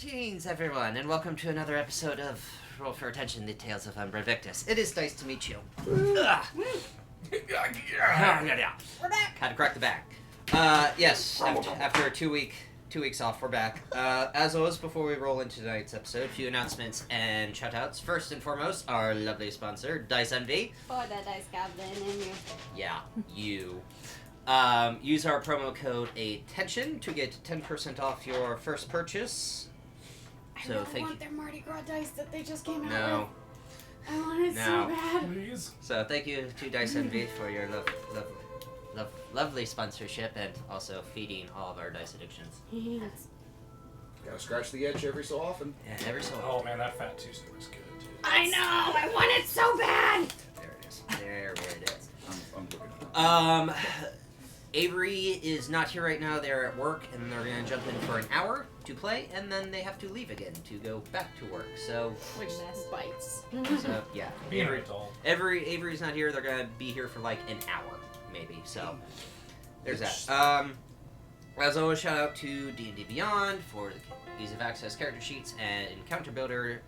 Greetings, everyone, and welcome to another episode of Roll for Attention, the Tales of Umbra Victus. It is nice to meet you. We're back. Had to crack the back. Yes, after 2 weeks off, we're back. As always, before we roll into tonight's episode, a few announcements and shoutouts. First and foremost, our lovely sponsor, Dice Envy. For the Dice Goblin and you. Yeah, you. Use our promo code ATTENTION to get 10% off your first purchase. I really want their Mardi Gras dice that they just came out No. with. I want it so bad. Please. So thank you to Dice Envy for your lovely sponsorship and also feeding all of our dice addictions. Yes. Gotta scratch the itch every so often. Yeah, every so Oh often. man, that Fat Tuesday was good too. I know! I want it so bad! There it is. There it is. I'm looking at it. Avery is not here right now. They're at work, and they're going to jump in for an hour to play, and then they have to leave again to go back to work. So, Which bites. so yeah. Being an adult. Avery's not here. They're going to be here for like an hour, maybe. So, there's that. As always, shout out to D&D Beyond for the ease of access character sheets and Encounter Builder,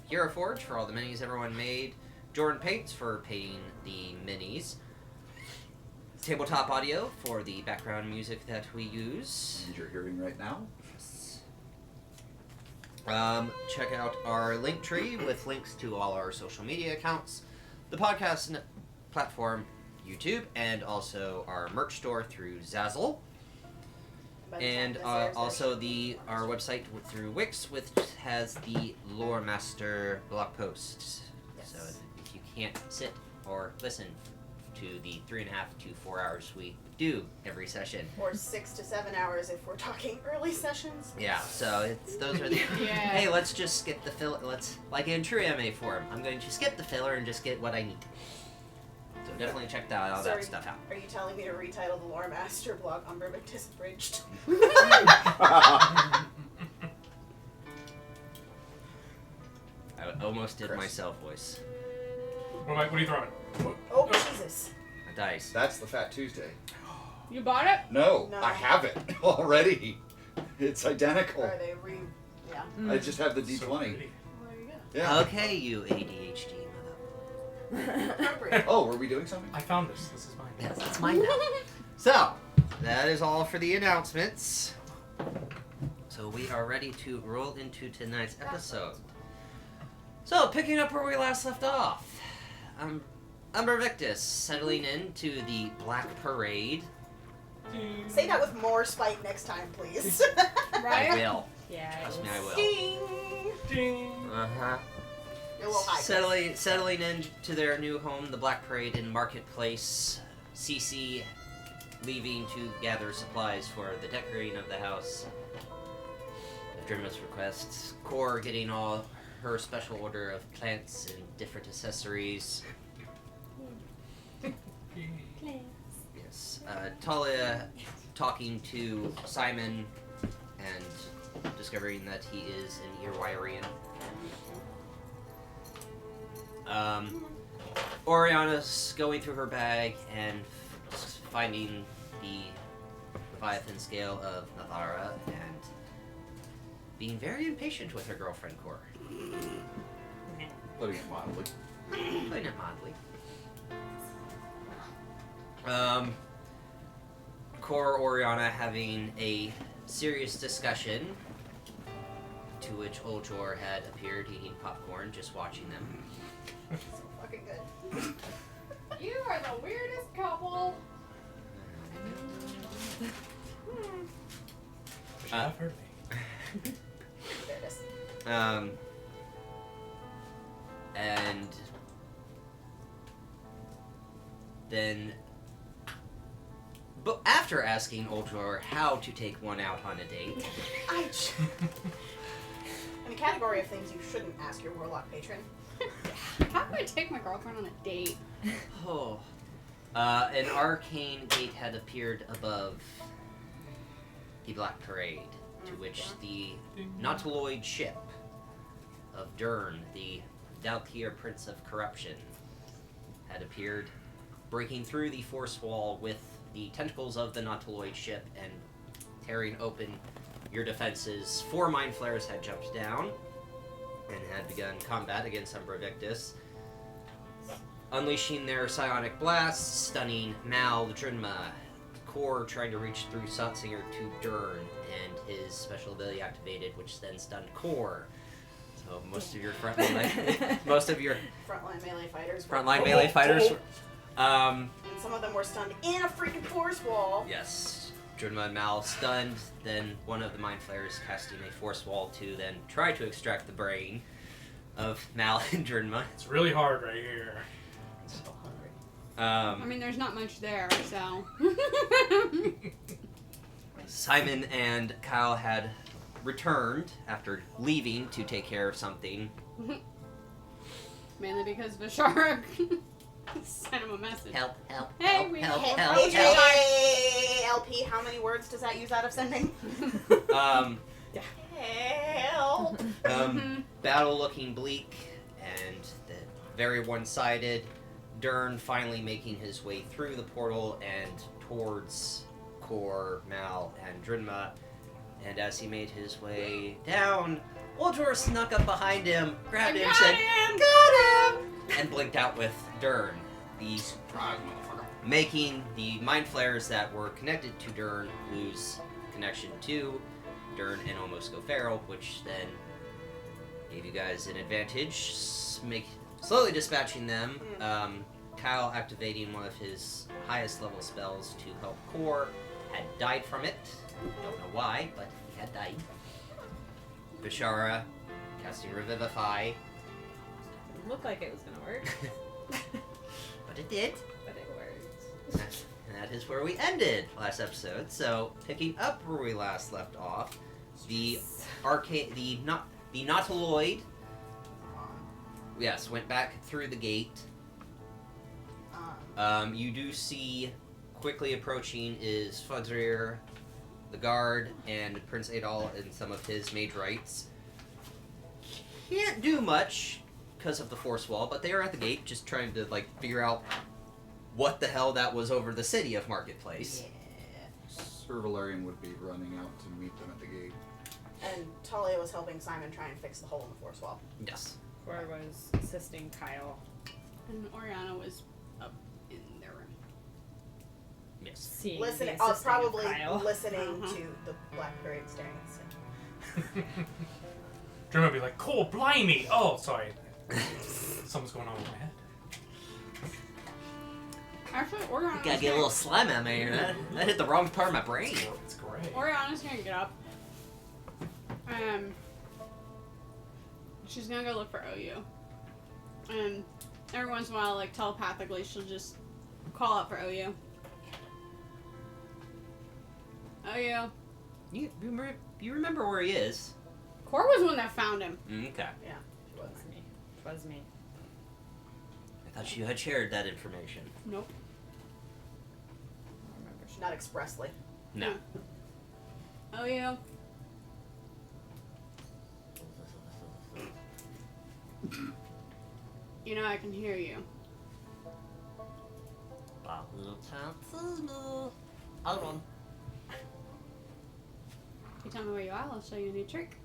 Hero Forge for all the minis everyone made, Jordan Paints for painting the minis, Tabletop Audio for the background music that we use. And you're hearing right now. Check out our link tree with links to all our social media accounts, the podcast platform, YouTube, and also our merch store through Zazzle. And also our website through Wix, which has the Lore Master blog posts. Yes. So if you can't sit or listen to the 3.5 to 4 hours we do every session. Or 6 to 7 hours if we're talking early sessions. Yeah, so those are the... Yeah. Hey, let's just skip the filler. Like in true MA form, I'm going to skip the filler and just get what I need. So definitely check all that stuff out. Are you telling me to retitle the Lore Master blog Umbra Victus Abridged? I almost did Chris. myself voice. What are you throwing? Oh, Jesus. A dice. That's the Fat Tuesday. You bought it? No, No. I have it already. It's identical. Are they yeah. I just have the D20. So pretty. Well, there you Yeah. Okay, you ADHD mother. go. Appropriate. Oh, were we doing something? I found this. This is mine. Yes, it's mine now. So, that is all for the announcements. So we are ready to roll into tonight's episode. So, picking up where we last left off. Umbra Victus settling into the Black Parade. Say that with more spite next time, please. Right? I will. Yeah. Trust me, I will. Ding! Ding. Uh-huh. You're a little high. Settling into their new home, the Black Parade in Marketplace. Cece leaving to gather supplies for the decorating of the house. At Dreamer's requests. Core getting all her special order of plants and different accessories. Yes. Talia talking to Simon and discovering that he is an Earwirian. Oriana's going through her bag and finding the Leviathan scale of Nathara and being very impatient with her girlfriend, Core. Putting it mildly. Putting it mildly. Core Oriana having a serious discussion to which Oljor had appeared eating popcorn, just watching them. So fucking good. You are the weirdest couple. Wish you have heard me. There it is. And then, but after asking Oljor how to take one out on a date, In a category of things you shouldn't ask your warlock patron. How do I take my girlfriend on a date? an arcane gate had appeared above the Black Parade, to which the Nautiloid ship of Dern, the Dalkier Prince of Corruption, had appeared, breaking through the force wall with the tentacles of the Nautiloid ship and tearing open your defenses, 4 mind flayers had jumped down and had begun combat against Umbra Victus, unleashing their psionic blasts, stunning Mal, Drinma, Core trying to reach through Sotsinger to Dern, and his special ability activated, which then stunned Core. So most of your frontline melee fighters. melee fighters. And some of them were stunned in a freaking force wall. Yes. Drinma and Mal stunned, then one of the mind flayers casting a force wall to then try to extract the brain of Mal and Drinma. It's really hard right here. I'm so hungry. I mean, there's not much there, so. Simon and Kyle had returned after leaving to take care of something. Mainly because Vishara sent him a message. Help, help, Hey, help, we- help, Hey, help, hey, help. Hey, LP, how many words does that use out of sending? Help. Battle looking bleak and very one-sided. Dern finally making his way through the portal and towards Core, Mal, and Drinma. And as he made his way down, Ultor snuck up behind him, grabbed him, said, "Got him!" and blinked out with Dern. The surprise motherfucker. Making the mind flares that were connected to Dern lose connection to Dern and almost go feral, which then gave you guys an advantage, slowly dispatching them. Kyle activating one of his highest level spells to help Core, had died from it. Don't know why, but he had died. Bishara casting Revivify. It looked like it was gonna work, But it did. but it worked. And that is where we ended last episode. So, picking up where we last left off, the Nautiloid, yes, went back through the gate. You do see quickly approaching is Fudzrear, the guard, and Prince Adol and some of his mage rights. Can't do much because of the force wall, but they are at the gate just trying to figure out what the hell that was over the city of Marketplace. Sir Valerian would be running out to meet them at the gate. And Talia was helping Simon try and fix the hole in the force wall. Yes. Cora was assisting Kyle. And Oriana was up in their room. Yes. Seeing Listening, the assisting of probably Kyle. listening Uh-huh. to the Black Parade staring at the Dream would be like, "Cool, blimey!" Oh, sorry. Something's going on with my head. Actually, Oriana. Gotta get a little slime out of my ear. That hit the wrong part of my brain. It's great. Oriana's gonna get up. She's gonna go look for OU. And every once in a while, telepathically, she'll just call out for OU. OU. You remember where he is? Core was the one that found him. Okay. It was me. It was me. I thought you had shared that information. Nope. I don't remember. Not expressly. No. OU. You know I can hear you. Other one. You tell me where you are, I'll show you a new trick.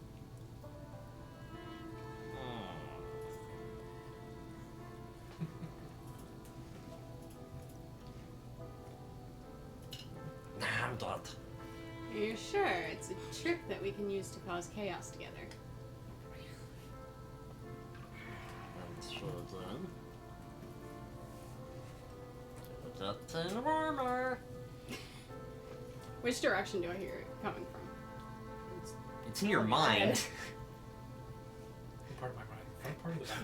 I'm done. Are you sure? It's a trick that we can use to cause chaos together. Which direction do I hear it coming from? It's in your mind. What part of my mind?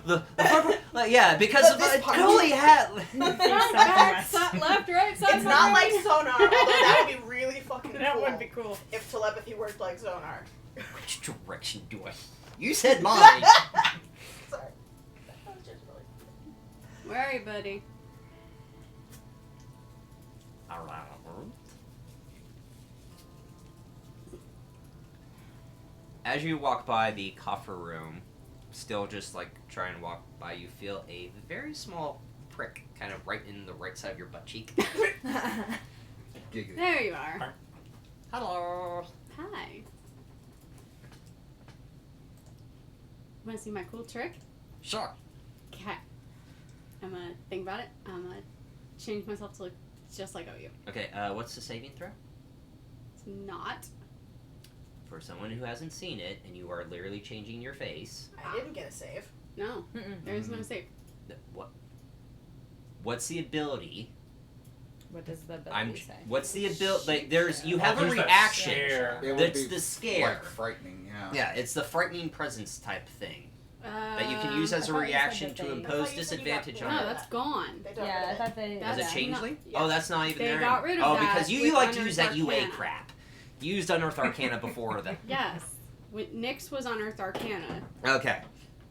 What part of the Yeah, because But of this it part- totally had. Front, back, left, right, side, It's not right. like sonar, although that would be really fucking That cool would be cool. if telepathy worked like sonar. Which direction do I? You said mine. Sorry. That was just really... Where are you, buddy? As you walk by the coffer room, still just trying to walk by, you feel a very small prick kind of right in the right side of your butt cheek. Giggity. There you are. Hello. Hi. Want to see my cool trick? Sure. Okay. I'm gonna think about it. I'm gonna change myself to look just like OU. Okay, what's the saving throw? It's not. For someone who hasn't seen it, and you are literally changing your face. I didn't get a save. No. There is no save. What? What's the ability? What does the ability say? What's the ability? Like, you have a there's that reaction. scare. It would That's be the scare. Like frightening, yeah. Yeah, it's the frightening presence type thing that you can Um, use as I a thought you said reaction that to they- impose I thought you said you got disadvantage rid on No, it. that's gone. They don't Yeah, I have it. thought they. As a That's changeling? Yeah. Oh, that's not even They there. got rid of oh, that because you with like to Unearthed use that UA Arcana. crap. You used Unearthed Arcana before that. Yes. When Nyx was on Earth Arcana. Okay.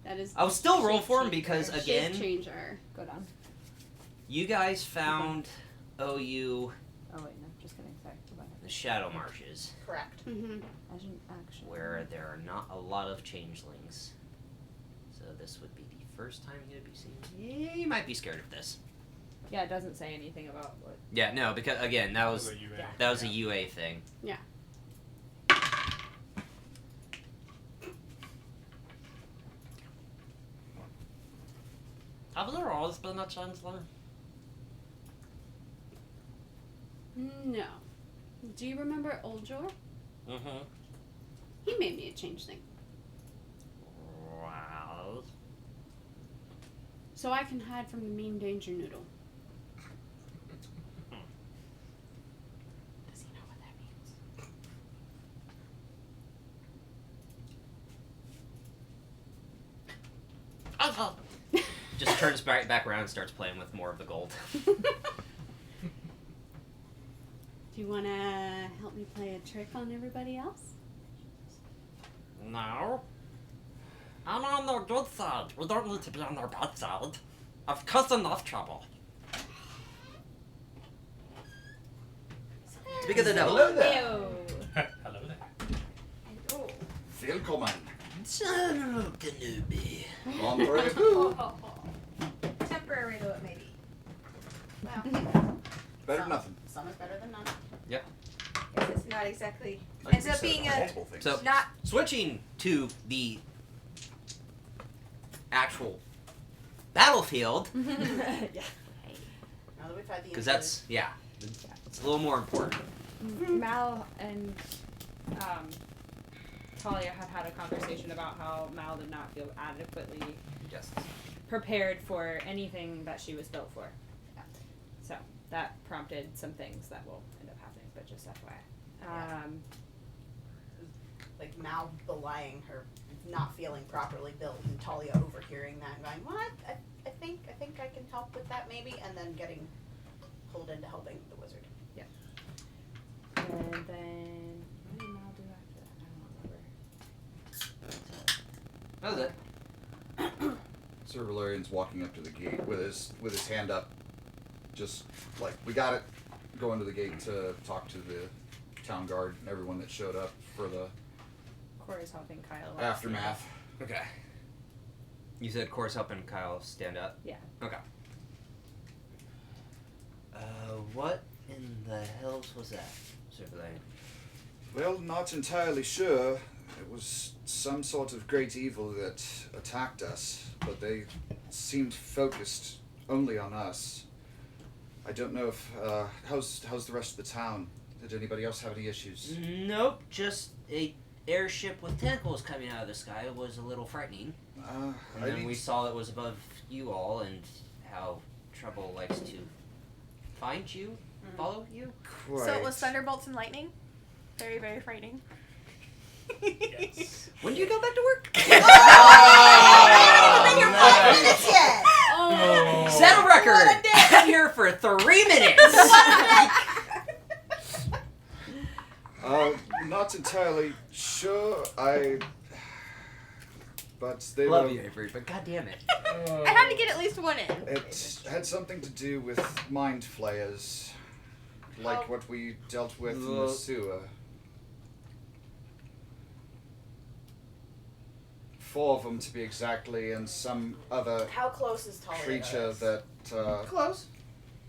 That is. I'll still roll shape for him changer. because, Shape again, changer. Go down. you guys found OU Oh wait, no, just kidding. Sorry. Go back. the Shadow Marshes, Correct. Mm-hmm. Action. Action. where there are not a lot of changelings. So this would be the first time you'd be seeing. Yeah, you might be scared of this. Yeah, it doesn't say anything about what. Yeah, no, because again, that was a UA. that was a UA thing. Yeah. Have there always been a changeling? No. Do you remember Oljor? Mm-hmm. He made me a changeling. Wow. So I can hide from the mean danger noodle. Does he know what that means? Just turns back around and starts playing with more of the gold. Do you want to help me play a trick on everybody else? No. I'm on their good side. We don't need to be on their bad side. I've caused enough trouble. Speak of the devil. Hello there. Hello there. Oh. Välkommen. Son of Kenobi. Umbra Victus. Temporary though it may be. Well, Better than nothing. some is better than none. It's not exactly. Like Ends we up said, being multiple things. So- not. Switching to the actual battlefield, yeah. Now that we've had the because that's, yeah, it's a little more important. Mal and Talia had a conversation about how Mal did not feel adequately Yes. prepared for anything that she was built for. So that prompted some things that will end up happening, but just FYI. like Mal belying her not feeling properly built and Talia overhearing that and going, what? I think I can help with that maybe, and then getting pulled into helping the wizard. And then what did Mal do after that? I don't remember. That was it. Sir Valerian's walking up to the gate with his hand up, just like, we got it. Going to the gate to talk to the town guard and everyone that showed up for the Corey's helping Kyle. aftermath. Okay. You said Core's helping Kyle stand up? Yeah. Okay. What in the hells was that, Sir Valerian? Well, not entirely sure. It was some sort of great evil that attacked us, but they seemed focused only on us. I don't know if how's the rest of the town? Did anybody else have any issues? Nope, just a airship with tentacles coming out of the sky was a little frightening. And then we saw it was above you all and how trouble likes to find you, follow you. Quite. So it was thunderbolts and lightning. Very, very frightening. Yes. When do you go back to work? It's been here 5 minutes yet! Oh. Set a record! What a dick. I'm here for 3 minutes! Not entirely sure. But they Love were. you, Avery, but goddamn it. I had to get at least one in. It had something to do with mind flayers, like Oh. what we dealt with in the sewer. 4 of them to be exactly, and some other How close is Talia? creature to us? that Close.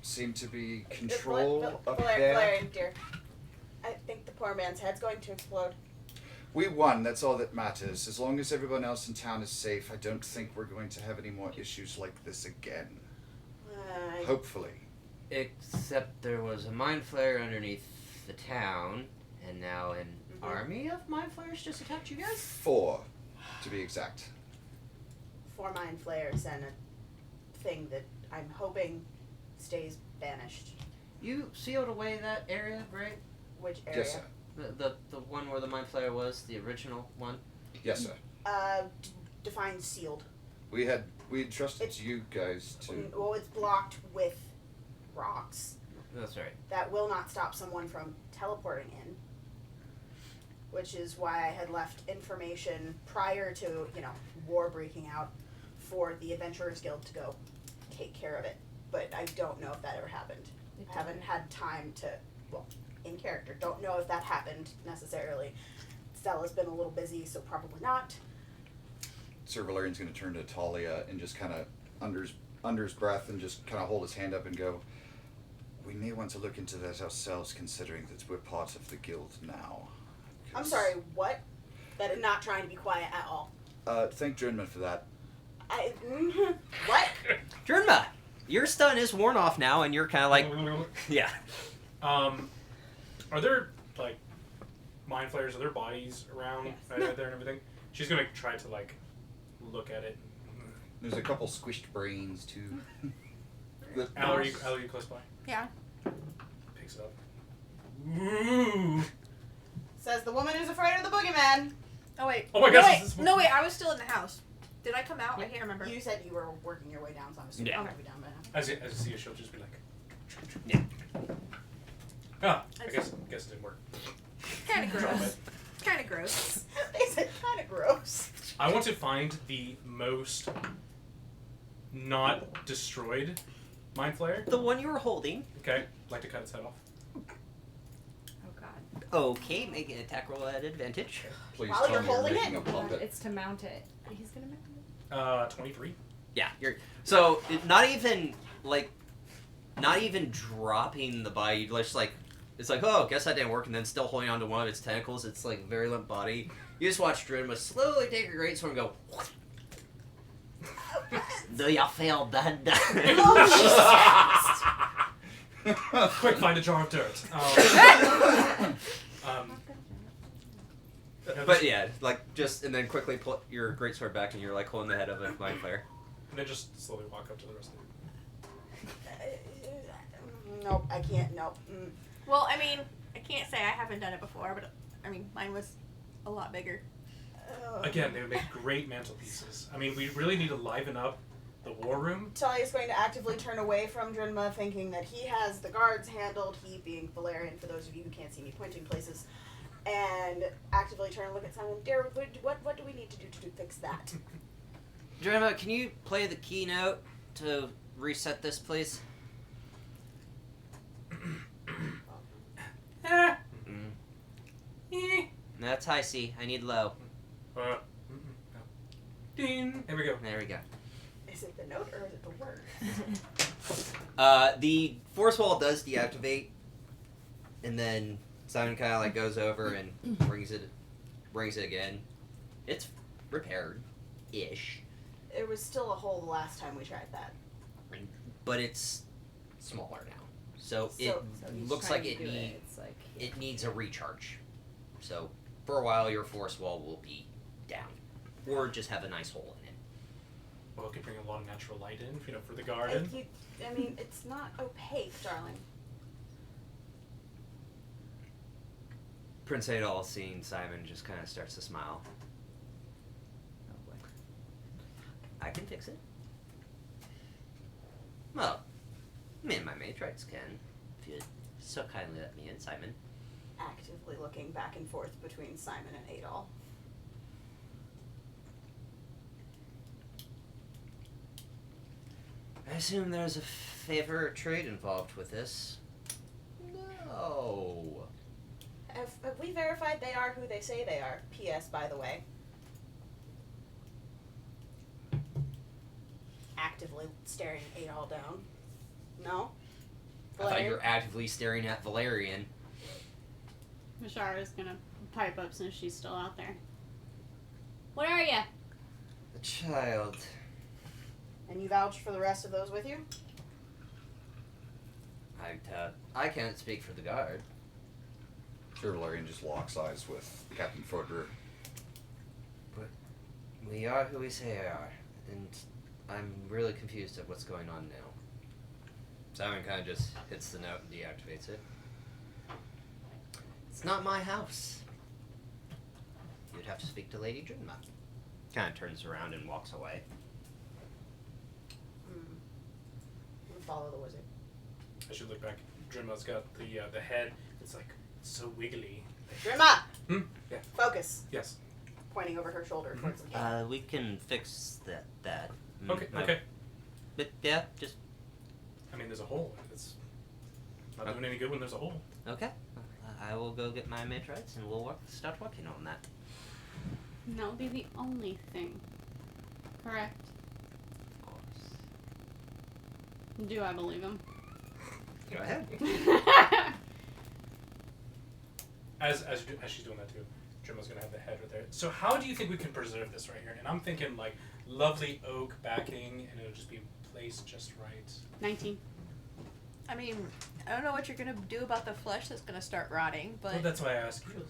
seemed to be control up Valerian, there. Valerian, dear. I think the poor man's head's going to explode. We won. That's all that matters. As long as everyone else in town is safe, I don't think we're going to have any more issues like this again. Hopefully. Except there was a mind flayer underneath the town, and now an army of mind flayers just attacked you guys? 4, to be exact. 4 mind flayers and a thing that I'm hoping stays banished. You sealed away that area, right? Which area? Yes, sir. The one where the mind flayer was, the original one? Yes, sir. Define sealed. We had trusted you guys to. Well, it's blocked with rocks. That's right. That will not stop someone from teleporting in. Which is why I had left information prior to, war breaking out for the Adventurers Guild to go take care of it. But I don't know if that ever happened. I haven't had time to, in character, don't know if that happened necessarily. Stella's been a little busy, so probably not. Sir Valerian's going to turn to Talia and just kind of, under his breath, and just kind of hold his hand up and go, we may want to look into that ourselves, considering that we're part of the guild now. I'm sorry, what? That is not trying to be quiet at all. Thank Drenman for that. What? Drenma, your stun is worn off now, and you're kind of like, yeah. Are there, like, mind flayers? Are there bodies around there and everything? She's gonna try to, like, look at it. There's a couple squished brains, too. Al, are you close by? Yeah. Picks it up. Ooh. Says the woman who's afraid of the boogeyman. Oh wait. Oh my gosh, Wait. this is- No wait. I was still in the house. Did I come out? I can't remember. You said you were working your way down, so I'm assuming Yeah. you're gonna be down by now. As you see it, she'll just be like... Yeah. Ah, I guess it didn't work. Kind of Drop gross. it. Kind of gross. They said kind of gross. I want to find the most not destroyed mind flayer. The one you were holding. Okay, like to cut its head off. Oh god. Okay, make an attack roll at advantage. Please While tell you're me you're holding making it? a puppet. It's to mount it. He's gonna mount it. 23. Yeah, you're so not even dropping the body. You just like it's like, oh, guess that didn't work, and then still holding onto one of its tentacles. It's like a very limp body. You just watch Drenma slowly take her greatsword and go. Do ya feel bad? Quick, find a jar of dirt. But yeah, like just and then quickly pull your greatsword back, and you're like holding the head of a mind flayer. And then just slowly walk up to the rest of it. Nope, I can't. Nope. Well, I mean, I can't say I haven't done it before, but I mean, mine was a lot bigger. Again, they would make great mantelpieces. I mean, we really need to liven up the war room. Talia's going to actively turn away from Drenma, thinking that he has the guards handled, he being Valerian, for those of you who can't see me pointing places, and actively turn and look at Simon. Dear, what do we need to do to fix that? Drenma, can you play the keynote to reset this, please? That's high C. I need low. Ding! Here we go. There we go. Is it the note or is it the word? The force wall does deactivate, and then Simon kind of like goes over and brings it again. It's repaired, ish, It was still a hole the last time we tried that. but it's smaller now, so So it he's looks trying like to it do needs It's like it needs a recharge. So for a while, your force wall will be down, or just have a nice hole in it. Well, it could bring a lot of natural light in, for the garden. I mean, it's not opaque, darling. Prince Adol, seeing Simon, just kind of starts to smile. oh boy. I can fix it. Well, me and my matriarchs can, if you'd so kindly let me in, Simon. Actively looking back and forth between Simon and Adol. I assume there's a favor or trade involved with this. No. Have we verified they are who they say they are? P.S. by the way. Actively staring Adol down. No? I thought you were actively staring at Valerian. Vishara's gonna pipe up since she's still out there. What are you? A child. And you vouch for the rest of those with you? I can't speak for the guard. Sir Valerian just locks eyes with Captain Fodder. We are who we say we are, and I'm really confused at what's going on now. Simon kind of just hits the note and deactivates it. It's not my house. You'd have to speak to Lady Drinma. Kind of turns around and walks away. We'll follow the wizard. I should look back. Drinma's got the head. It's like so wiggly. Drinma! Yeah. Focus. Yes. Pointing over her shoulder towards the king. We can fix that. Okay. Okay. But yeah, just I mean, there's a hole. It's not doing any good when there's a hole. okay. I will go get my matrites and we'll start working on that. And that will be the only thing. Correct. Of course. Do I believe him? Go ahead. As she's doing that too, Drinma's gonna have the head right there. So how do you think we can preserve this right here? And I'm thinking like lovely oak backing, and it'll just be placed just right. 19. I mean, I don't know what you're gonna do about the flesh that's gonna start rotting, but Well, that's why I asked you.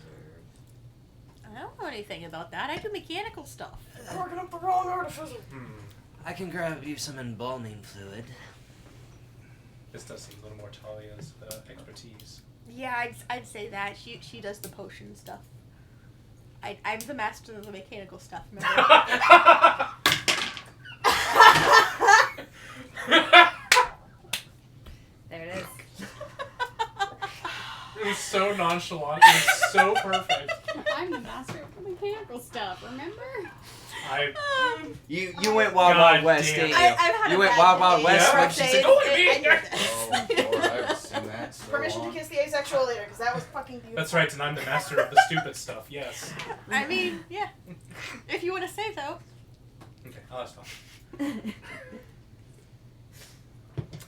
I don't know anything about that. I do mechanical stuff. Barking up the wrong artificer. I can grab you some embalming fluid. This does seem a little more Talia's expertise. Yeah, I'd say that. She does the potion stuff. I'm the master of the mechanical stuff, remember? There it is. It was so nonchalant. It was so perfect. I'm the master of the mechanical stuff, remember? You went Wild God Wild West, damn. didn't you? I've had You a went bad Wild Wild day. West Yeah. when she said, "Go with me." Oh, Lord, I haven't seen that so Permission long. to kiss the asexual later, because that was fucking beautiful. That's right, and I'm the master of the stupid stuff. Yes. I mean, yeah. If you want to say so. Okay, I'll stop. I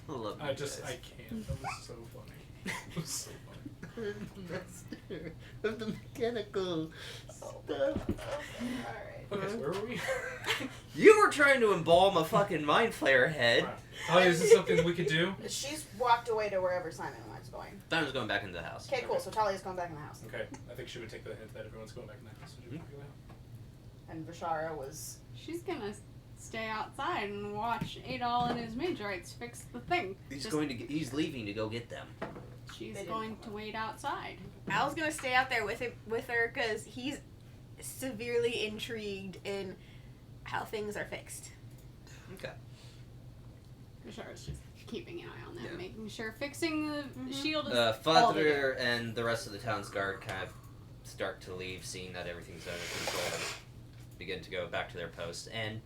love you I guys. can't. That was so funny. It was so funny. Master of the mechanical stuff. Alright. Okay, so where were we? You were trying to embalm a fucking mind flayer head. Wow. Talia, is this something we could do? She's walked away to wherever Simon was going. Simon's going back into the house. Okay, cool. So Talia's going back in the house. Okay, I think she would take the hint that everyone's going back in the house. Would you figure that out? And Vishara was... She's gonna stay outside and watch Adol and his Matrites fix the thing. He's Just- he's leaving to go get them. She's They didn't going want to wait outside. Al's gonna stay out there with her because he's severely intrigued in how things are fixed. Okay. Vishara's just keeping an eye on them, Yeah. making sure fixing the shield is Father and the rest of the town's guard kind of start to leave, seeing that everything's under control, and begin to go back to their posts and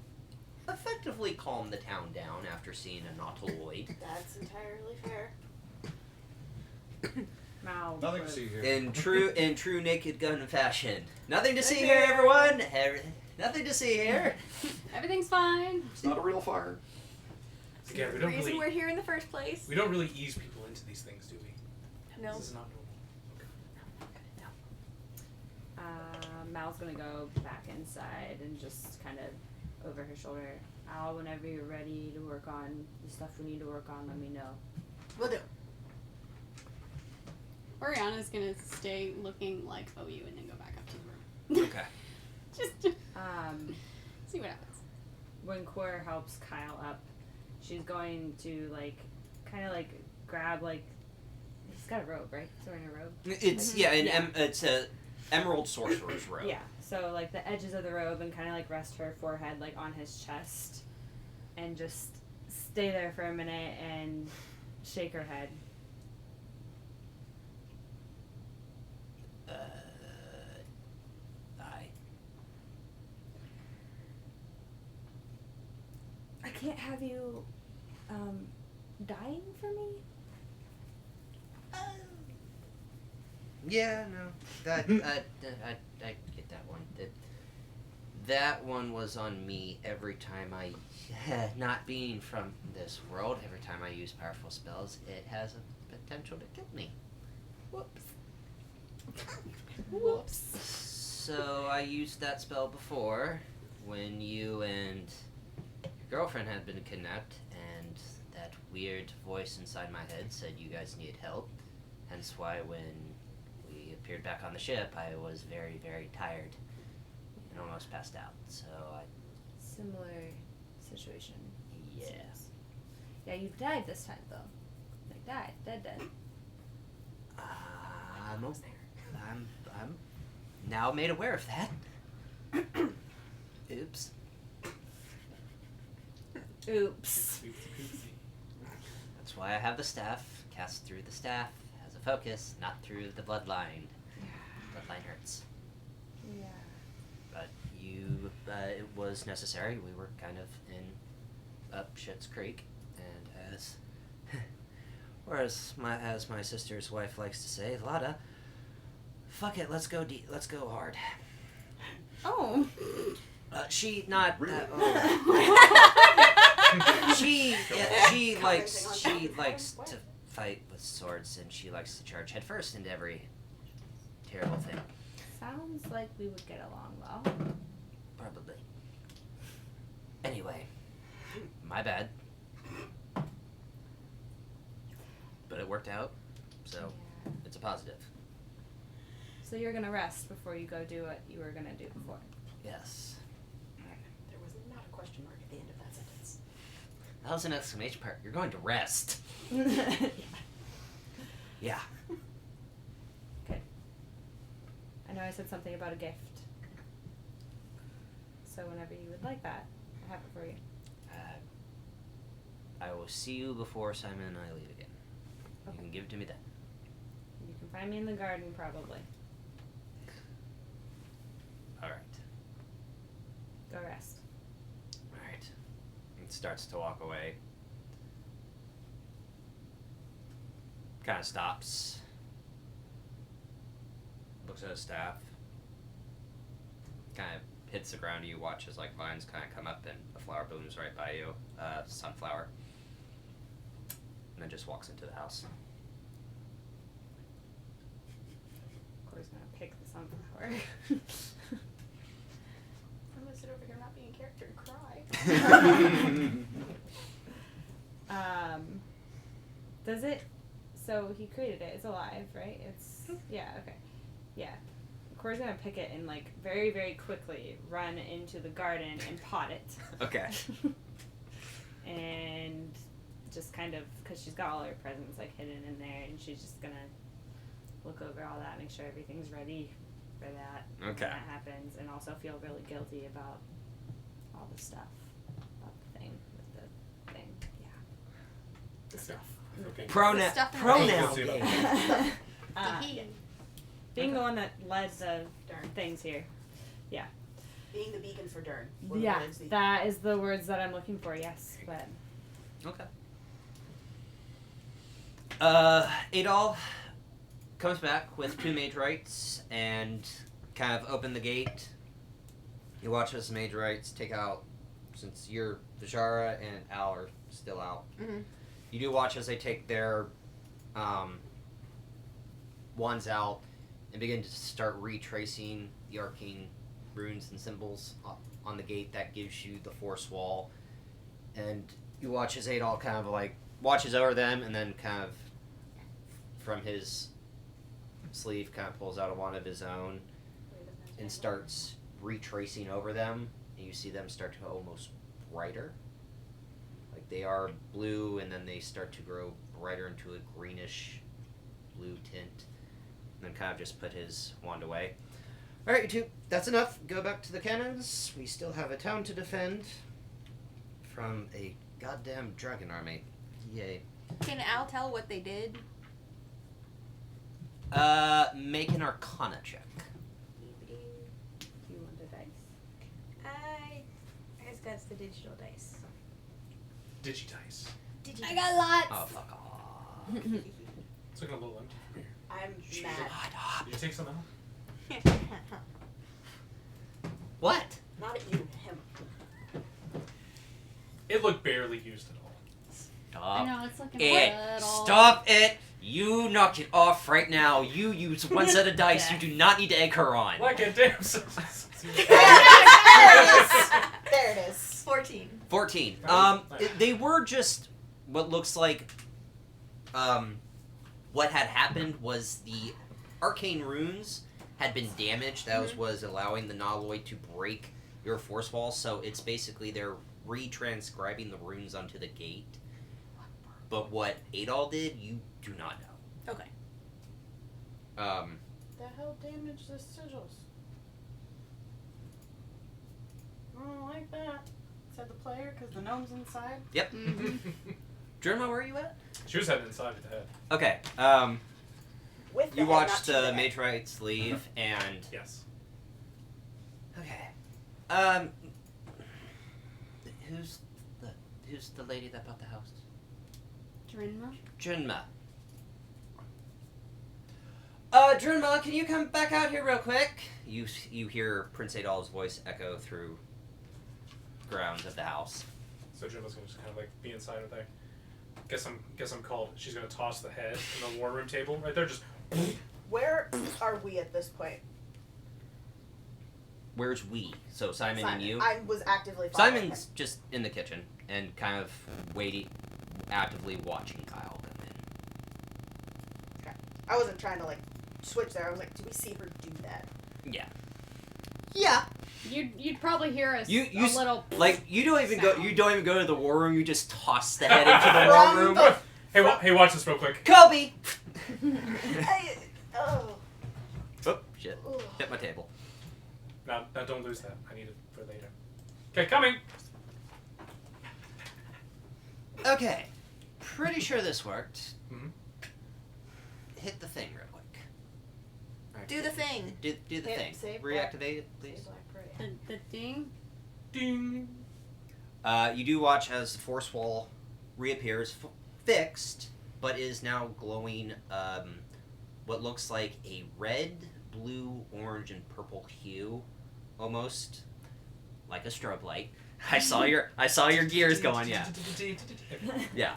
effectively calm the town down after seeing a nautiloid. That's entirely fair. Mal. Nothing to see here. In true Naked Gun fashion. Nothing to see here, everyone. Nothing to see here. Everything's fine. It's not a real fire. Again, we The don't reason really we're here in the first place. we don't really ease people into these things, do we? No. This is not normal. Mal's gonna go back inside and just kind of over her shoulder. Al, whenever you're ready to work on the stuff we need to work on, let me know. Will do. Oriana's gonna stay looking like OU and then go back up to the room. Okay. Just see what happens. When Core helps Kyle up, she's going to kind of grab he's got a robe, right? He's wearing a robe. It's it's a emerald sorcerer's robe. Yeah. So the edges of the robe and kind of rest her forehead on his chest, and just stay there for a minute and shake her head. I can't have you dying for me. Yeah, no, that I get that one. That one was on me every time I, not being from this world. Every time I use powerful spells, it has a potential to kill me. Whoops. so I used that spell before when you and your girlfriend had been kidnapped, and that weird voice inside my head said you guys needed help. Hence why when we appeared back on the ship, I was very, very tired and almost passed out. So Similar situation. yeah. Yeah, you died this time though. Like died, dead. I'm now made aware of that. Oops. Oops. That's why I have the staff. Cast through the staff as a focus, not through the bloodline. Bloodline hurts. Yeah. But it was necessary. We were kind of up Schitt's Creek, and as my sister's wife likes to say, Lada, fuck it, let's go hard. Oh. She not Really? she likes to fight with swords, and she likes to charge headfirst into every terrible thing. Sounds like we would get along well. Probably. Anyway, my bad. But it worked out, so Yeah. it's a positive. So you're gonna rest before you go do what you were gonna do before. Yes. There was not a question mark at the end of that sentence. That was an exclamation part. You're going to rest. Yeah. Okay. I know I said something about a gift. So whenever you would like that, I have it for you. I will see you before Simon and I leave again. Okay. You can give it to me then. You can find me in the garden probably. Alright. Go rest. Alright. It starts to walk away. Kind of stops. Looks at his staff. Kind of hits the ground. You watch as like vines kind of come up and a flower blooms right by you. Sunflower. And then just walks into the house. Corey's gonna pick the sunflower. I'm gonna sit over here not being in character and cry. Does it? So he created it. It's alive, right? It's yeah. Okay. Yeah. Corey's gonna pick it and like very very quickly run into the garden and pot it. Okay. And just kind of because she's got all her presents like hidden in there, and she's just gonna look over all that, make sure everything's ready for that. Okay. When that happens, and also feel really guilty about all the stuff, about the thing with the thing. Yeah. The Okay. stuff. Okay. Pronoun stuff in the pronoun face. game. Being the one that led the Darn. things here. Being the beacon for Dern. Yeah, that is the words that I'm looking for. Yes, but Okay. Adol comes back with 2 mage rights and kind of open the gate. You watch as the mage rights take out, since you're Vishara and Al are still out. Mm-hmm. You do watch as they take their wands out and begin to start retracing the arcane runes and symbols on the gate that gives you the force wall. And you watch as Adol kind of like watches over them and then kind of from his sleeve kind of pulls out one of his own and starts retracing over them, and you see them start to almost brighter. Like they are blue and then they start to grow brighter into a greenish blue tint, and then kind of just put his wand away. Alright, you two, that's enough. Go back to the cannons. We still have a town to defend from a goddamn dragon army. Yay. Can Al tell what they did? Make an Arcana check. you want the dice? I guess that's the digital dice. Digidice. I got lots. Oh, fuck off. It's looking a little empty from here. I'm Shut mad. up. Did you take some out? What? Not at you, him. It looked barely used at all. Stop I know, it's looking it. a little... Stop it. You knock it off right now. You use one set of dice. You do not need to egg her on. Like a damn. There it is. 14. 14. Nice. They were just what looks like. What had happened was the arcane runes had been damaged. That was allowing the Naloid to break your force wall. So it's basically they're retranscribing the runes onto the gate. But what Adol did, you do not know. Okay. The hell damaged the sigils? I don't like that. Said the player, because the gnome's inside. Yep. Jerma, where are you at? She was heading inside with the head. Okay. With the You head, watch not to the head. Matrites leave, and Yes. okay. Who's the lady that bought the house? Drinma? Junma. Junma, can you come back out here real quick? You hear Prince Adol's voice echo through grounds of the house. So Jim's gonna just kind of like be inside with there. Guess I'm called. She's gonna toss the head in the war room table right there. Just. Where are we at this point? Where's we? So Simon and you? I was actively following Simon's just in the kitchen and kind of waiting, actively watching Kyle come in. him. I wasn't trying to like switch there. I was like, do we see her do that? Yeah. Yeah. You'd probably hear us You a little like you don't even sound. go to the war room. You just toss the head into the war From room. the- Hey, watch this real quick. Kobe. Oh. Oh shit! Ugh. Hit my table. Now don't lose that. I need it for later. Okay, coming. Okay, pretty sure this worked. Mhm. Hit the thing real quick. Alright, Do the thing. Do the Hit thing. save Reactivate it, please. the thing. Ding. You do watch as the force wall reappears, fixed, but is now glowing. What looks like a red, blue, orange, and purple hue, almost like a strobe light. I saw your gears going. Yeah. Yeah.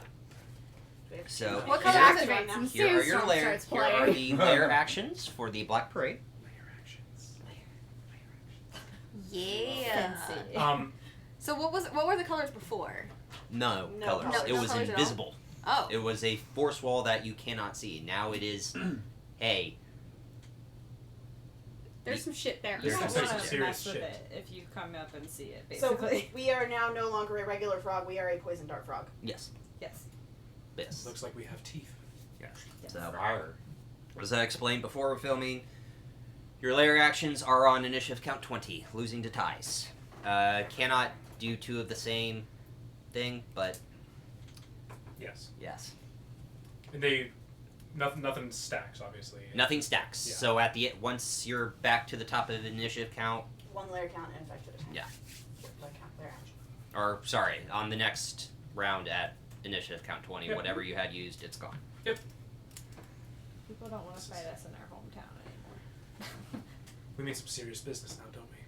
So What It color is it activates right now? and here are your Sandstorm layer. starts Here are playing. the layer actions for the Black Parade. Layer actions. Yeah. Fancy. So what were the colors before? No, No colors. colors. It No was colors at all? invisible. Oh. It was a force wall that you cannot see. Now it is. Hey, There's some shit there. You There's don't some want to serious mess with shit. it if you come up and see it, So basically. we are now no longer a regular frog. We are a poison dart frog. yes, Yes. yes. Looks like we have teeth. So, as I explained before filming, your layer actions are on initiative count 20, losing to ties. Cannot do two of the same thing, but Yes. yes. And they, nothing stacks obviously. Nothing stacks. Yeah. So at the once you're back to the top of the initiative count, One layer count and infected attack. Yeah. Layer count, layer action. or sorry, on the next round at initiative count 20, Yep. whatever you had used, it's gone. People don't want to fight us in our hometown anymore. We made some serious business now, don't we?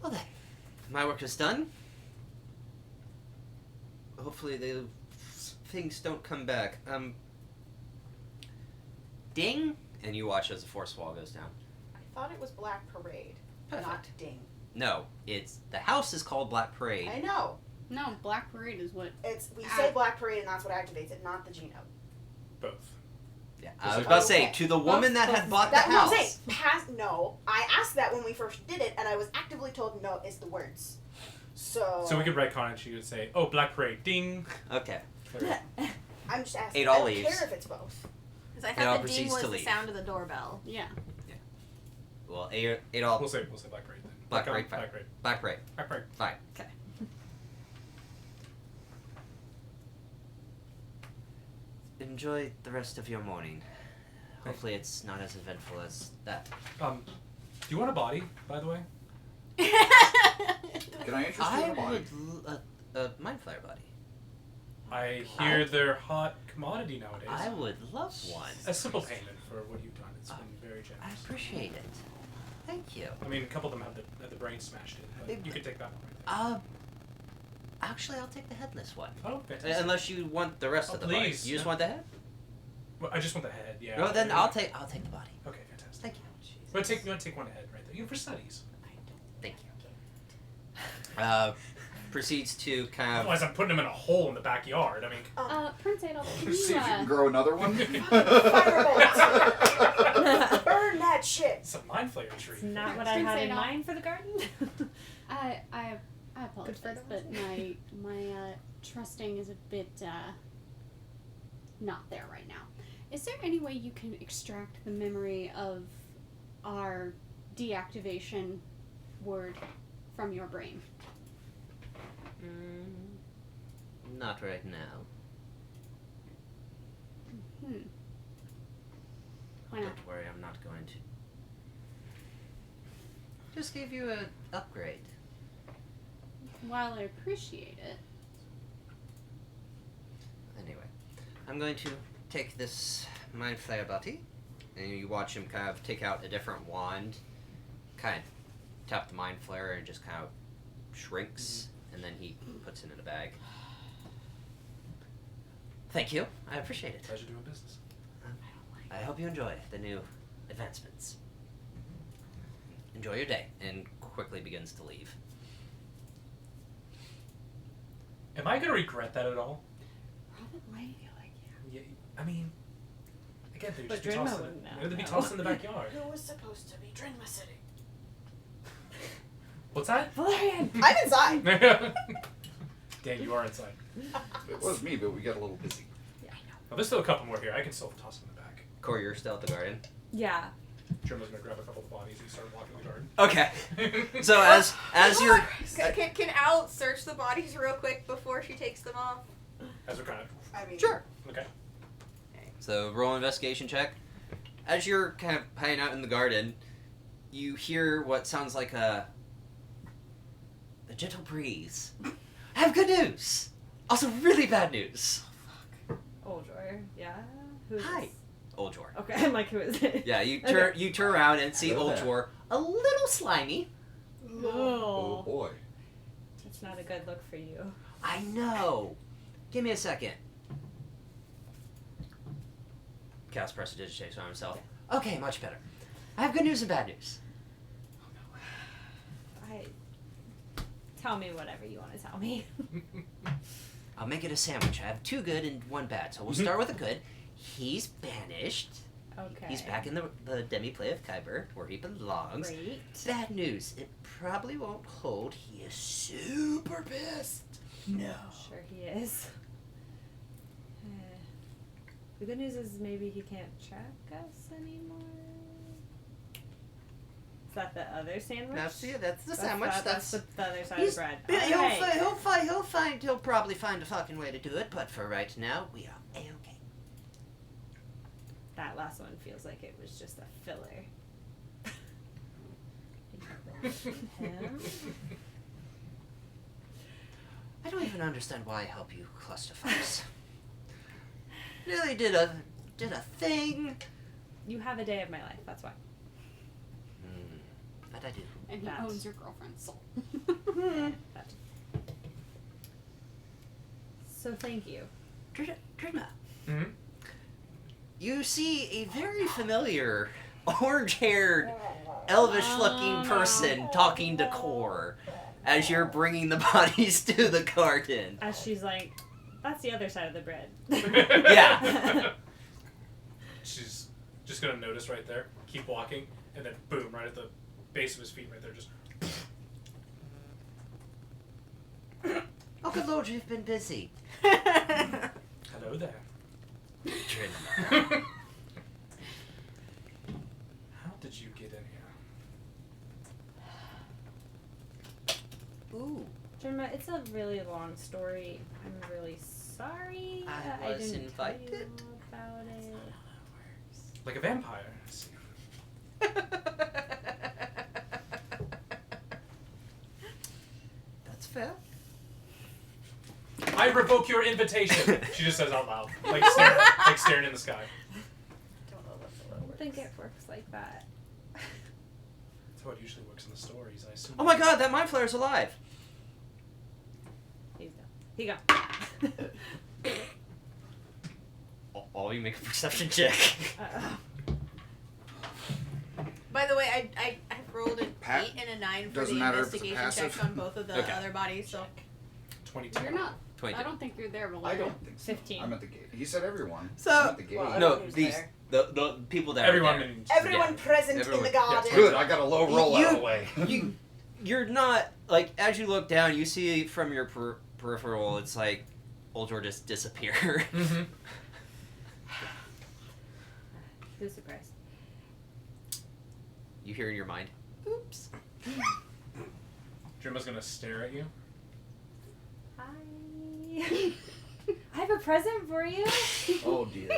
Well then, my work is done. Hopefully the things don't come back. Ding, and you watch as the force wall goes down. I thought it was Black Parade, not Perfect. Ding. No, it's the house is called Black Parade. I know. No, Black Parade is what. We say Black Parade and that's what activates it, not the genome. Both. Yeah, Is I was it- about to say Okay. to the woman that had bought the That's what I'm house. saying. No, I asked that when we first did it, and I was actively told no. It's the words. So. So we could retcon it. She would say, "Oh, Black Parade, ding." Okay. I'm just asking. Eight I all don't leaves. care if it's both. Because I It all thought the ding proceeds was to the leave. sound of the doorbell. Yeah. Well, it all We'll say Black Parade then. Black Retcon, Parade, fine. Black Parade. Black Parade. Black Parade. Fine. Okay. Enjoy the rest of your morning. Hopefully, it's not as eventful as that. Do you want a body, by the way? Can I interest you I in a body? would mind flare buddy. I hear they're hot commodity nowadays. I would love one. A simple payment for what you've done. It's been very I generous. appreciate it. Thank you. I mean, a couple of them have the brain smashed in, but you could take that one. Actually, I'll take the headless one. Oh, fantastic. Unless you want the rest Oh, of the body. please. You just want the head? Well, I just want the head. Yeah. No, then I'll take the body. Okay, fantastic. Thank you. But you want to take one head right there. You know, for studies. Thank you. Proceeds to kind of. Otherwise, I'm putting him in a hole in the backyard. I mean, Prince Adolf, can See if you can you, grow another one. Firebolt! Burn that shit! it's a mind flayer tree. It's not what I Prince had in Adolf. mind for the garden. I apologize, but my trusting is a bit not there right now. Is there any way you can extract the memory of our deactivation word from your brain? Not right now. Why not? Don't worry, I'm not going to. Just give you an upgrade. While I appreciate it, Anyway, I'm going to take this Mind Flayer buddy, and you watch him kind of take out a different wand, kind of tap the Mind Flayer, and just kind of shrinks, and then he puts it in a bag. Thank you. I appreciate it. Pleasure doing business. I hope you enjoy the new advancements. Enjoy your day, and quickly begins to leave. Am I gonna regret that at all? probably. Yeah. I mean, again, they're But just be Drinma tossed in wouldn't know. they'd be No. tossed in the backyard. Who was supposed to be Drinma City? What's that? Valerian! I'm inside! Dan, you are inside. It was me, but we got a little busy. Well, there's still a couple more here. I can still toss them in the back. Corey, you're still at the garden. Yeah. Trimmer's gonna grab a couple of the bodies and start walking the garden. Okay. So as you're Can Al search the bodies real quick before she takes them off? As we're kind of I mean, sure. okay. So roll investigation check. As you're kind of hanging out in the garden, you hear what sounds like a gentle breeze. I have good news. Also, really bad news. Oldjor, yeah? Who's Hi. this? Oljor. Okay, I'm like, who is it? Yeah, you turn Okay. you turn around and see Hello there. Oljor, a little slimy. Oh Oh. boy. It's not a good look for you. I know. Give me a second. Cast prestidigitation on himself. Okay, much better. I have good news and bad news. Tell me whatever you want to tell me. I'll make it a sandwich. I have two good and one bad. So we'll start with the good. He's banished. Okay. He's back in the demi-play of Kyber, where he belongs. Great. Bad news. It probably won't hold. He is super pissed. No. Sure he is. The good news is maybe he can't track us anymore. Is that the other sandwich? That's the sandwich. That's the other side He's, of bread. he'll, Alright. he'll probably find a fucking way to do it. But for right now, we are a-okay. That last one feels like it was just a filler. Him? I don't even understand why I help you, clusterfucks. Really did a thing. You have a day of my life, that's why. That I do. And he That. owns your girlfriend's soul. That. So thank you. Drima, Mm-hmm. you see a very familiar orange-haired, elvish-looking person talking to Core as you're bringing the bodies to the garden. As she's like, that's the other side of the bread. Yeah. She's just gonna notice right there, keep walking, and then boom, right at the base of his feet right there, just Oh, good lord, you've been busy. hello there. Drima. How did you get in here? Ooh, Jerma, it's a really long story. I'm really sorry I that was I didn't invited. tell you about it. Like a vampire. I see. that's fair. I revoke your invitation. She just says out loud, like staring in the sky. Don't know what I don't think it works like that. That's how it usually works in the stories. I assume. Oh my god, that Mind Flayer's alive. He's done. He gone. All roll. You make a perception check. By the way, I rolled an Pat- 8 and a 9 for doesn't the matter if it's investigation passive. checks on both of the Okay. other bodies. So 22. You're not. 22. I don't think you're there, I Valeria. don't think so. 15. I'm at the gate. He said everyone. So- I'm at the gate. Well, No, everyone who's these there. the people that Everyone are there. in Everyone present Everyone. in the garden. Good, I got a low roll out of the way. You're not like as you look down, you see from your peripheral, it's like Oldjor just disappear. Mm-hmm. Who's surprised? You hear in your mind, "Oops." Jimma's gonna stare at you. Hi. I have a present for you. Oh dear.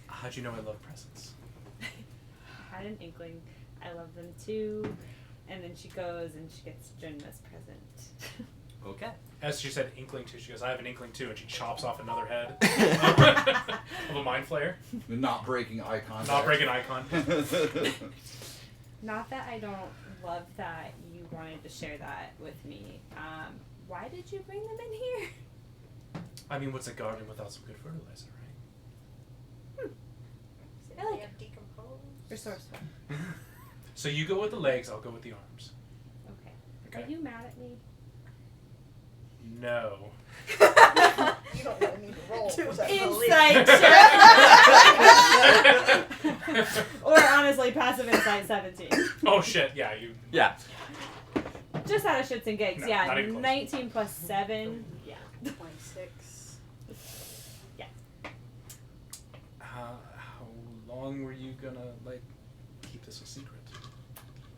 How'd you know I love presents? I had an inkling. I love them too. And then she goes and she gets Junma's present. Okay. As she said inkling too, she goes, I have an inkling too, and she chops off another head of a mind flayer. Not breaking eye contact. Not breaking eye contact. Not that I don't love that you wanted to share that with me. Why did you bring them in here? I mean, what's a garden without some good fertilizer, right? I like They have decomposed. resourceful. So you go with the legs, I'll go with the arms. Okay. Okay? Are you mad at me? No. You don't really need to roll. for that belief. Insight check. Or honestly, passive insight 17. Oh shit, yeah, you. Yeah. Just out of shits and gigs, No, yeah. not even close. 19 plus 7. Yeah. 26. How long were you gonna, like, keep this a secret?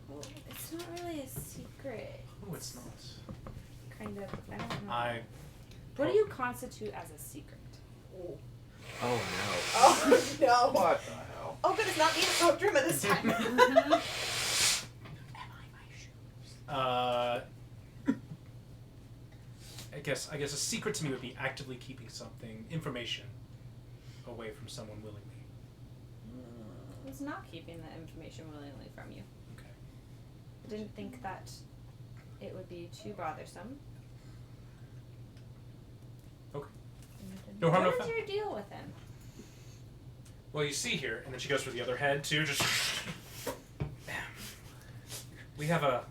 Well, it's not really a secret. Oh, it's not. Kind of. I don't know. I. What do you constitute as a secret? Oh. Oh no. Oh no. What the hell? Oh, good, it's not me to smoke Drima this time. I guess a secret to me would be actively keeping something, information, away from someone willingly. I was not keeping the information willingly from you. Okay. I didn't think that it would be too bothersome. Okay. No harm, no What is foul. your deal with him? Well, you see here, and then she goes for the other head too. Just we have a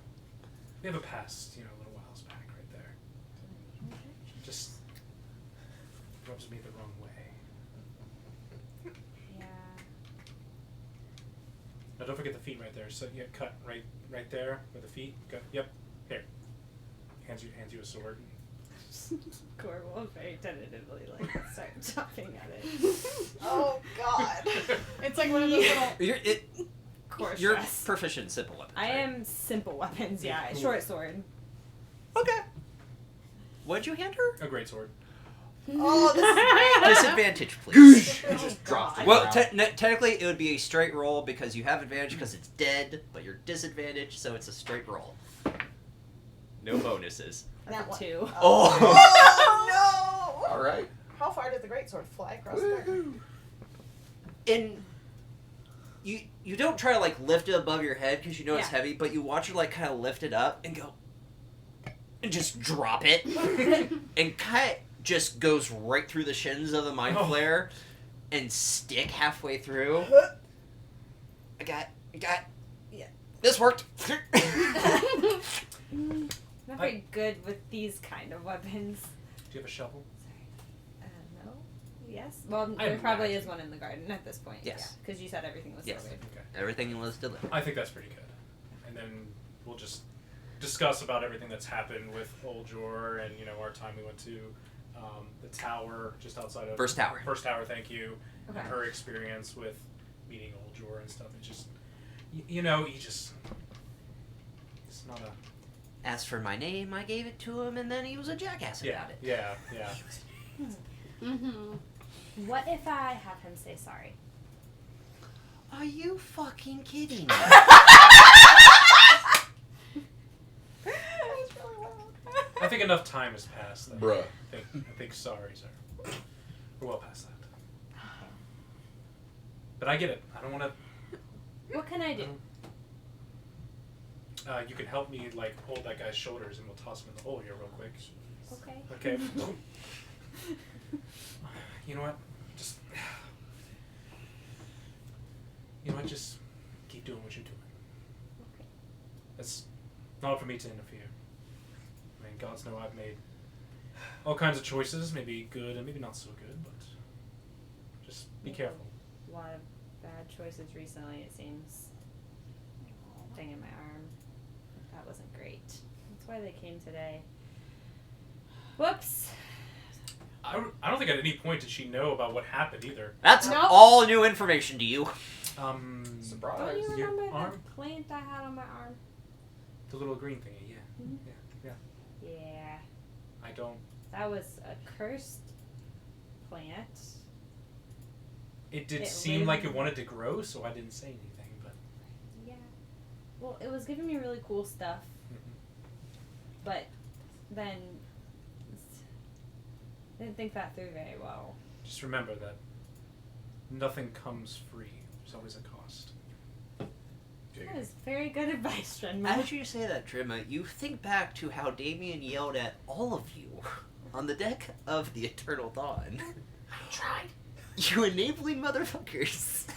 past, a little whiles back, right there. She just rubs me the wrong way. Yeah. Now don't forget the feet right there. So yeah, cut right there where the feet go. Yep, here. Hands you a sword. Core will very tentatively start chopping at it. Oh god. It's like one of those little. Core You're stress. proficient in simple weapons. I right? am simple weapons, yeah. Cool. Short sword. Okay. What'd you hand her? A great sword. Oh, this is great. Disadvantage, please. It just dropped. Well, technically, it would be a straight roll because you have advantage because it's dead, but you're disadvantaged, so it's a straight roll. No bonuses. That That's a one. 2. Oh. Oh no! All right. How far did the greatsword fly across there? And you don't try to lift it above your head because you know it's Yeah. heavy, but you watch her kind of lift it up and go, and just drop it, and cut just goes right through the shins of the mind Oh. flayer, and stick halfway through. I got. Yeah. This worked. Not very good with these kind of weapons. Do you have a shovel? No? Yes? Well, I there probably imagine. is one in the garden at this point. Yes. Because you said everything was Yes. sorted. Okay. Everything was delivered. I think that's pretty good. And then we'll just discuss about everything that's happened with Oldjor and, our time we went to the tower just outside of... First tower. First tower, thank you. Okay. And her experience with meeting Oldjor and stuff. It just... he just... It's not a... Asked for my name, I gave it to him, and then he was a jackass about it. Yeah. Mm-hmm. What if I have him say sorry? Are you fucking kidding me? I think enough time has passed. That Bruh. I think sorry, sir. We're well past that. But I get it. I don't want to... What can I do? You can help me, hold that guy's shoulders and we'll toss him in the hole here real quick. Okay. Okay. You know what? Just keep doing what you're doing. Okay. It's not for me to interfere. I mean, gods know I've made all kinds of choices, maybe good and maybe not so good, but just be careful. A lot of bad choices recently, it seems. Thing in my arm. That wasn't great. That's why they came today. Whoops. I don't think at any point did she know about what happened either. That's Nope. all new information to you. Surprise. Don't you Your remember arm? that plant I had on my arm? The little green thingy, yeah. Mhm. Yeah. I don't. That was a cursed plant. It did It seem like it lived- wanted to grow, so I didn't say anything, but. Yeah. Well, it was giving me really cool stuff, but then didn't think that through very well. Just remember that nothing comes free. There's always a cost. That is very good advice, Drenma. As you say that, Trimma, you think back to how Damien yelled at all of you on the deck of the Eternal Dawn. I tried. You enabling motherfuckers.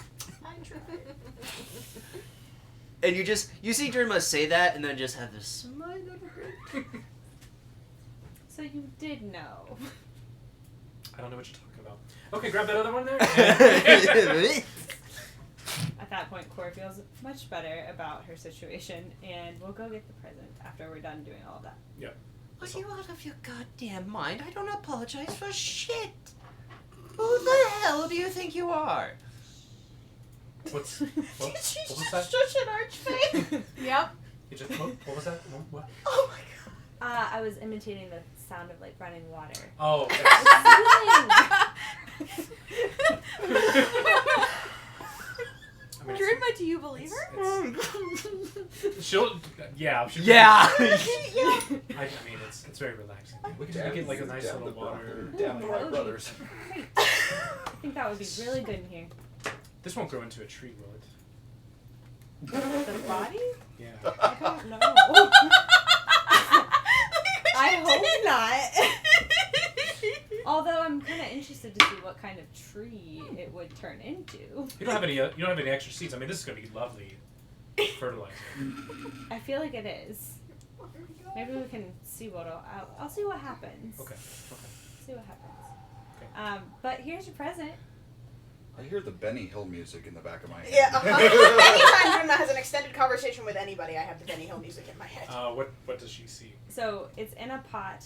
I tried. And you see Trimma say that and then just have this smile on her face. So you did know. I don't know what you're talking about. Okay, grab that other one there. At that point, Cora feels much better about her situation, and we'll go get the present after we're done doing all of that. Are you out of your goddamn mind? I don't apologize for shit. Who the hell do you think you are? What was that? Shush an archfey. Yep. You just, what was that? What? Oh my god. I was imitating the sound of like running water. Oh, I mean, Drenma, do you believe her? she'll, yeah. Yeah. I mean, it's very relaxing. We can make it like a nice Damn little the water. Damn the Wright brothers. Great. I think that would be really good in here. This won't grow into a tree, will it? The body? Yeah. I don't know. I hope not. Although I'm kind of interested to see what kind of tree it would turn into. You don't have any extra seeds. I mean, this is gonna be lovely fertilizer. I feel like it is. Maybe we can see what I'll see what happens. Okay. See what happens. Okay. But here's your present. I hear the Benny Hill music in the back of my head. Yeah. Anytime Drenma has an extended conversation with anybody, I have the Benny Hill music in my head. What does she see? So it's in a pot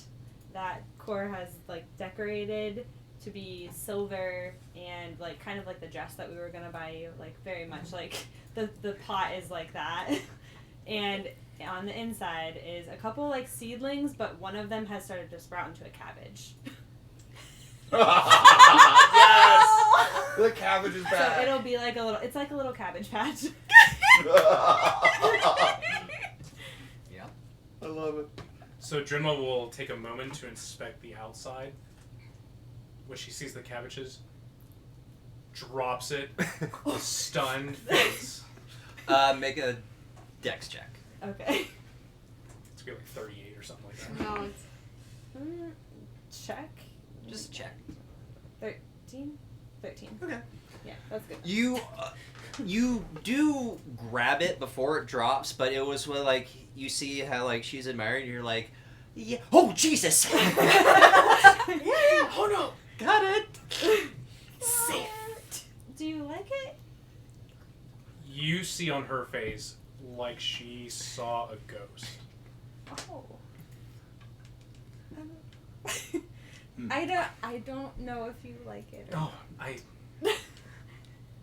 that Cora has like decorated to be silver and like kind of like the dress that we were gonna buy you, like very much like the pot is like that. And on the inside is a couple like seedlings, but one of them has started to sprout into a cabbage. Yes! The cabbage is So back. it'll be like it's like a little cabbage patch. Yeah. I love it. So Drenma will take a moment to inspect the outside. When she sees the cabbages, drops it, stunned face. Make a dex check. Okay. It's gonna be like 38 or something like that. No, it's Check. Just check. 13? 13. Okay. Yeah, that's good. You do grab it before it drops, but it was when, like, you see how like she's admiring, and you're like, yeah. Oh Jesus! Yeah. Oh no. Got it. Safe. Do you like it? You see on her face like she saw a ghost. Oh. I don't know if you like it. Or Oh,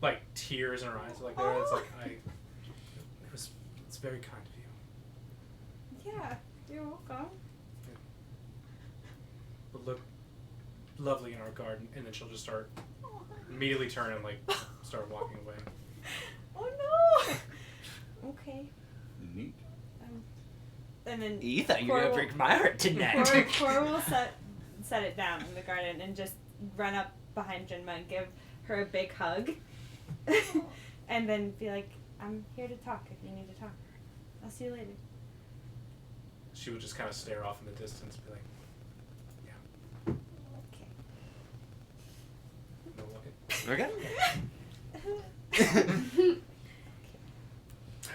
like tears in her eyes, like there. It's like it's very kind of you. Yeah, you're welcome. But look lovely in our garden, and then she'll just start immediately turn and like start walking away. Oh no. Okay. Neat. And then You thought you were Cora gonna will- break my heart tonight. Cora will set it down in the garden and just run up behind Jinma and give her a big hug. And then be like, I'm here to talk if you need to talk. I'll see you later. She would just kind of stare off in the distance, and be like, Okay. Okay.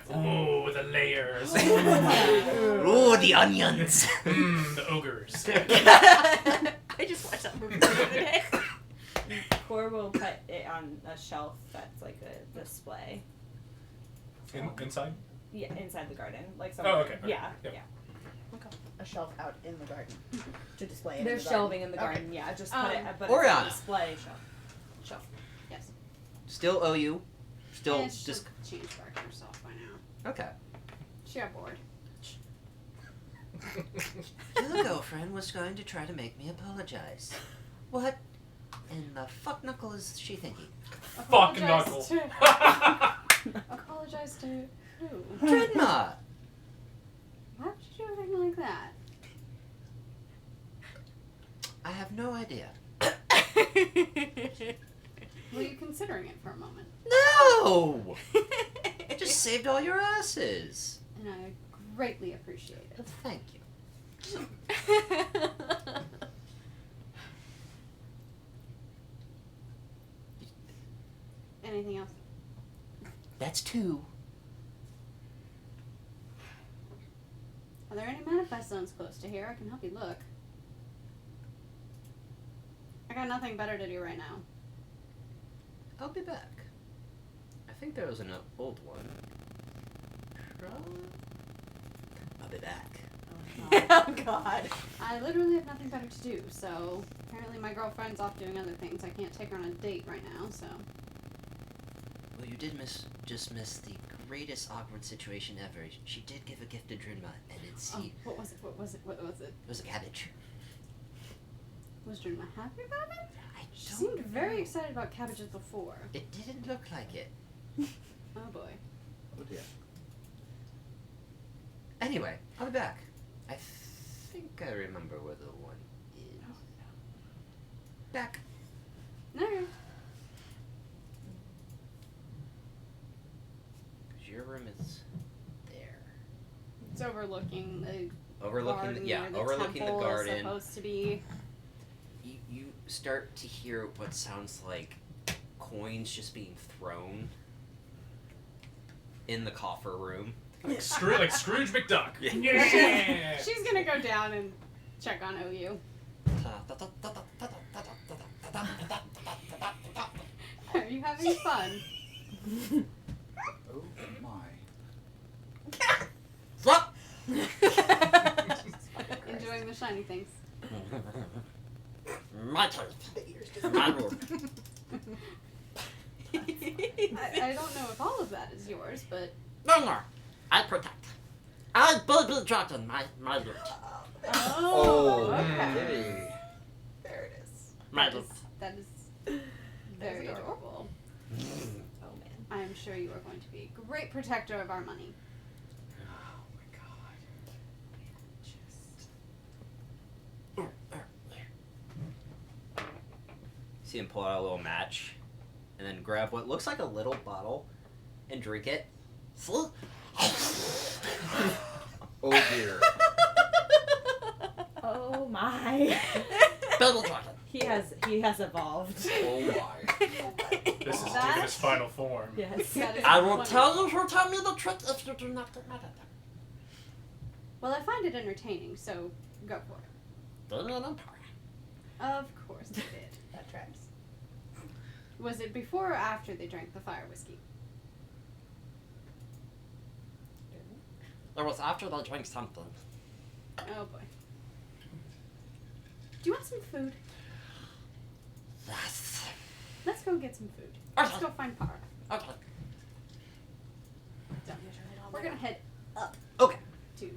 Ooh, the layers. Ooh, the onions. The ogres. I just watched that movie the other day. Core will put it on a shelf that's like a display. Inside? Yeah, inside the garden, like somewhere. Oh, okay. Yeah, Yep. yeah. A shelf out in the garden to display it. There's in the garden. shelving in the garden. Yeah, just put it. But Oriana. it's a display shelf. Shelf. Yes. Still OU. Still And just she'll change back to herself by now. okay. She got bored. Your girlfriend was going to try to make me apologize. What in the fuck knuckle is she thinking? Fuck knuckle. Apologize to who? Dreadnought. Why would you do anything like that? I have no idea. Were you considering it for a moment? No! It just saved all your asses. And I greatly appreciate it. Well, thank you. Anything else? That's 2. Are there any manifest zones close to here? I can help you look. I got nothing better to do right now. I'll be back. I think there was an old one. I'll be back. Oh God. I literally have nothing better to do, so apparently my girlfriend's off doing other things. I can't take her on a date right now, so. Well, you did just miss the greatest awkward situation ever. She did give a gift to Drinma, and it's Oh, what was it? What was it? What was it? it was a cabbage. Was Dreama happy about it? I She don't seemed very know. excited about cabbages before. It didn't look like it. Oh boy. Oh dear. Anyway, I'll be back. I think I remember where the one is. Back. No. Your room is there. It's overlooking the Overlooking garden the, yeah, where the overlooking the temple garden. is supposed to be. You start to hear what sounds like coins just being thrown in the coffer room. Like Scrooge McDuck. Yeah. Yeah. She's gonna go down and check on OU. Are you having fun? Oh my. Flop! Enjoying the shiny things. My turn. The ears just My room. I don't know if all of that is yours, but No more. I protect. I Billy Johnson, my loot. Oh, okay. okay. There it is. My loot. That is very adorable. Oh man. I am sure you are going to be a great protector of our money. Oh my god. See him pull out a little match and then grab what looks like a little bottle and drink it. Oh dear. Oh my. Double chocolate. He has evolved. Oh my. This is That- taking his final form. Yes. That is I will wonderful. tell you who tell me the trick if you do not get mad at them. Well, I find it entertaining, so go for it. Give me an empire. Of course they did. That tracks. Was it before or after they drank the fire whiskey? It was after they drank something. Oh boy. Do you want some food? Yes. Let's go get some food. Let's go find Para. Okay. So, we're gonna head up Okay. to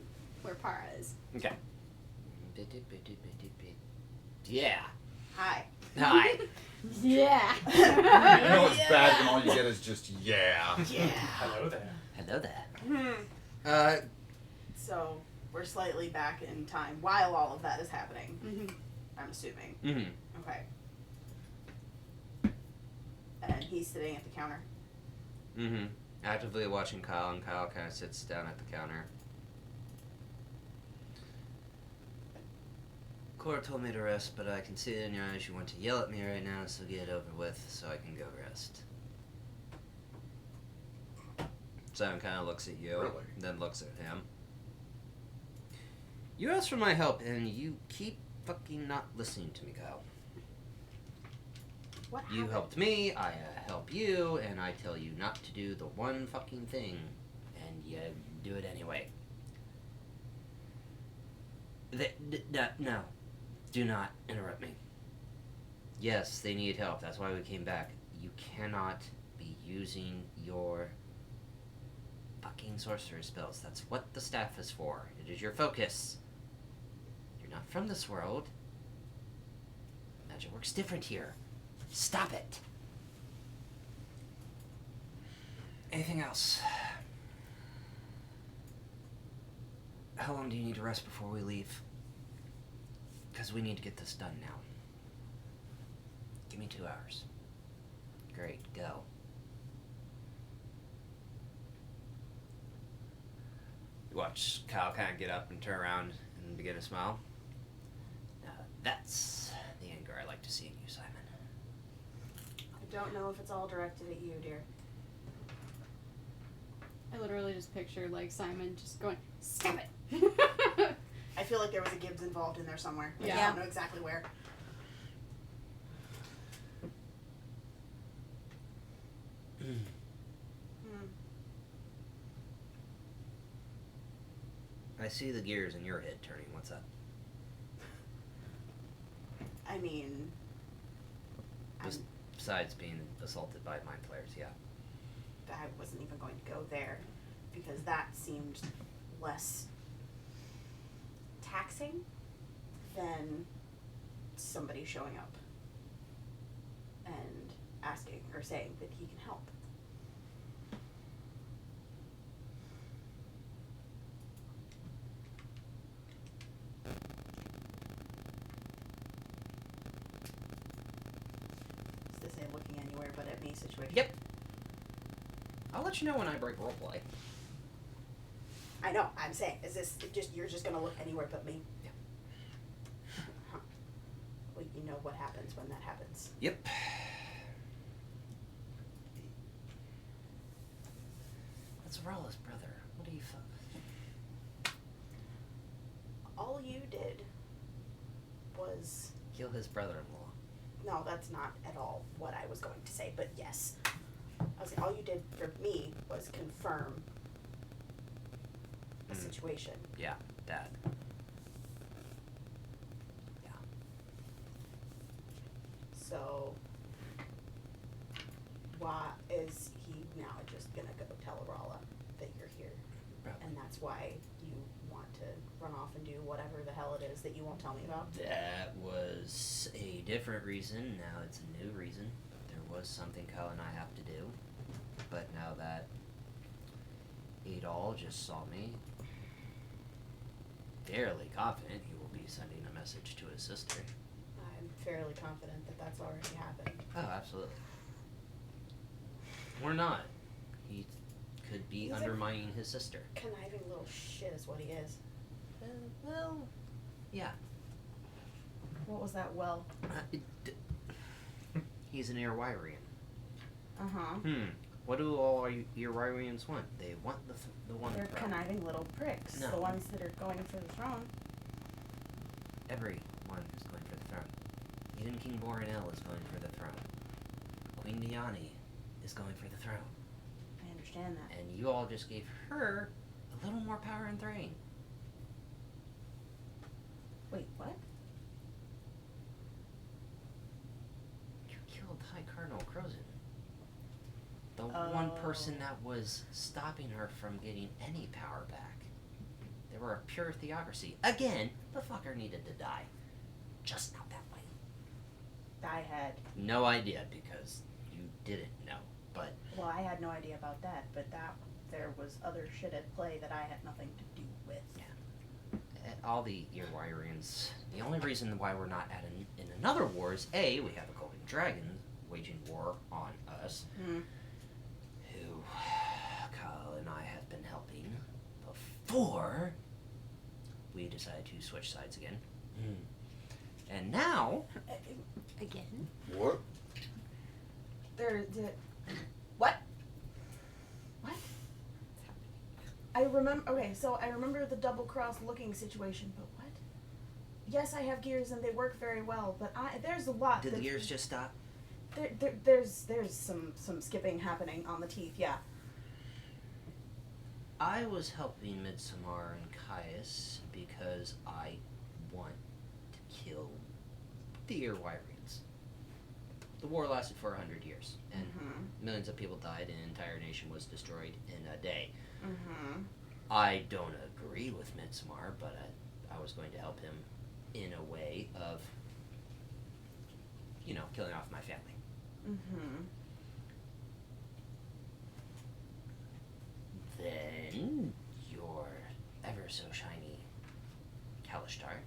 where Para is. Okay. Yeah. Hi. Hi. Yeah. I know it's bad when all you get is just yeah. Yeah. Hello there. Hello there. So we're slightly back in time while all of that is happening. Mhm. I'm assuming. Mm-hmm. Okay. And he's sitting at the counter. Mm-hmm. Actively watching Kyle, and Kyle kind of sits down at the counter. Cora told me to rest, but I can see it in your eyes. You want to yell at me right now, so get it over with so I can go rest. Simon kind of looks at you, Really? then looks at him. You asked for my help, and you keep fucking not listening to me, Kyle. What You happened? helped me, I help you, and I tell you not to do the one fucking thing, and you do it anyway. No. Do not interrupt me. Yes, they need help. That's why we came back. You cannot be using your fucking sorcerer spells. That's what the staff is for. It is your focus. You're not from this world. Magic works different here. Stop it. Anything else? How long do you need to rest before we leave? Because we need to get this done now. Give me 2 hours. Great, go. You watch Kyle kind of get up and turn around and begin to smile. Now that's the anger I like to see in you, Simon. I don't know if it's all directed at you, dear. I literally just picture like Simon just going, "Stop it!" I feel like there was a Gibbs involved in there somewhere. I Yeah. don't know exactly where. I see the gears in your head turning. What's that? I mean, Bes- Besides being assaulted by mind players, yeah. I wasn't even going to go there because that seemed less taxing than somebody showing up and asking or saying that he can help. Is this a looking anywhere but at me situation? Yep. I'll let you know when I break roleplay. I know. I'm saying, is this just you're just gonna look anywhere but me? Yeah. Huh. Well, you know what happens when that happens. Yep. That's Ralla's brother. What do you All you did was kill his brother-in-law? no. That's not at all what I was going to say. But yes, I was. All you did for me was confirm a situation. Yeah, that. Yeah. So why is he now just gonna go tell Arala that you're here? Probably. And that's why you want to run off and do whatever the hell it is that you won't tell me about? That was a different reason. Now it's a new reason. There was something Kyle and I have to do. But now that Adol just saw me, fairly confident he will be sending a message to his sister. I'm fairly confident that that's already happened. Oh, absolutely. Or not. He could be He's a- undermining his sister. Conniving little shit is what he is. Well, yeah. What was that? Well. He's an Irwirian. Uh-huh. What do all Irwirians want? They want the one They're throne. conniving little pricks. No. The ones that are going for the throne. Everyone is going for the throne. Even King Borinel is going for the throne. Queen Diani is going for the throne. I understand that. And you all just gave her a little more power in Thrain. Wait, what? You killed High Cardinal Crozin. The one person that was stopping her from getting any power back. They were a pure theocracy. Again, the fucker needed to die. Just not that way. I had, No idea because you didn't know. But well, I had no idea about that, but that there was other shit at play that I had nothing to do with. all the Irwirians, the only reason why we're not in another war is A, we have a golden dragon waging war on us, Hmm. who Kyle and I have been helping before we decided to switch sides again. And now, Again. What? What? I remember. Okay, so I remember the double cross looking situation, but what? Yes, I have gears and they work very well, but there's a lot. did the gears just stop? There's some skipping happening on the teeth. Yeah. I was helping Midsommar and Caius because I want to kill the Earwyrings. The war lasted for 100 years, and millions of people died, and an entire nation was destroyed in a day. Mm-hmm. I don't agree with Midsommar, but I was going to help him in a way of, killing off my family. Mm-hmm. Then your ever so shiny Kalishtar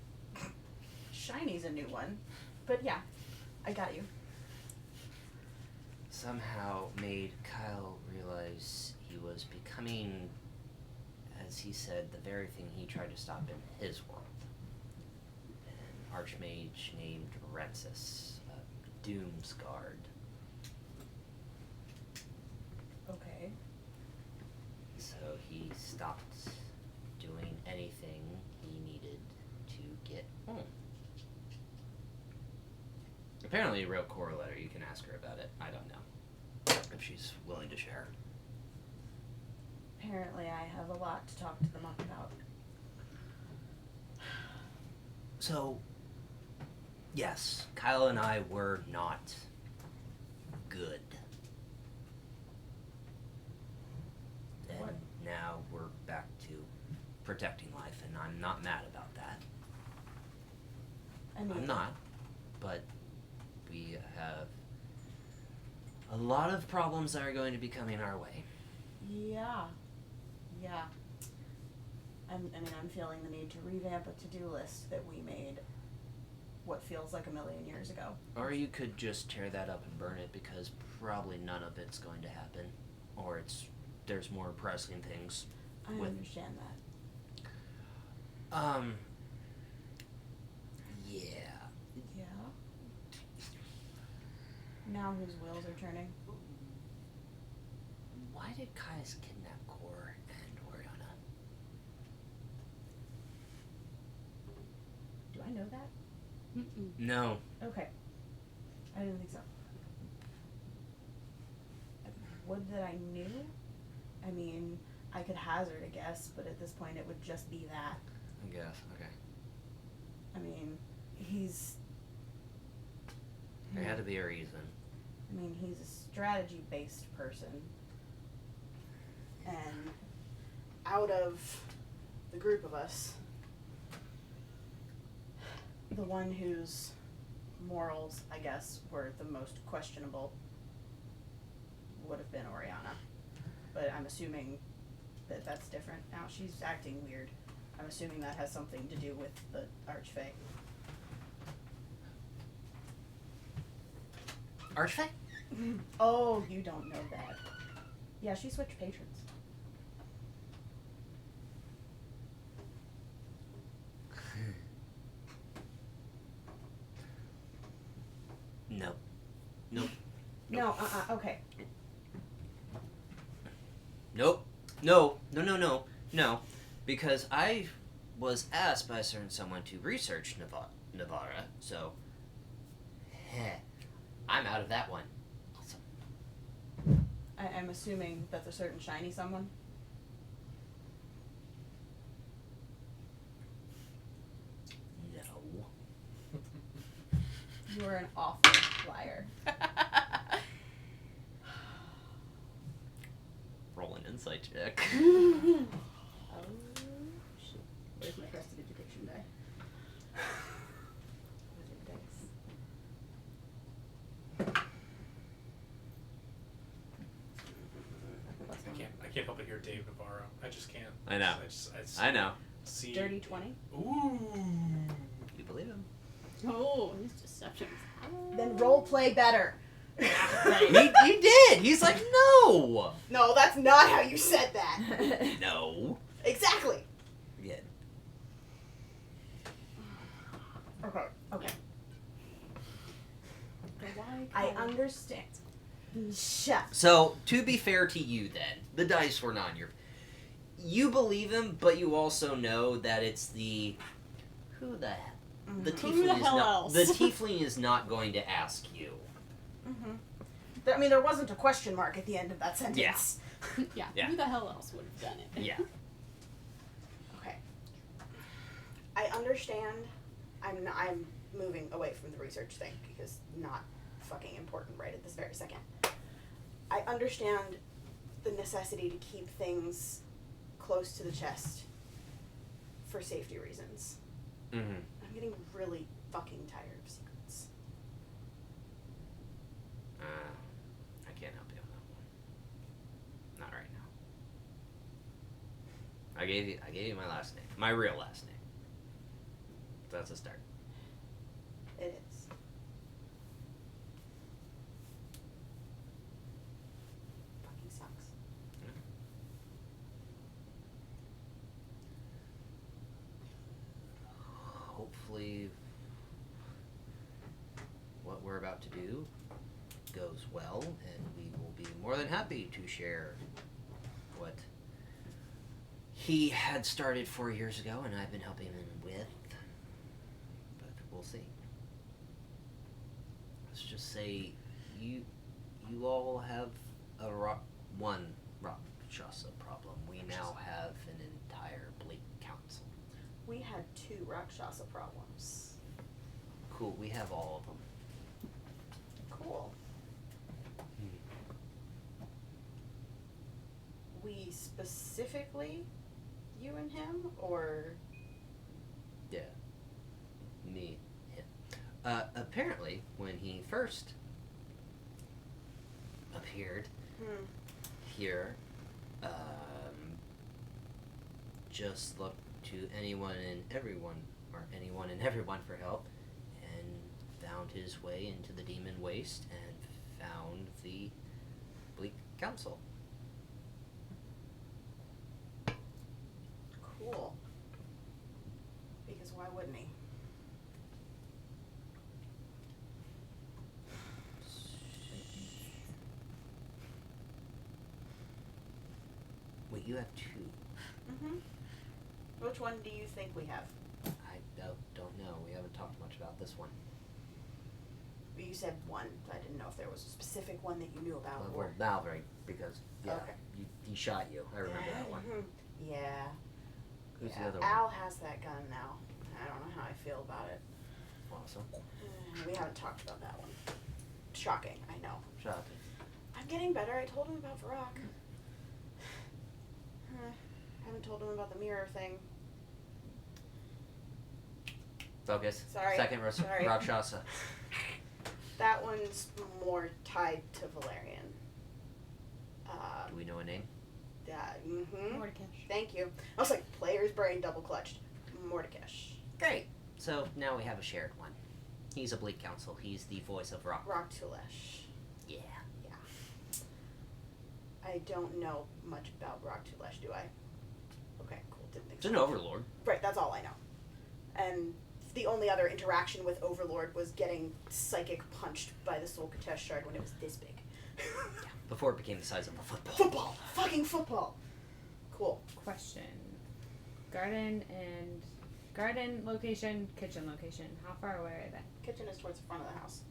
Shiny's a new one, but yeah, I got you. somehow made Kyle realize he was becoming, as he said, the very thing he tried to stop in his world. An archmage named Rensis, a Doom's Guard. Okay. So he stopped doing anything he needed to get home. Apparently a real core letter, you can ask her about it. I don't know if she's willing to share. Apparently I have a lot to talk to them about. So, yes, Kyle and I were not good. And What? now we're back to protecting life, and I'm not mad about that. I mean, I'm not, but we have a lot of problems that are going to be coming our way. Yeah. I'm feeling the need to revamp a to-do list that we made what feels like 1,000,000 years ago. Or you could just tear that up and burn it, because probably none of it's going to happen. Or there's more pressing things. I With- understand that. Yeah. Yeah. Now whose wheels are turning? Why did Caius kidnap Kor and Oriana? Do I know that? Mm-mm. No. Okay. I didn't think so. Would that I knew? I mean, I could hazard a guess, but at this point it would just be that. I guess. Okay. I mean, he's... There had to be a reason. I mean, he's a strategy-based person. And out of the group of us, the one whose morals, I guess, were the most questionable would have been Oriana. But I'm assuming that that's different now. She's acting weird. I'm assuming that has something to do with the Archfey. Archfey? Oh, you don't know that. Yeah, she switched patrons. No. Nope. No, okay. Nope. No. Because I was asked by a certain someone to research Navarra, so I'm out of that one. Awesome. I'm assuming that's a certain shiny someone. No. You are an awful liar. Roll an insight check. Oh, shit. Where's my prestidigitation die? Wizard dice. Plus one. I can't help but hear Dave Navarro. I just can't. I know. I just I know. see. Dirty 20. Ooh. You believe him? Oh, his deception. Then role play better. he did. He's like, no. No, that's not how you said that. No. Exactly. Yeah. Okay. I understand. Shut. So, to be fair to you then, the dice were not on your... You believe him, but you also know that it's the... Who the... The Mhm. tiefling Who the is hell not... else? The tiefling is not going to ask you. Mm-hmm. I mean, there wasn't a question mark at the end of that sentence. Yeah. Yeah. Yeah. Who the hell else would have done it? Yeah. Okay. I understand. I'm moving away from the research thing because not fucking important right at this very second. I understand the necessity to keep things close to the chest for safety reasons. Mm-hmm. I'm getting really fucking tired of secrets. I can't help you on that one. Not right now. I gave you my last name. My real last name. So that's a start. It is. Fucking sucks. Hopefully what we're about to do goes well, and we will be more than happy to share what he had started 4 years ago and I've been helping him with. But we'll see. Let's just say you all have one Rakshasa problem. We now have an entire Bleak Council. We had 2 Rakshasa problems. Cool, we have all of them. Cool. We specifically, you and him, or Yeah. Me, him. Apparently, when he first appeared here, just looked to anyone and everyone for help, and found his way into the Demon Waste and found the Bleak Council. cool? Because why wouldn't he? Wait, you have 2. Mm-hmm. Which one do you think we have? I don't know. We haven't talked much about this one. You said 1. I didn't know if there was a specific one that you knew about. Well, Malvery, because Okay. he shot you. I remember that one. Mhm. Yeah. Who's Yeah. the other one? Al has that gun now. I don't know how I feel about it. Awesome. We haven't talked about that one. Shocking, I know. Shot me. I'm getting better. I told him about Varrock. I haven't told him about the mirror thing. Focus. Sorry. Second Sorry. Rakshasa. That one's more tied to Valerian. Do we know a name? Mordekash. Thank you. I was like, player's brain double clutched. Mordekash. Great. So now we have a shared one. He's a Bleak Council. He's the voice of Rock. Rock Tulesh. Yeah. I don't know much about Rock Tulesh, do I? Okay, cool. Didn't think It's so. an overlord. Right, that's all I know. And the only other interaction with Overlord was getting psychic punched by the Soul Katesh shard when it was this big. Before it became the size of a football. Football! Fucking football! Cool. Question. Garden location, kitchen location. How far away are they? Kitchen is towards the front of the house.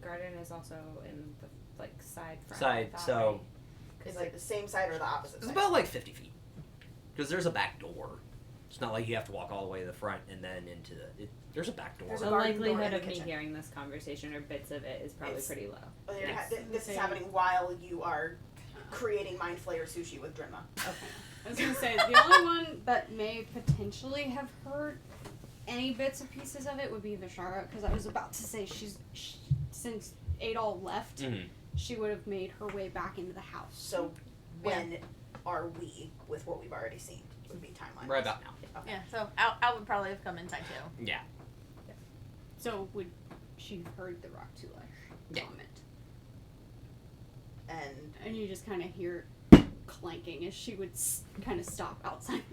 Garden is also in the side front. Side, thought, so- right? Is it the same side or the opposite It's side? about like 50 feet. Because there's a back door. It's not like you have to walk all the way to the front and then into the... there's a back door. There's The a garden door likelihood in of the me kitchen. hearing this conversation or bits of it is probably It's- pretty low. This is happening while you are creating Mind Flayer sushi with Drimma. Okay. I was gonna say the only one that may potentially have heard any bits and pieces of it would be Vishara, because I was about to say since Adol left, she would have made her way back into the house. So when are we with what we've already seen? Would be timeline. Right about now. Okay. Yeah, so Al would probably have come inside too. Yeah. So would she have heard the Rock Tulesh Yeah. comment? And And you just kind of hear clanking as she would kind of stop outside.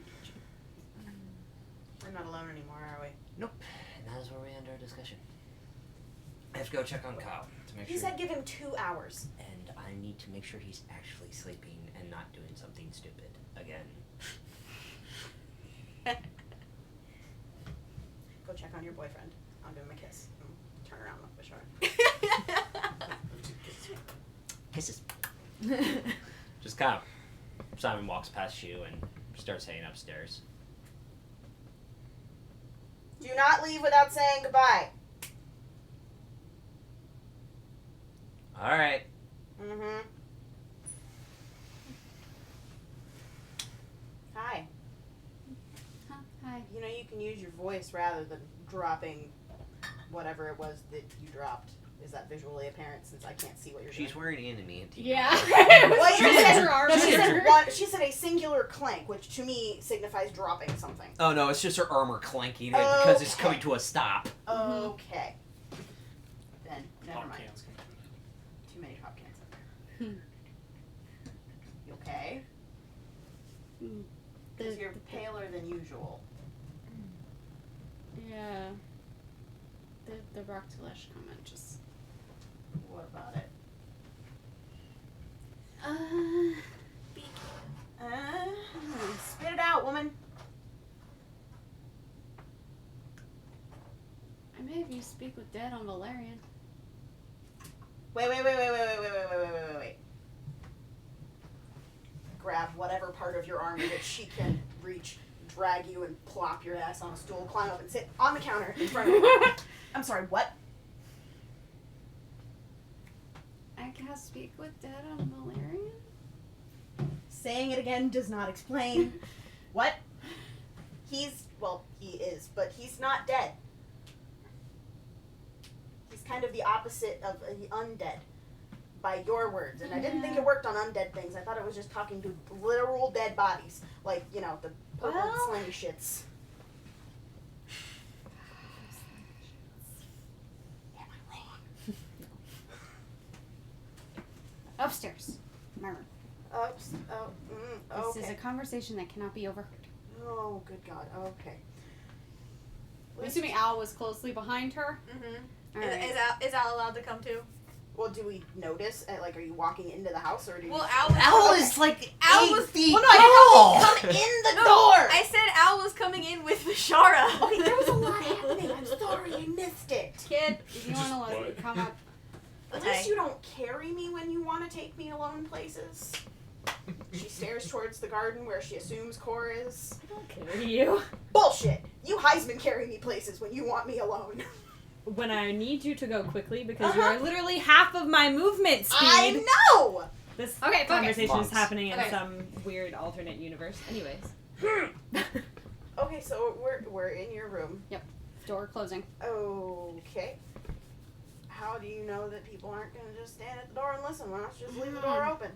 we're not alone anymore, are we? Nope. And that is where we end our discussion. I have to go check on Kyle to make He sure. said give him 2 hours. And I need to make sure he's actually sleeping and not doing something stupid again. Go check on your boyfriend. I'll give him a kiss. Turn around with Bashar. Kisses. Just Kyle. Simon walks past you and starts heading upstairs. Do not leave without saying goodbye. All right. Mm-hmm. Hi. Huh? Hi. You know, you can use your voice rather than dropping whatever it was that you dropped. Is that visually apparent since I can't see what you're She's doing? wearing enemy. Yeah. Well, She you did said her arm. no, she She said did her- one, she said a singular clank, which to me signifies dropping something. Oh no, it's just her armor clanking because it's coming to a stop. Okay. Then, never Pop mind. cans coming Too many pop cans up there. You okay? Because you're paler than usual. Yeah. The Rocktulish comment just. What about it? Spit it out, woman. I may have you speak with Dad on Valerian. Wait. Grab whatever part of your arm that she can reach, drag you and plop your ass on a stool, climb up and sit on the counter in front of you. I'm sorry, what? I can't speak with Dad on Valerian? Saying it again does not explain. What? He is, but he's not dead. He's kind of the opposite of the undead, by your words. And I didn't think it worked on undead things. I thought it was just talking to literal dead bodies. Like, you know, the purple slimy shits. Am I wrong? Upstairs. My room. Okay. This is a conversation that cannot be overheard. Oh, good God. Okay. I'm assuming Al was closely behind her. Mm-hmm. Alright. Is Al allowed to come too? Well, do we notice? Like, are you walking into the house, or do you? Well, Al was. Al is like Al 8 was- feet Well, no, I tall. didn't know he'd come in the No, door. I said Al was coming in with Bashara. Okay, there was a lot happening. I'm sorry, I missed it. Kid, if you want to let me What? come up. At Okay. least you don't carry me when you want to take me alone places. She stares towards the garden where she assumes Core is. I don't carry you. Bullshit! You Heisman carry me places when you want me alone. When I need you to go quickly because you are literally half of my movement speed. I know! This Okay, focus. conversation is Monks. happening in Okay. some weird alternate universe. Anyways. Okay, so we're in your room. Door closing. Okay. How do you know that people aren't going to just stand at the door and listen? Why not just leave the door open?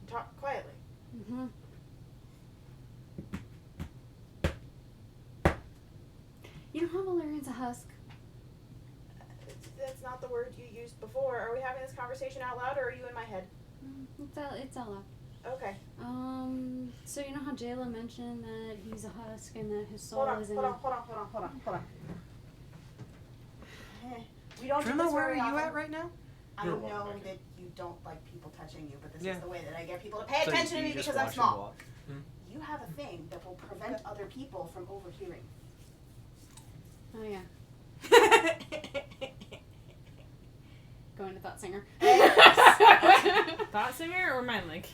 Talk quietly. Mm-hmm. You know how Valerian's a husk? That's not the word you used before. Are we having this conversation out loud, or are you in my head? It's all out. Okay. So you know how Jayla mentioned that he's a husk and that his soul Hold on, is in hold a... on. We don't do Remember this where very are you often. at right now? I You're know walking. that you don't like people touching you, but this Yeah. is the way that I get people to pay So attention you to me just because I'm watch him small. walk? You have a thing that will prevent other people from overhearing. Oh yeah. Going to Thought Singer. Thought singer or mind link?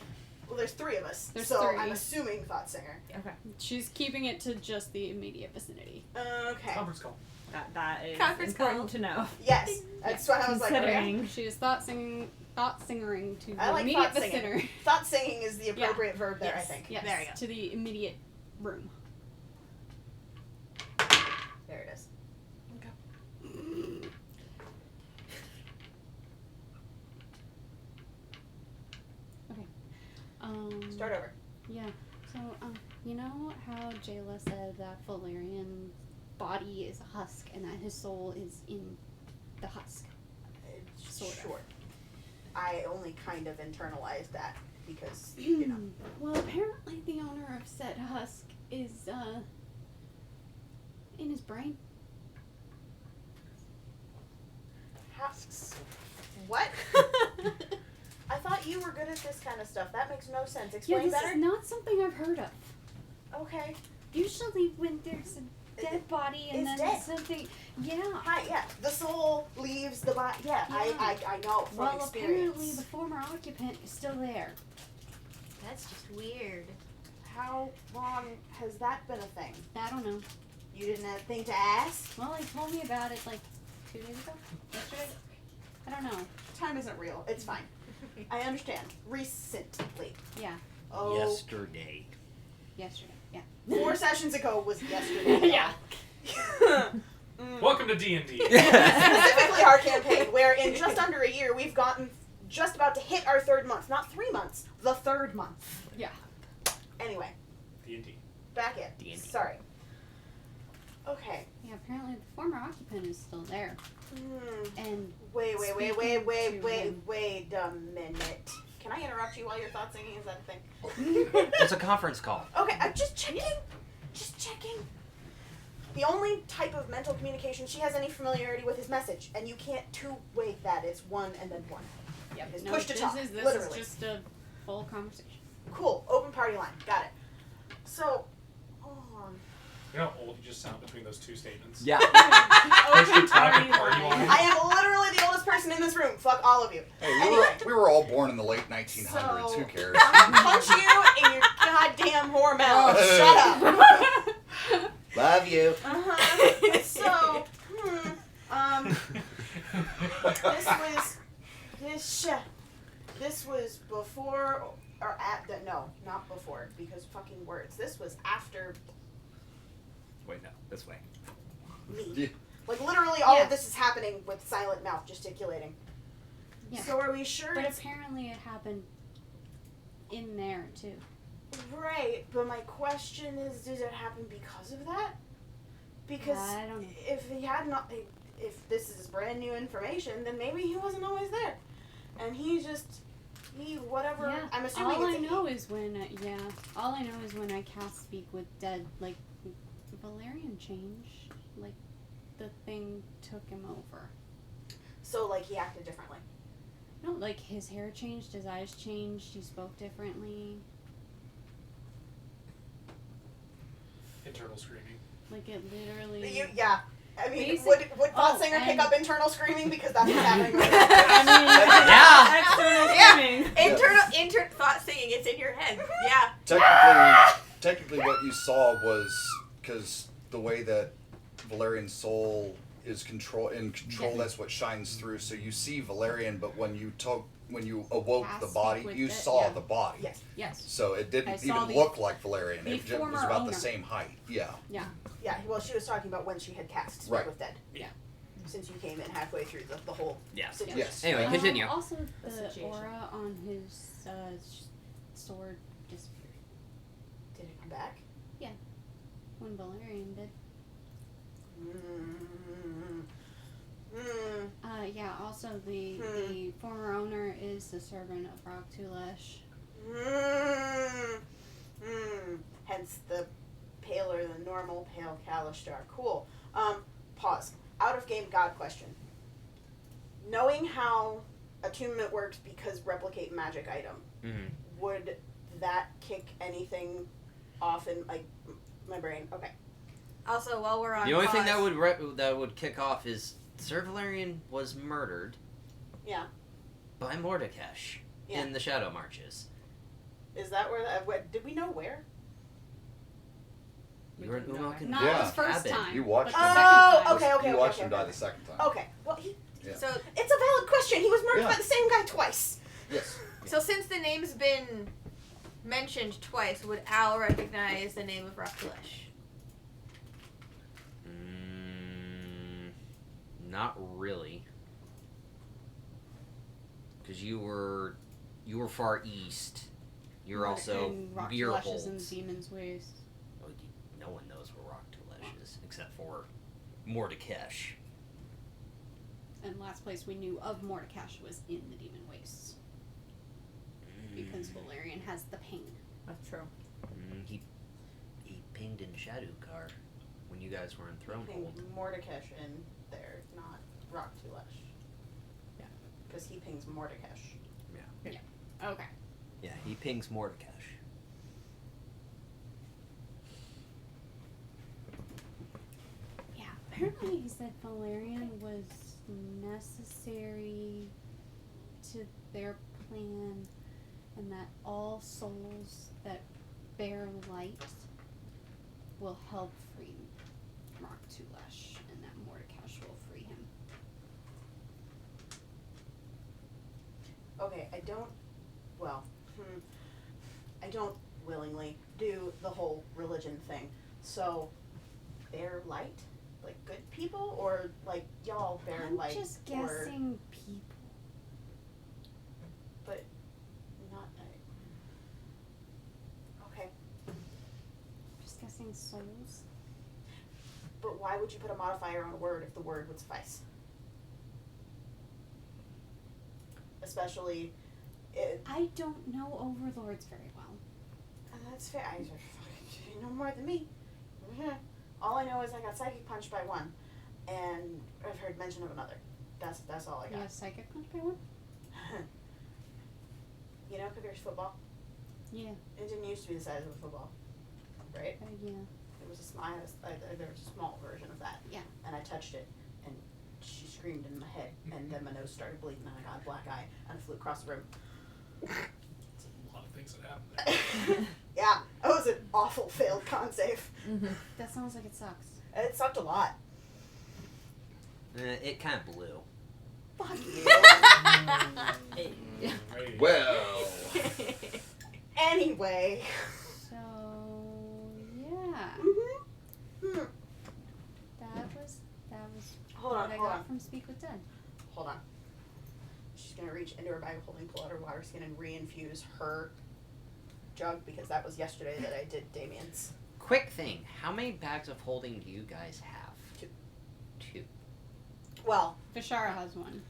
Well, there's 3 of us, There's so 3. I'm assuming Thought Singer. Okay. She's keeping it to just the immediate vicinity. Okay. Conference call. That is Conference important call. to know. Yes, that's what I was like. Okay. Considering She is thought singering to the I like immediate thought singing. vicinity. Thought singing is the appropriate verb there, I think. Yes, There you go. to the immediate room. There it is. Start over. Yeah. So, you know how Jayla said that Valerian's body is a husk and that his soul is in the husk? Sorta. Sure. I only kind of internalized that because, you know. Well, apparently the owner of said husk is, in his brain. How? What? I thought you were good at this kind of stuff. That makes no sense. Yeah, Explain this better. is not something I've heard of. Okay. Usually when there's a dead body and It's then dead. something, yeah. Hi. Yeah. The soul leaves the body. Yeah. Yeah. I know from Well, experience. apparently the former occupant is still there. That's just weird. How long has that been a thing? I don't know. You didn't have a thing to ask? Well, he told me about it like 2 days ago, yesterday. I don't know. Time isn't real. It's fine. I understand. Recently. Yeah, Oh. Yesterday. yesterday. Yeah. 4 sessions ago was yesterday. Yeah. Welcome to D&D. Specifically our campaign, where in just under a year we've gotten just about to hit our 3rd month. Not 3 months, the 3rd month. Yeah. Anyway, D&D. back in. D&D. Sorry. Okay. Yeah, apparently the former occupant is still there. And Wait Speaking a minute. Can I interrupt you while you're thought singing? Is that a thing? It's a conference call. Okay, I'm just checking. Just checking. The only type of mental communication she has any familiarity with is message, and you can't two-way that. It's one and then one. yep, It's no, push to this talk, is literally. just a full conversation. Cool. Open party line. Got it. So, hold on. You know how old you just sound between those two statements? Yeah. Push to talk and party line. I am literally the oldest person in this room. Fuck all of you. Hey, Anyway. we were all born in the late 1900s. So- Who cares? I'm gonna punch you in your goddamn whore mouth. Shut up. Love you. Uh-huh. So, this was before or at the no, not before because fucking words. This was after Wait, no. This way. me. Yeah. Like literally all Yeah. of this is happening with silent mouth gesticulating. Yeah. So are we sure But it's apparently it happened in there too. right? But my question is, did it happen because of that? Because I don't know. if he had not, if this is brand new information, then maybe he wasn't always there, and he whatever. Yeah. I'm assuming All it's I know is when all I know is when I cast Speak with Dead, like Valerian changed, like the thing took him over. So like he acted differently. No, like his hair changed, his eyes changed, he spoke differently. Internal screaming. Like it literally. Yeah. I mean, Basic- would Thought oh, Singer pick and- up internal screaming because that's what's happening right I Yeah. mean, external Internal screaming. thought singing. It's in your head. Yeah. Technically, what you saw was because the way that Valerian's soul is control. Yeah. That's what shines through. So you see Valerian, but when you awoke Cast the Speak body, with you Dead, saw yeah. the body. Yes. Yes. So it I didn't saw even the- look like Valerian. the It just was former about owner. the same height. Yeah. Yeah. Yeah. Well, she was talking about when she had cast Speak Right. with Dead. Yeah. Since you came in halfway through the whole Yeah. situation. Yes. Anyway, continue. Also, The the situation. aura on his sword disappeared Did it come back? when Valerian did. Yeah. Also, the former owner is the servant of Rock Tulesh. Hence the paler than normal pale Kalishtar. Cool. Pause. Out of game God question. Knowing how attunement works because replicate magic item, Mm-hmm. would that kick anything off in like my brain? Okay. Also, while we're on The only pause, thing that would kick off is Sir Valerian was murdered. Yeah. By Mordekash Yeah. in the Shadow Marches. Is that where that? Did we know where? You were in didn't know Umalkin. it. Not Yeah. the first Cabin. time. You watched but him. the second time. Okay. You watched him okay. die the second time. Okay. Well, Yeah. So, it's a valid question. He was murdered Yeah. by the same guy twice. Yes. so since the name's been mentioned twice, would Al recognize the name of Rakulash? Not really. Because you were far east. You're also And Rock beer Tulesh is in holds. Demon's Ways. Oh, no one knows where Rock Tulesh is except for Mordekash. And last place we knew of Mordekash was in the Demon Wastes. Because Valerian has the ping. That's true. He pinged in Shadowcar when you guys were in Thronehold. Mordekash in there, not Rock Tulesh. because he pings Mordekash. Okay. Yeah, he pings Mordekash. Yeah. Apparently, he said Valerian was necessary to their plan, and that all souls that bear light will help free Mark Tulesh, and that Mordekash will free him. Okay, I don't willingly do the whole religion thing. So, bear light? Like good people? Or like y'all bear I'm light? just Or, guessing people. but not. Okay, Just guessing souls. but why would you put a modifier on a word if the word would suffice? Especially, I don't know overlords very well. that's fair. You know more than me. All I know is I got psychic punched by one, and I've heard mention of another. That's all I You got. have psychic punch by one? You know Kavir's football? Yeah. It didn't used to be the size of a football, right? Yeah. It was a small. There was a small version of that. Yeah. And I touched it, and she screamed in my head, and then my nose started bleeding, and I got a black eye, and I flew across the room. It's a lot of things that happen there. Yeah, that was an awful failed con save. That sounds like it sucks. It sucked a lot. It kind of blew. Fuck you. Right. Well, Anyway. So, yeah. Mm-hmm. That was Hold what on, I hold got on. from Speak with Dead. Hold on. She's gonna reach into her bag of holding, pull out her water skin, and reinfuse her jug because that was yesterday that I did Damien's. Quick thing, how many bags of holding do you guys have? Two. Well, Vishara has one.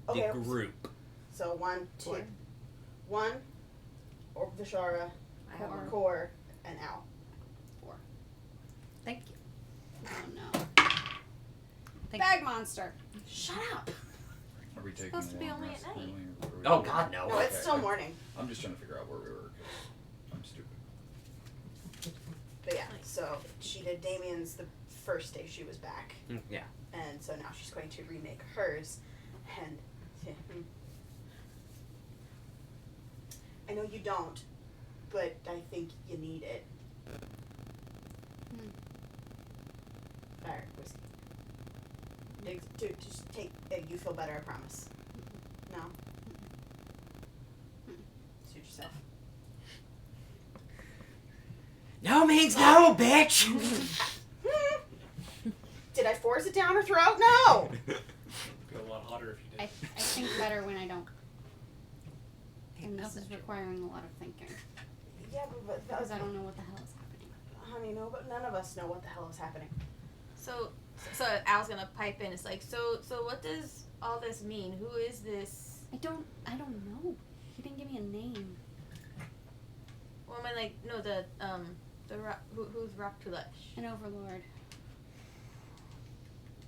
okay. The group. So 1, 2, Four. 1, or Vishara, I have one. Core, and Al. Thank you. Oh no. Bag monster. Shut up. are we taking Supposed to a be long only rest at night. early, or are we Oh doing- God, no. No, it's Okay. still morning. I'm just trying to figure out where we were because I'm stupid. But yeah, so she did Damien's the first day she was back. Yeah. And so now she's going to remake hers. And I know you don't, but I think you need it. Fire whiskey. Dude, just take it. You feel better, I promise. No? Suit yourself. No means no, bitch! Did I force it down her throat? No! It'd be a lot hotter if you did. I think better when I don't. And this is requiring a lot of thinking. Yeah, but Because I don't know what the hell is happening. honey, no, but none of us know what the hell is happening. So Al's gonna pipe in. It's like, so what does all this mean? Who is this? I don't know. He didn't give me a name. Well, I mean, like, no, who's Rock Tulesh? An overlord.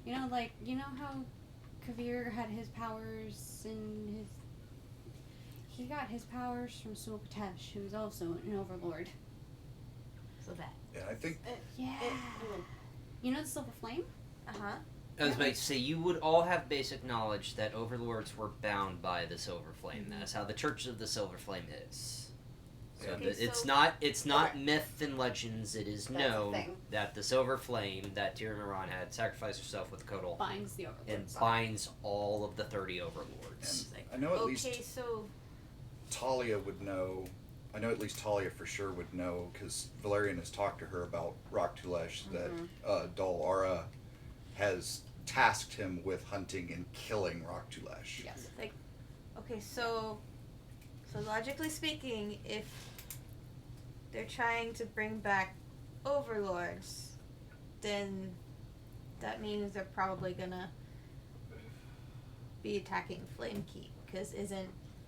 You know how Kavir had his powers and his. He got his powers from Sulpatesh, who's also an overlord. So that. Yeah, I think Yeah. You know the Silver Flame? Uh-huh. I was about to say, you would all have basic knowledge that overlords were bound by the Silver Flame. That's how the Church of the Silver Flame is. So Okay, it's so- not Okay. myth and legends. It is That's the known thing. that the Silver Flame that Tyr Miran had sacrificed herself with Kodal Binds the overlord. and binds all of the 30 overlords. and I know at Okay, least so Talia would know. I know at least Talia for sure would know because Valerian has talked to her about Rock Tulesh that Dol Ara has tasked him with hunting and killing Rock Tulesh. Yes. like, okay, so logically speaking, if they're trying to bring back overlords, then that means they're probably gonna be attacking Flamekeep. Because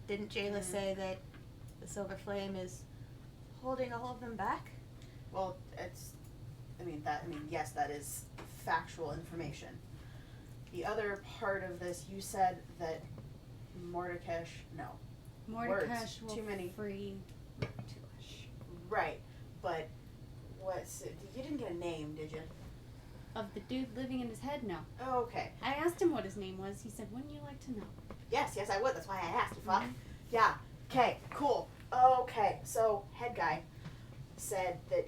didn't Jayla say that the Silver Flame is holding all of them back? Well, yes, that is factual information. The other part of this, you said that Mordekash, no. Mordekash will Too many. free Tulish. Right, but you didn't get a name, did you? Of the dude living in his head? No. Oh, okay. I asked him what his name was. He said, wouldn't you like to know? Yes, I would. That's why I asked. You fuck. Yeah. Okay. Cool. Okay. So head guy said that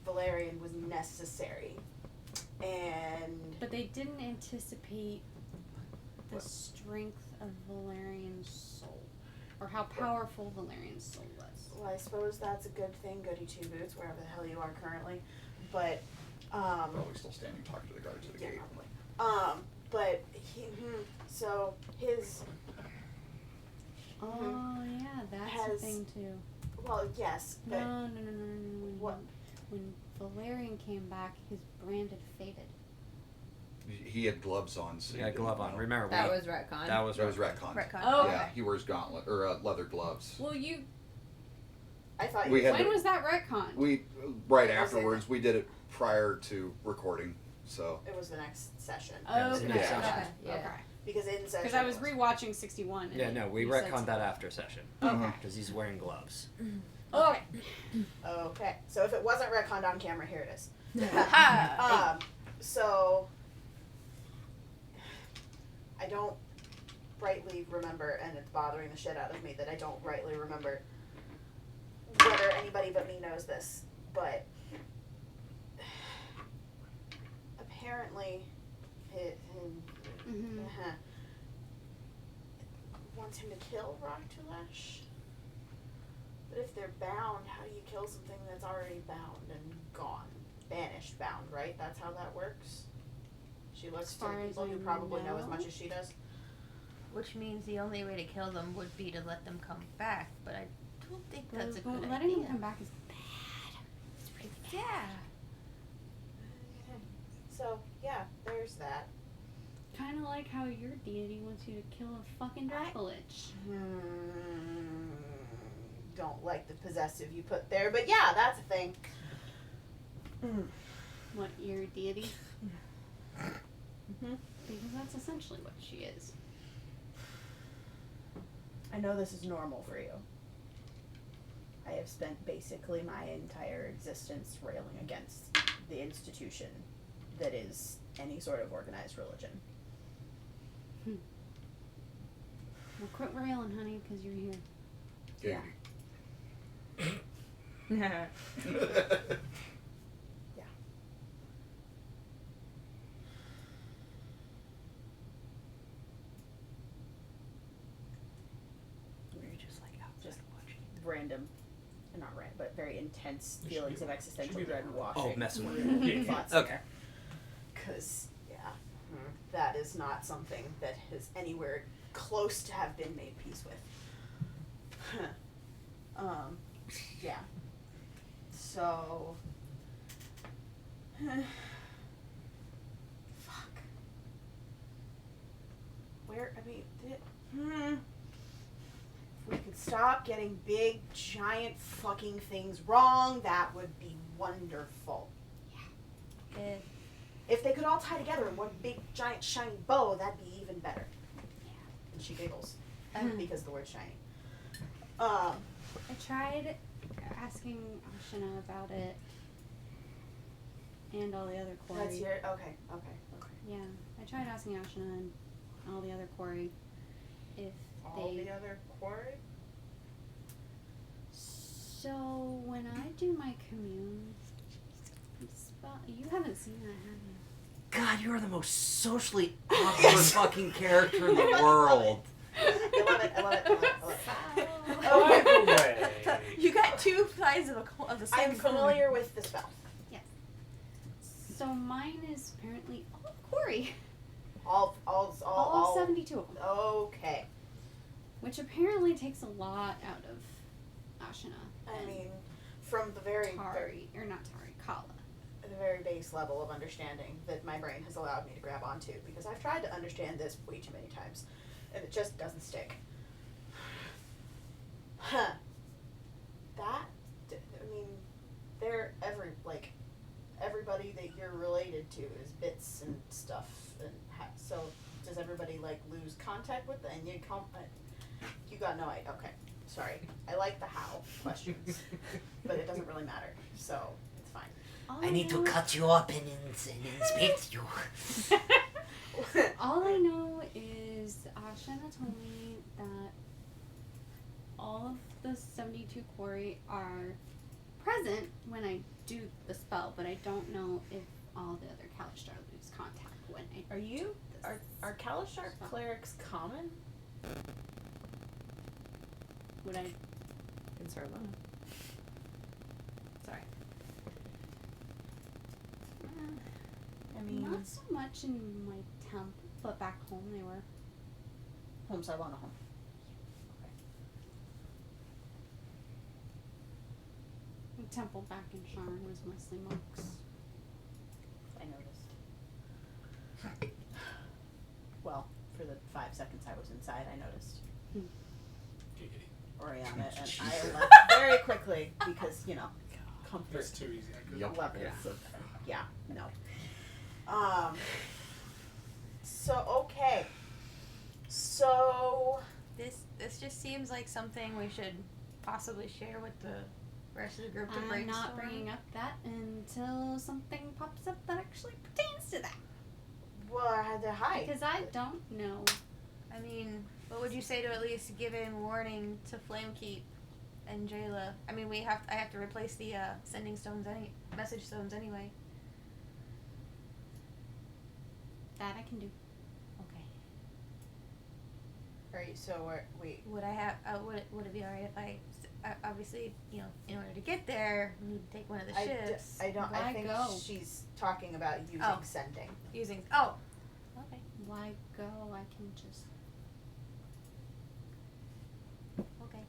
Valerian was necessary, and But they didn't anticipate the strength of Valerian's soul. Or how powerful Valerian's soul was. well, I suppose that's a good thing. Goody two boots, wherever the hell you are currently, but Probably still standing talking to the guards at the yeah, gate. probably. But so his. Oh, yeah, that's a Has- thing too. Well, yes, but No. What? When Valerian came back, his brand had faded. He had gloves on. So Yeah, you didn't glove on. know. Remember, That was retcon. that was That was retcon. Retcon. Oh, Yeah, okay. he wears gauntlet or leather gloves. Well, you. I thought We you had When to- was that retcon? We right It was in- afterwards. We did it prior to recording. So it was the next session. Oh, it's okay. next Okay. session. Yeah. Okay. Because in session. Because I was it rewatching 61. and Yeah, no, we you said retconned that after session. Okay. Because he's wearing gloves. Okay. Okay, so if it wasn't retconned on camera, here it is. Ha! So I don't rightly remember, and it's bothering the shit out of me that I don't rightly remember whether anybody but me knows this, but apparently Mhm. wants him to kill Roktulash. But if they're bound, how do you kill something that's already bound and gone? Banished bound, right? That's how that works? She looks As to far as people I who probably know as know. much as she does. Which means the only way to kill them would be to let them come back, but I don't think that's a But good letting idea. him come back is bad. It's really bad. Yeah. So, yeah, there's that. Kind of like how your deity wants you to kill a fucking Dracolich. Don't like the possessive you put there, but yeah, that's a thing. What, your deity? Mhm. Because that's essentially what she is. I know this is normal for you. I have spent basically my entire existence railing against the institution that is any sort of organized religion. Well, quit railing, honey, because you're here. Yeah. We're just like outside Just watching. Random, not random, but very intense It should feelings be- of existential should be dread there. washing. Oh, messing with you. thoughts Okay. there. Cause that is not something that has anywhere close to have been made peace with. Yeah. So. Fuck. Where, I mean, if we could stop getting big, giant fucking things wrong, that would be wonderful. Eh, If they could all tie together in one big, giant, shiny bow, that'd be even better. And she giggles because the word's shiny. I tried asking Ashina about it. And all the other quarry. That's your okay. Yeah, I tried asking Ashina and all the other quarry if All they. the other quarry. So when I do my commune spell, you haven't seen that, have you? God, you are the most socially awkward fucking character in the world. I love it. I love it. I love it. I love it. By the way, You got two sides of the same I'm familiar with the spell. So mine is apparently all the quarry. All 72 of them. Okay. Which apparently takes a lot out of Ashina. I and mean, from the very Tari, or not Tari, Kala. the very base level of understanding that my brain has allowed me to grab onto, because I've tried to understand this way too many times, and it just doesn't stick. Huh. I mean, they're everybody that you're related to is bits and stuff, and so does everybody like lose contact with it? And you you got no idea. Okay, sorry. I like the how questions, but it doesn't really matter, so it's fine. I need to cut you up and inspect you. All I know is Ashana told me that all of the 72 quarry are present when I do the spell, but I don't know if all the other Kalishtar lose contact when I Are you are Kalishtar clerics common? would I Concern Luna. Sorry. I mean, not so much in my temple, but back home they were. home Sarlana home. The temple back in Sharn was mostly monks. I noticed. Well, for the 5 seconds I was inside, I noticed. Giggity. Oriana, and I left very quickly because, you know, comfort That's too easy. I couldn't. Yup. levels Yeah. of, yeah, no. So, okay. So, This just seems like something we should possibly share with the rest of the group to I'm brainstorm. not bringing up that until something pops up that actually pertains to that. well, I had to hide. Because I don't know. I mean, what would you say to at least giving warning to Flamekeep and Jayla? I mean, I have to replace the sending stones message stones anyway. That I can do. Okay. Alright, so wait. Would I have? Would it be alright if I obviously, you know, in order to get there, we need to take one of the ships. I Why think go? she's talking about using Oh. sending. Using. Oh. Okay. Why go? I can just. Okay.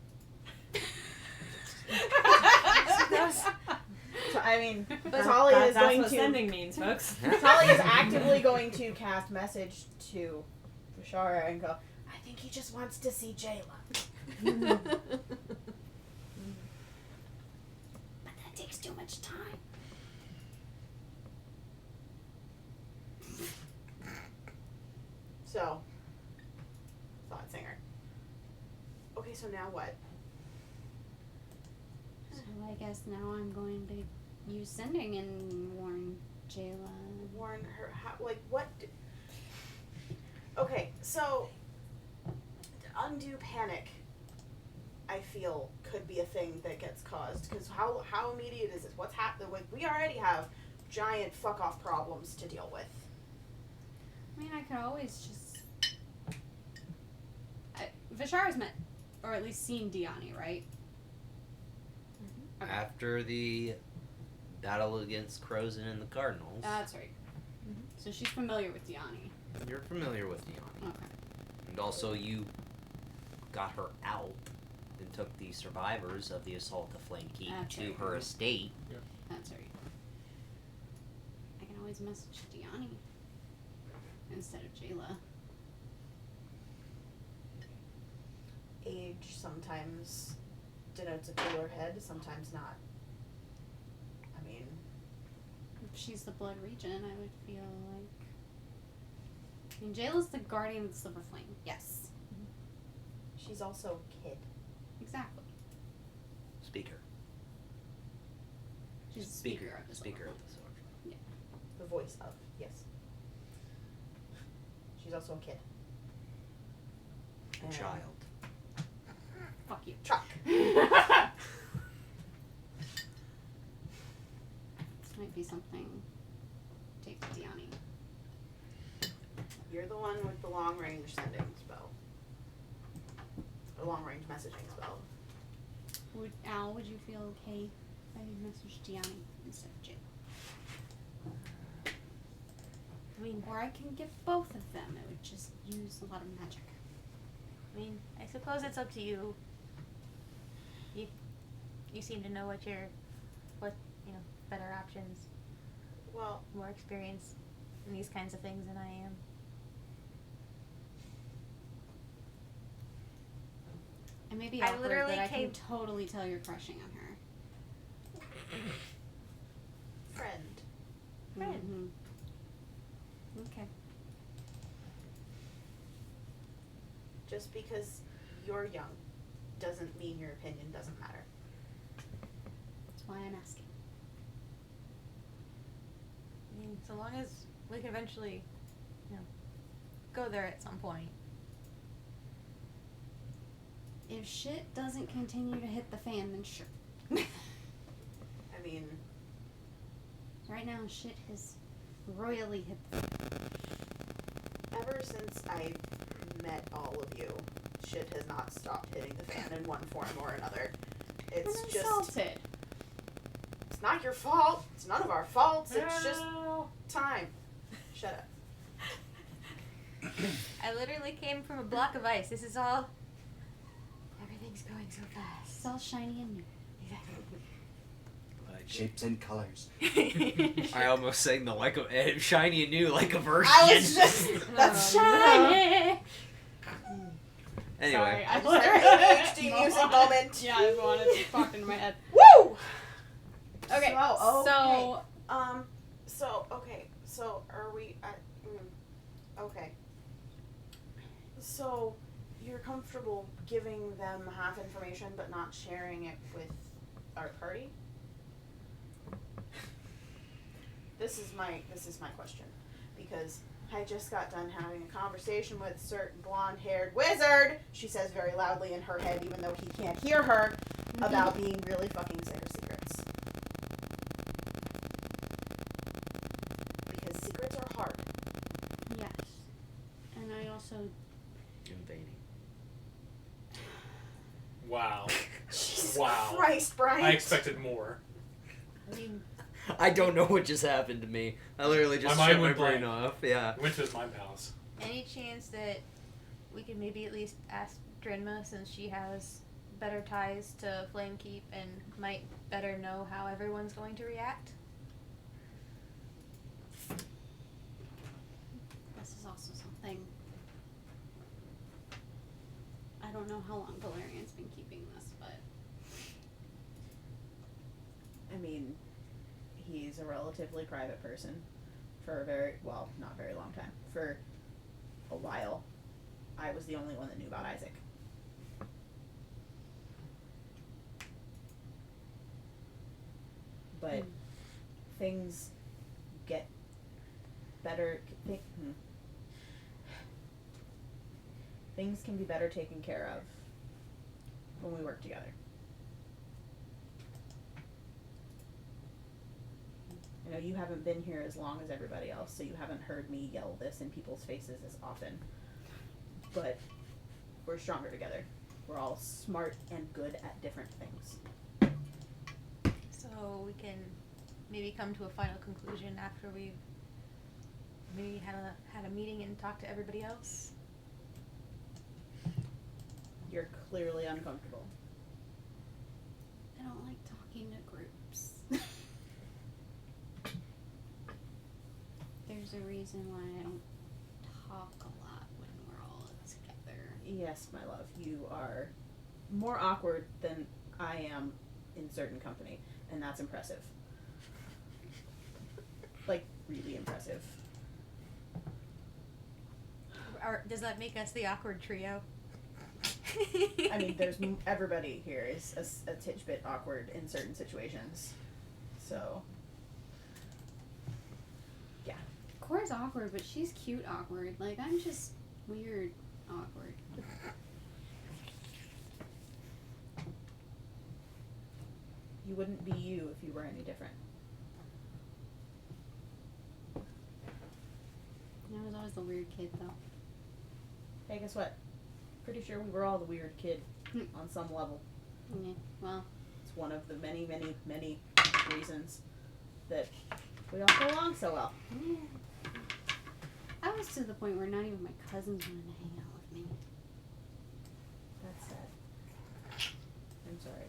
So, I mean, But Talia is that's going what to. sending means, folks. Talia is actively going to cast message to Bashara and go, I think he just wants to see Jayla. But that takes too much time. So, Thought Singer. Okay, so now what? So I guess now I'm going to use sending and warn Jayla. Warn her, how, like, what? Okay, so, undue panic, I feel, could be a thing that gets caused. Because how immediate is this? What's happening? Like, we already have giant fuck-off problems to deal with. I mean, I could always just. Vishara's met, or at least seen Diani, right? Okay. After the battle against Crozin and the Cardinals, That's right. So she's familiar with Diani. you're familiar with Dion. Okay. And also you got her out and took the survivors of the assault of Flamekeep That's to right. her estate. That's right. I can always message Diani instead of Jayla. Age sometimes denotes a cooler head, sometimes not. I mean, If she's the Blood Regent, I would feel like. I mean, Jayla's the guardian of the Silver Flame. Yes. she's also a kid. Exactly. Speaker. She's the speaker of the Speaker Silver of the Silver Flame. The voice of, yes. She's also a kid. A And- child. Fuck you. Truck. This might be something. Take to Diani. You're the one with the long range sending spell. The long range messaging spell. Would you feel okay if I message Diani instead of Jayla? I mean, Or I can give both of them. It would just use a lot of magic. I suppose it's up to you. You seem to know what better options, Well, more experience in these kinds of things than I am. I may be I awkward, literally but I came- can totally tell you're crushing on her. friend. Friend. Mhm. Okay. Just because you're young doesn't mean your opinion doesn't matter. That's why I'm asking. I mean, so long as we can eventually, go there at some point. If shit doesn't continue to hit the fan, then sure. I mean, Right now, shit has royally hit the fan. ever since I met all of you, shit has not stopped hitting the fan in one form or another. It's I'm just, insulted. it's not your fault. It's none of our faults. It's just time. Shut up. I literally came from a block of ice. This is all. Everything's going so fast. It's all shiny and new. Shapes and colors. I almost sang the like a shiny and new like a version. I was just, that's Shiny! Anyway, Sorry, I just had an ADHD music moment. Yeah, I wanted to pop into my head. Woo! Okay, so are we at, okay. So, you're comfortable giving them half information but not sharing it with our party? This is my question, because I just got done having a conversation with a certain blonde-haired wizard, she says very loudly in her head even though he can't hear her, about being really fucking sick of secrets. Because secrets are hard. Yes. And I also... invading. Wow. Jesus Wow. Christ, Brian. I expected more. I mean, I don't know what just happened to me. I literally just My mind shut my went brain blank. off. Yeah. It went to his mind palace. any chance that we could maybe at least ask Drenma, since she has better ties to Flamekeep and might better know how everyone's going to react? This is also something... I don't know how long Valerian's been keeping this, but... I mean, he's a relatively private person for a very, well, not very long time. For a while, I was the only one that knew about Isaac. But things get better. Things can be better taken care of when we work together. You know, you haven't been here as long as everybody else, so you haven't heard me yell this in people's faces as often. But we're stronger together. We're all smart and good at different things. So we can maybe come to a final conclusion after we've maybe had a meeting and talked to everybody else. You're clearly uncomfortable. I don't like talking to groups. There's a reason why I don't talk a lot when we're all together. Yes, my love, you are more awkward than I am in certain company, and that's impressive. Like, really impressive. Does that make us the awkward trio? I mean, there's everybody here is a titch bit awkward in certain situations. So, yeah. Cora's awkward, but she's cute awkward. Like, I'm just weird awkward. You wouldn't be you if you were any different. I was always the weird kid, though. Hey, guess what? Pretty sure we were all the weird kid on some level. Yeah, well, It's one of the many, many, many reasons that we all get along so well. yeah. I was to the point where not even my cousins wanted to hang out with me. That's sad. I'm sorry.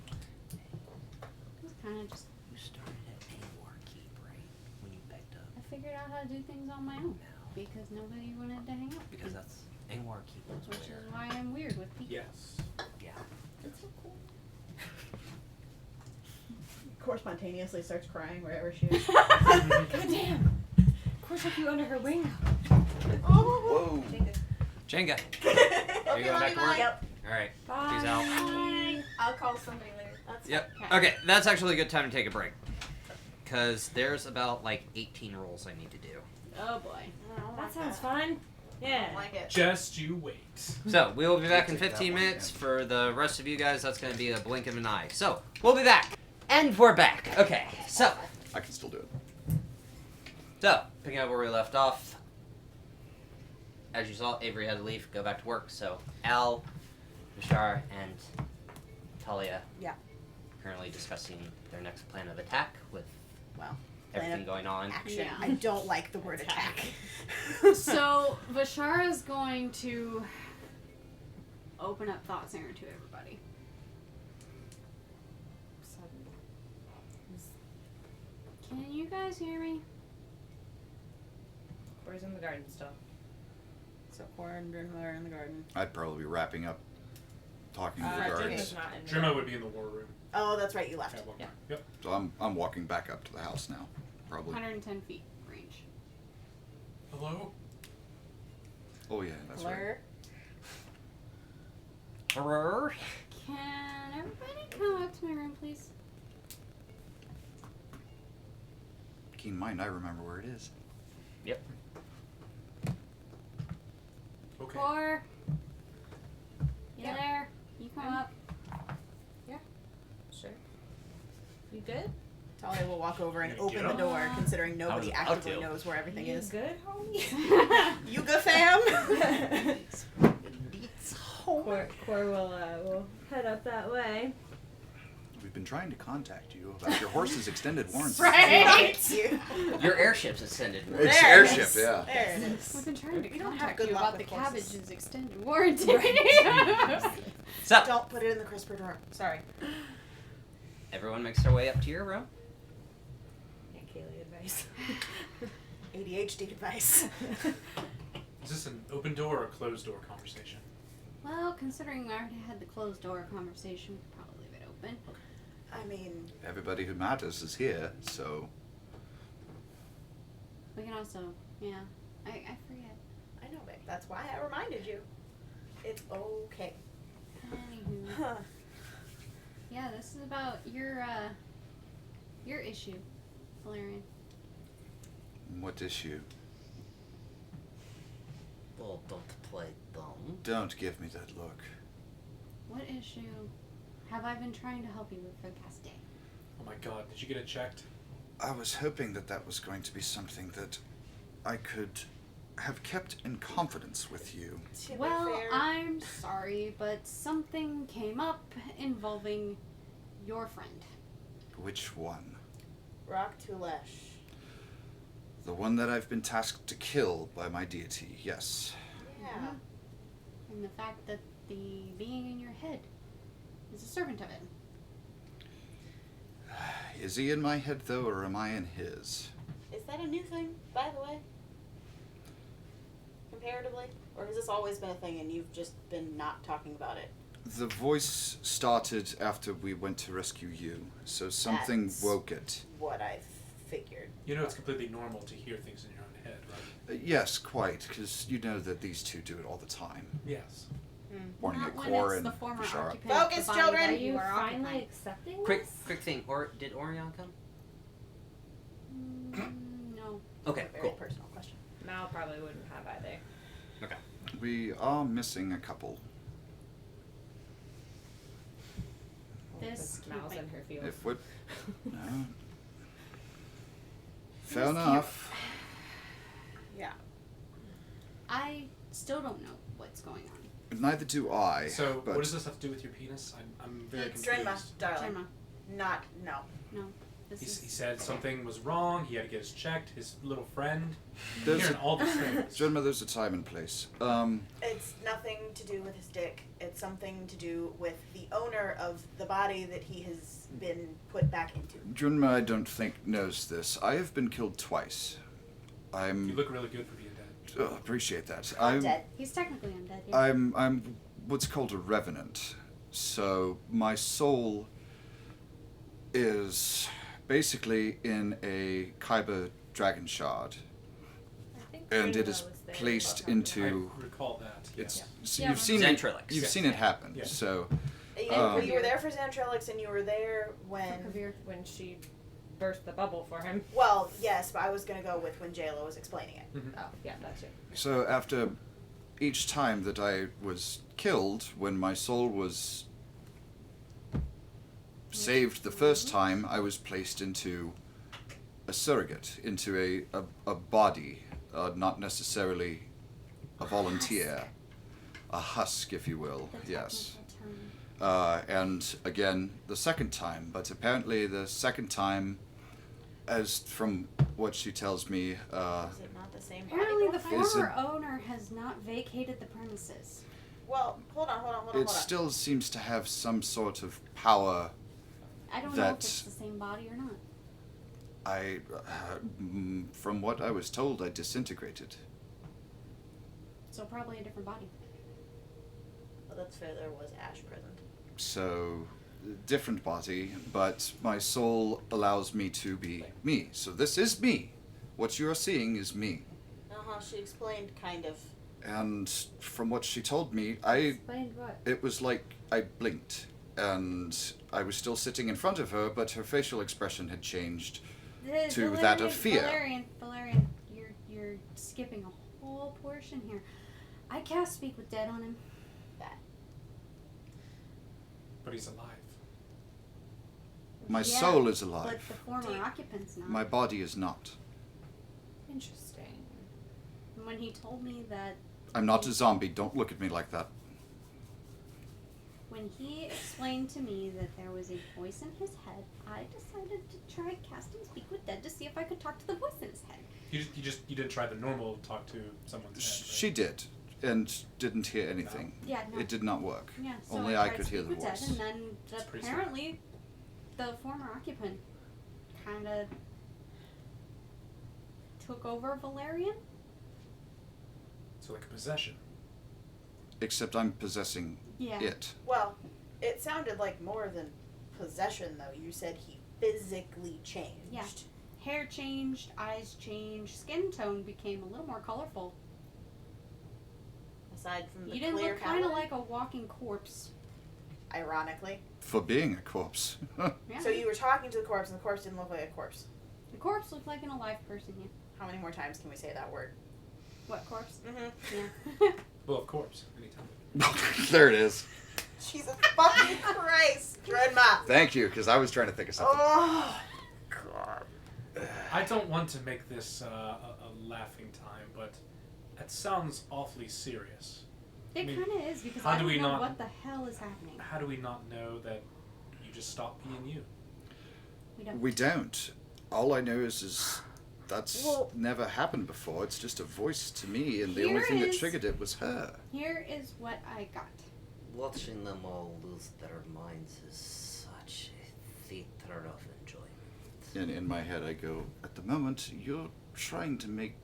It was kind of just, You started at Angor Keep, right? When you picked up. I figured out how to do things on my own. Because nobody wanted to hang out with Because me. that's Angor Keep was Which where. is why I'm weird with people. Yes. Yeah. It's so cool. Cora spontaneously starts crying wherever she is. God damn! Of course, I flew under her wing. Whoa. Jenga. Are you going back to work? Yep. All right. Bye. Peace out. I'll call somebody later. That's Yep. Okay. Okay, that's actually a good time to take a break. Because there's about like 18 rolls I need to do. Oh boy. I don't That like sounds that. fun. I Yeah. don't like it. Just you wait. So, we will be back in Take that 15 one minutes. again. For the rest of you guys, that's going to be a blink of an eye. So, we'll be back. And we're back. Okay, so, I can still do it. picking up where we left off. As you saw, Avery had to leave, go back to work. So, Al, Bashar, and Talia. Yeah. Currently discussing their next plan of attack with Well, everything going on. action. Yeah. I don't like the word attack. So Vashara's going to open up Thought Singer to everybody. Can you guys hear me? Where's in the garden still? So Cora and Drinma are in the garden. I'd probably be wrapping up talking to the Jim guards. is not in the Drima would be in the war room. Oh, that's right. You left. Yeah, welcome Yeah. back. Yep. So I'm walking back up to the house now. Probably. 110 feet range. Hello? Oh yeah, that's right. Error. Can everybody come up to my room, please? Keen mind, I remember where it is. Okay. Or you Yeah. there? You come up. Sure. You good? Talia will walk over and You gonna open get the up? door, considering nobody How's it actively feel? knows where everything you is. good, homie? Yuga fam. Cor will head up that way. We've been trying to contact you about your horse's extended warranty. Right. Your airship's ascended. It's There it airship, is. yeah. There it is. We've been trying to We don't have contact good you luck about the with horses. cabbage's extended warranty. So, Don't put it in the crisper drawer. Sorry. everyone makes their way up to your room. Yeah, Kaylee advice. ADHD advice. Is this an open door or closed door conversation? Well, considering we already had the closed door conversation, we'll probably leave it open. I mean, Everybody who matters is here, so We can also, yeah. I forget. I know, babe. That's why I reminded you. It's okay. Anywho. Yeah, this is about your issue, Valerian. what issue? Well, don't play dumb. Don't give me that look. What issue have I been trying to help you with for the past day? Oh my god, did you get it checked? I was hoping that that was going to be something that I could have kept in confidence with you. To be Well, fair, I'm sorry, but something came up involving your friend. Which one? Rock Tulesh. The one that I've been tasked to kill by my deity, yes. Yeah. And the fact that the being in your head is a servant of it. Is he in my head, though, or am I in his? Is that a new thing, by the way? Comparatively? Or has this always been a thing and you've just been not talking about it? The voice started after we went to rescue you, so something That's- woke it. What I figured. You know it's completely normal to hear things in your own head, right? Yes, quite, because you know that these two do it all the time. Yes. Warning Not at when Core it's and the former Bashara. occupant Focus, of the body children! Are that you you are finally occupying. accepting Quick this? thing. Or did Orion come? No. Okay, Very cool. personal question. Mal probably wouldn't have either. We are missing a couple. This Because Mal's can't in her field. If what? No. Fair This enough. Yeah. I still don't know what's going on. Neither do I. So, but what does this have to do with your penis? I'm very It's confused. Drenma, darling. Gemma, Not, no. no. This He is said something was wrong, he had to get his checked, his little friend. I'm There's hearing a, all these things. Gentlemen, there's a time and place. It's nothing to do with his dick. It's something to do with the owner of the body that he has been put back into. Junma, I don't think, knows this. I have been killed twice. You look really good for being dead. Appreciate that. I'm dead. he's technically undead. Yeah. I'm what's called a revenant. So my soul is basically in a Kyber dragon shard. I think And it Drinma is was they placed both have into. I recall that. Yeah. It's so Yeah. you've seen Xantrillix. it. You've Yes. seen it happen. Yeah. So You were there for Xantrillix, and you were there when. When she burst the bubble for him. Well, yes, but I was gonna go with when JLo was explaining it. Oh, yeah, that too. so after each time that I was killed, when my soul was saved the first time, I was placed into a surrogate, into a body, not necessarily a volunteer, a husk, if you will. The Yes. technical term. And again, the second time, but apparently the second time, as from what she tells me, Is it not the same body Apparently, the both times? former owner has not vacated the premises. Well, hold on. it still seems to have some sort of power. I don't know if That- it's the same body or not. From what I was told, I disintegrated. So probably a different body. Well, that's fair. There was Ash present. So, different body, but my soul allows me to be me. So this is me. What you are seeing is me. She explained kind of. And from what she told me, Explained what? it was like I blinked, and I was still sitting in front of her, but her facial expression had changed. To that of fear. Valerian, you're skipping a whole portion here. I cast Speak with Dead on him. But he's alive. My Yeah, soul is But alive. the former occupant's not. My body is not. Interesting. And when he told me that, I'm not a zombie. Don't look at me like that. when he explained to me that there was a voice in his head, I decided to try casting Speak with Dead to see if I could talk to the voice in his head. You didn't try the normal talk to someone's head, right? She did, and didn't hear anything. Yeah, no. It did not work. Yeah, so Only I I tried could hear Speak the with Dead, voice. and then That's pretty apparently the former occupant kind of took over Valerian. So like a possession. Except I'm possessing Yeah. it. Well, it sounded like more than possession, though. You said he physically changed. Yeah. Hair changed, eyes changed, skin tone became a little more colorful. Aside from the You didn't clear look kind of color, like a walking corpse. ironically. For being a corpse. Yeah. So you were talking to the corpse, and the corpse didn't look like a corpse. The corpse looked like an alive person. Yeah. How many more times can we say that word? What corpse? Mm-hmm. Yeah. Well, of course. Anytime. There it is. Jesus fucking Christ, Dreadma. Thank you, because I was trying to think of something. Oh, God. I don't want to make this a laughing time, but that sounds awfully serious. It I mean, kind of is because how I do don't we know not- what the hell is happening. How do we not know that you just stopped being you? We don't. We don't. All I know is that's Well- never happened before. It's just a voice to me, and the only Here thing that is- triggered it was her. Here is what I got. Watching them all lose their minds is such a theater of enjoyment. And in my head, I go, at the moment, you're trying to make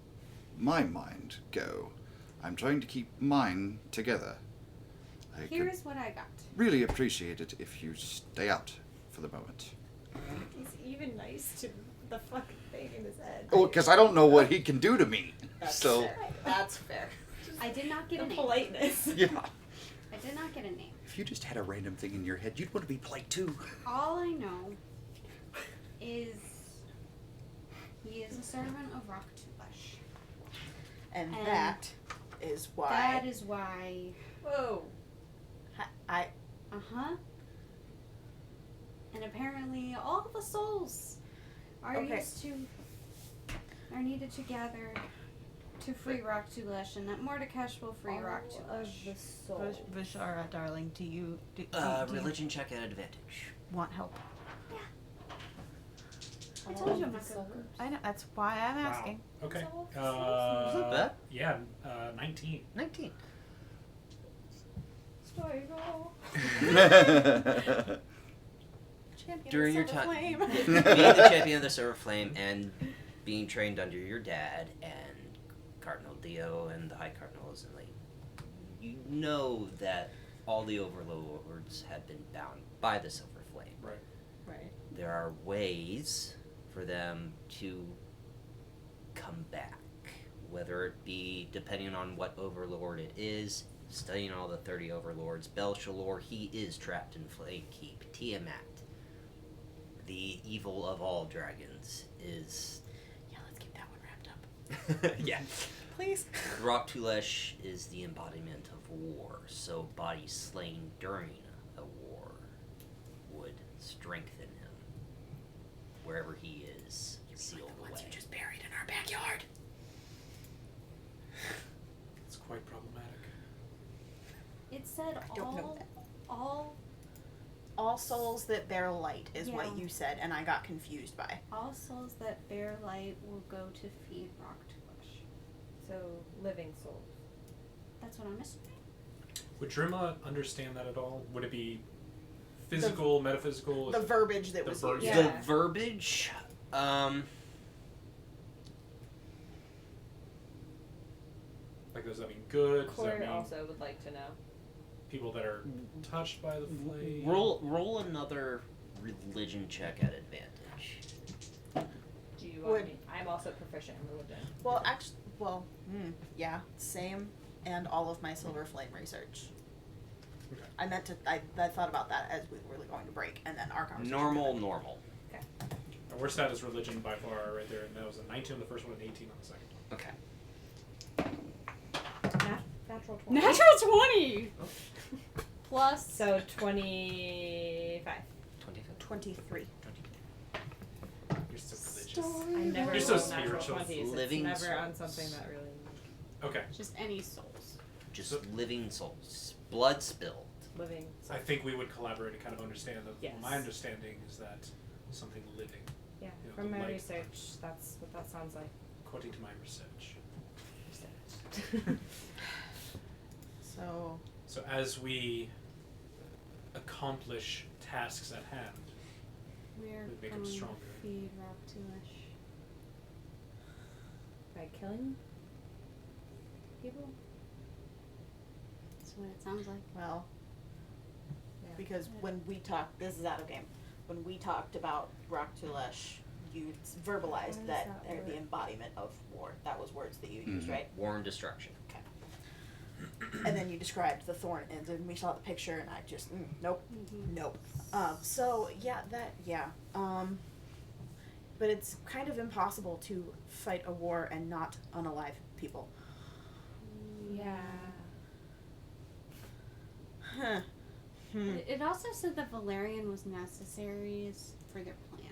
my mind go. I'm trying to keep mine together. I Here could is what I got. really appreciate it if you stay out for the moment. He's even nice to the fucking thing in his head. Oh, because I don't know what he can do to me. That's So, fair. That's fair. I did not get The a name. politeness. yeah. I did not get a name. If you just had a random thing in your head, you'd want to be polite too. All I know is he is a servant of Rock-Tulesh. And And that is why. That is why. Whoa. I. Uh-huh. And apparently all the souls are Okay. are needed to gather to free Rock-Tulesh, and that Mordekash will free All of Rock-Tulesh. the soul. Vishara, darling, do you Religion check at advantage. want help? I told you I'm not good at groups. I know, that's why I'm asking. Wow. Okay. That? Yeah, 19. 19. Champion During your of Silver time, Flame. being the champion of the Silver Flame and being trained under your dad and Cardinal Dio and the High Cardinals, and like, you know that all the overlords have been bound by the Silver Flame. Right. Right. There are ways for them to come back whether it be depending on what overlord it is, studying all the 30 overlords, Belshalor, he is trapped in Flamekeep. Tiamat, the evil of all dragons, is... Yeah, let's keep that one wrapped up. yeah. Please. Rock Tulesh is the embodiment of war, so bodies slain during a war would strengthen him wherever he is sealed away. Ones you just buried in our backyard. It's quite problematic. It said I don't know that. All souls that bear light is what Yeah. you said, and I got confused by. all souls that bear light will go to feed Rock Tulesh. So living souls. That's what I'm missing. Would Drima understand that at all? Would it be physical, metaphysical? The verbiage that The was verbiage. used. The Yeah. verbiage, Like, does that mean good? Does that Core mean also would like to know. people that are touched by the flame? roll another religion check at advantage. Do you want Would- me? I'm also proficient in religion. Well, actually, yeah, same, and all of my silver flame research. Okay. I meant to. I thought about that as we were going to break, and then our conversation. Normal. Our worst stat is religion by far, right there, and that was a 19 on the first one and 18 on the second one. Okay. Natural 20. Natural 20! Plus. So 25. 23. You're so religious. I never You're so roll natural spiritual. 20s. Living It's never on souls. something that really... Okay. Just any souls. Just So- living souls. Blood spilled. living I souls. think we would collaborate and kind of understand that. Yes. My understanding is that something living, Yeah, you know, from the my light. research, that's what that sounds like. according to my research. So So as we accomplish tasks at hand, We're Would make 'em going stronger. to feed Rock Tulesh. By killing people? That's what it sounds like. well, Yeah. because when we talked, this is out of game. When we talked about Rock Tulesh, you verbalized does that that they're the work? embodiment of war. That was words that you used, Mhm. right? War and destruction. And then you described the thorn ends, and we saw the picture, and I just nope. Mm-hmm. Nope. So yeah, but it's kind of impossible to fight a war and not unalive people. Yeah. Huh. It also said that Valerian was necessary for their plan.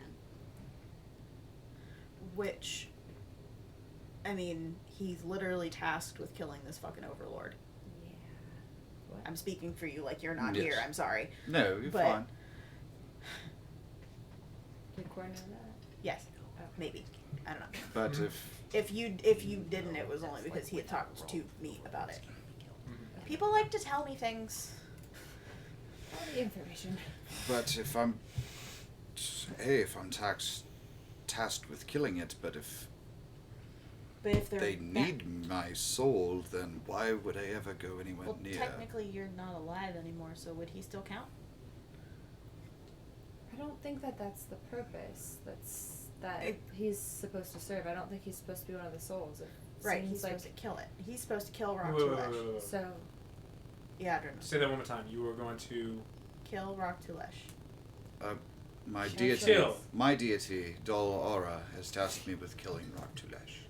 Which, I mean, he's literally tasked with killing this fucking overlord. Yeah. What? I'm speaking for you like you're not Yes. here. I'm sorry. No, you're But- fine. Did Core know that? Yes, Oh. maybe. I don't know. But Mhm. if If you didn't, it was only because he had talked to me about it. People like to tell me things. All the information. if I'm tasked with killing it, but if But if they're they need my soul, then why would I ever go anywhere well, near? technically you're not alive anymore, so would he still count? I don't think that that's the purpose. That It- he's supposed to serve. I don't think he's supposed to be one of the souls. It Right, seems he's like supposed to kill it. He's supposed to kill Rock Wait. Tulesh. so. Yeah, I don't know. Say that one more time. You were going to Kill Rock Tulesh. My Kill. deity, Kill. my deity, Dol Aura, has tasked me with killing Rock Tulesh.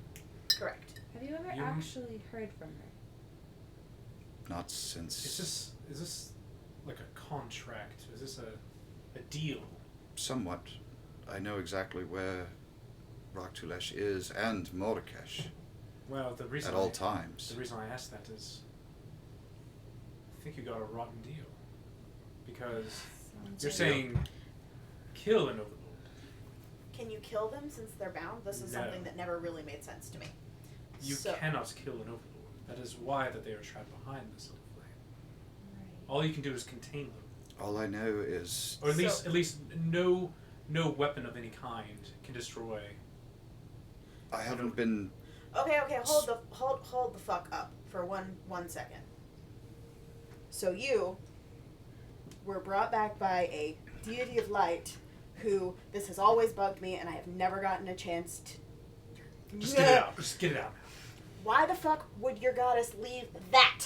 Correct. Have you ever You- actually heard from her? Not since Is this like a contract? Is this a deal? somewhat. I know exactly where Rock Tulesh is and Mordekash Well, the reason at all times. The reason I asked that is, I think you got a rotten deal, because Sounds you're like- saying kill an overlord. Can you kill them since they're bound? This is No. something that never really made sense to me. You So- cannot kill an overlord. That is why that they are trapped behind the silver flame. Right. All you can do is contain them, All I know is or at So- least no weapon of any kind can destroy. I haven't been. Okay, hold the fuck up for one second. So you were brought back by a deity of light who this has always bugged me and I have never gotten a chance to Just get it out. Just get it out now. Why the fuck would your goddess leave that?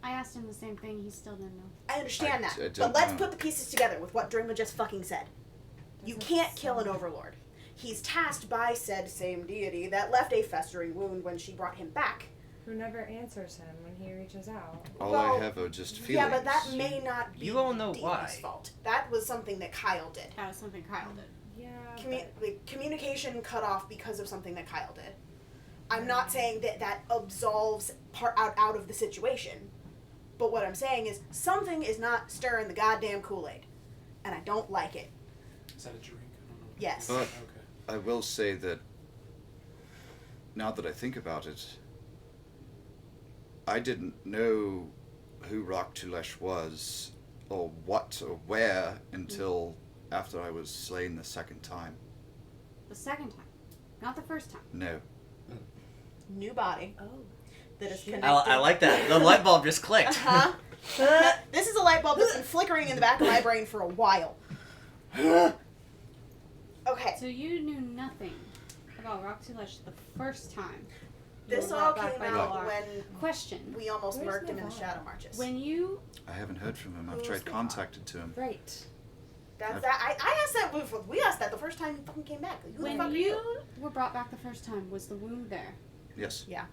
I asked him the same thing. He still didn't know. I understand that. I But don't let's know. put the pieces together with what Drima just fucking said. You can't kill an overlord. He's tasked by said same deity that left a festering wound when she brought him back. Who never answers him when he reaches out. All Well, I have are just feelings. Yeah, but that may not be You all know the why. deity's fault. That was something that Kyle did. That was something Kyle did. Yeah. The communication cut off because of something that Kyle did. I'm not saying that that absolves out of the situation, but what I'm saying is something is not stirring the goddamn Kool-Aid, and I don't like it. Is that a drink? I don't know. Yes. But Okay. I will say that now that I think about it, I didn't know who Rock Tulesh was or what or where until after I was slain the second time. The second time, not the first time. No. New body Oh. that is connected. I like that. The light bulb just clicked. Uh-huh. This is a light bulb that's been flickering in the back of my brain for a while. Okay. So you knew nothing about Rock Tulesh the first time. you This were all brought back came by out Galar. when Question: we almost Where's murked him in the Navon? Shadow Marches. when you I haven't heard from him. I've Who's tried the contacted to him. Right. That's that. I asked that. We asked that the first time you fucking came back. Who the fuck when are you were brought back the first time, was the wound there? Yes. Yeah.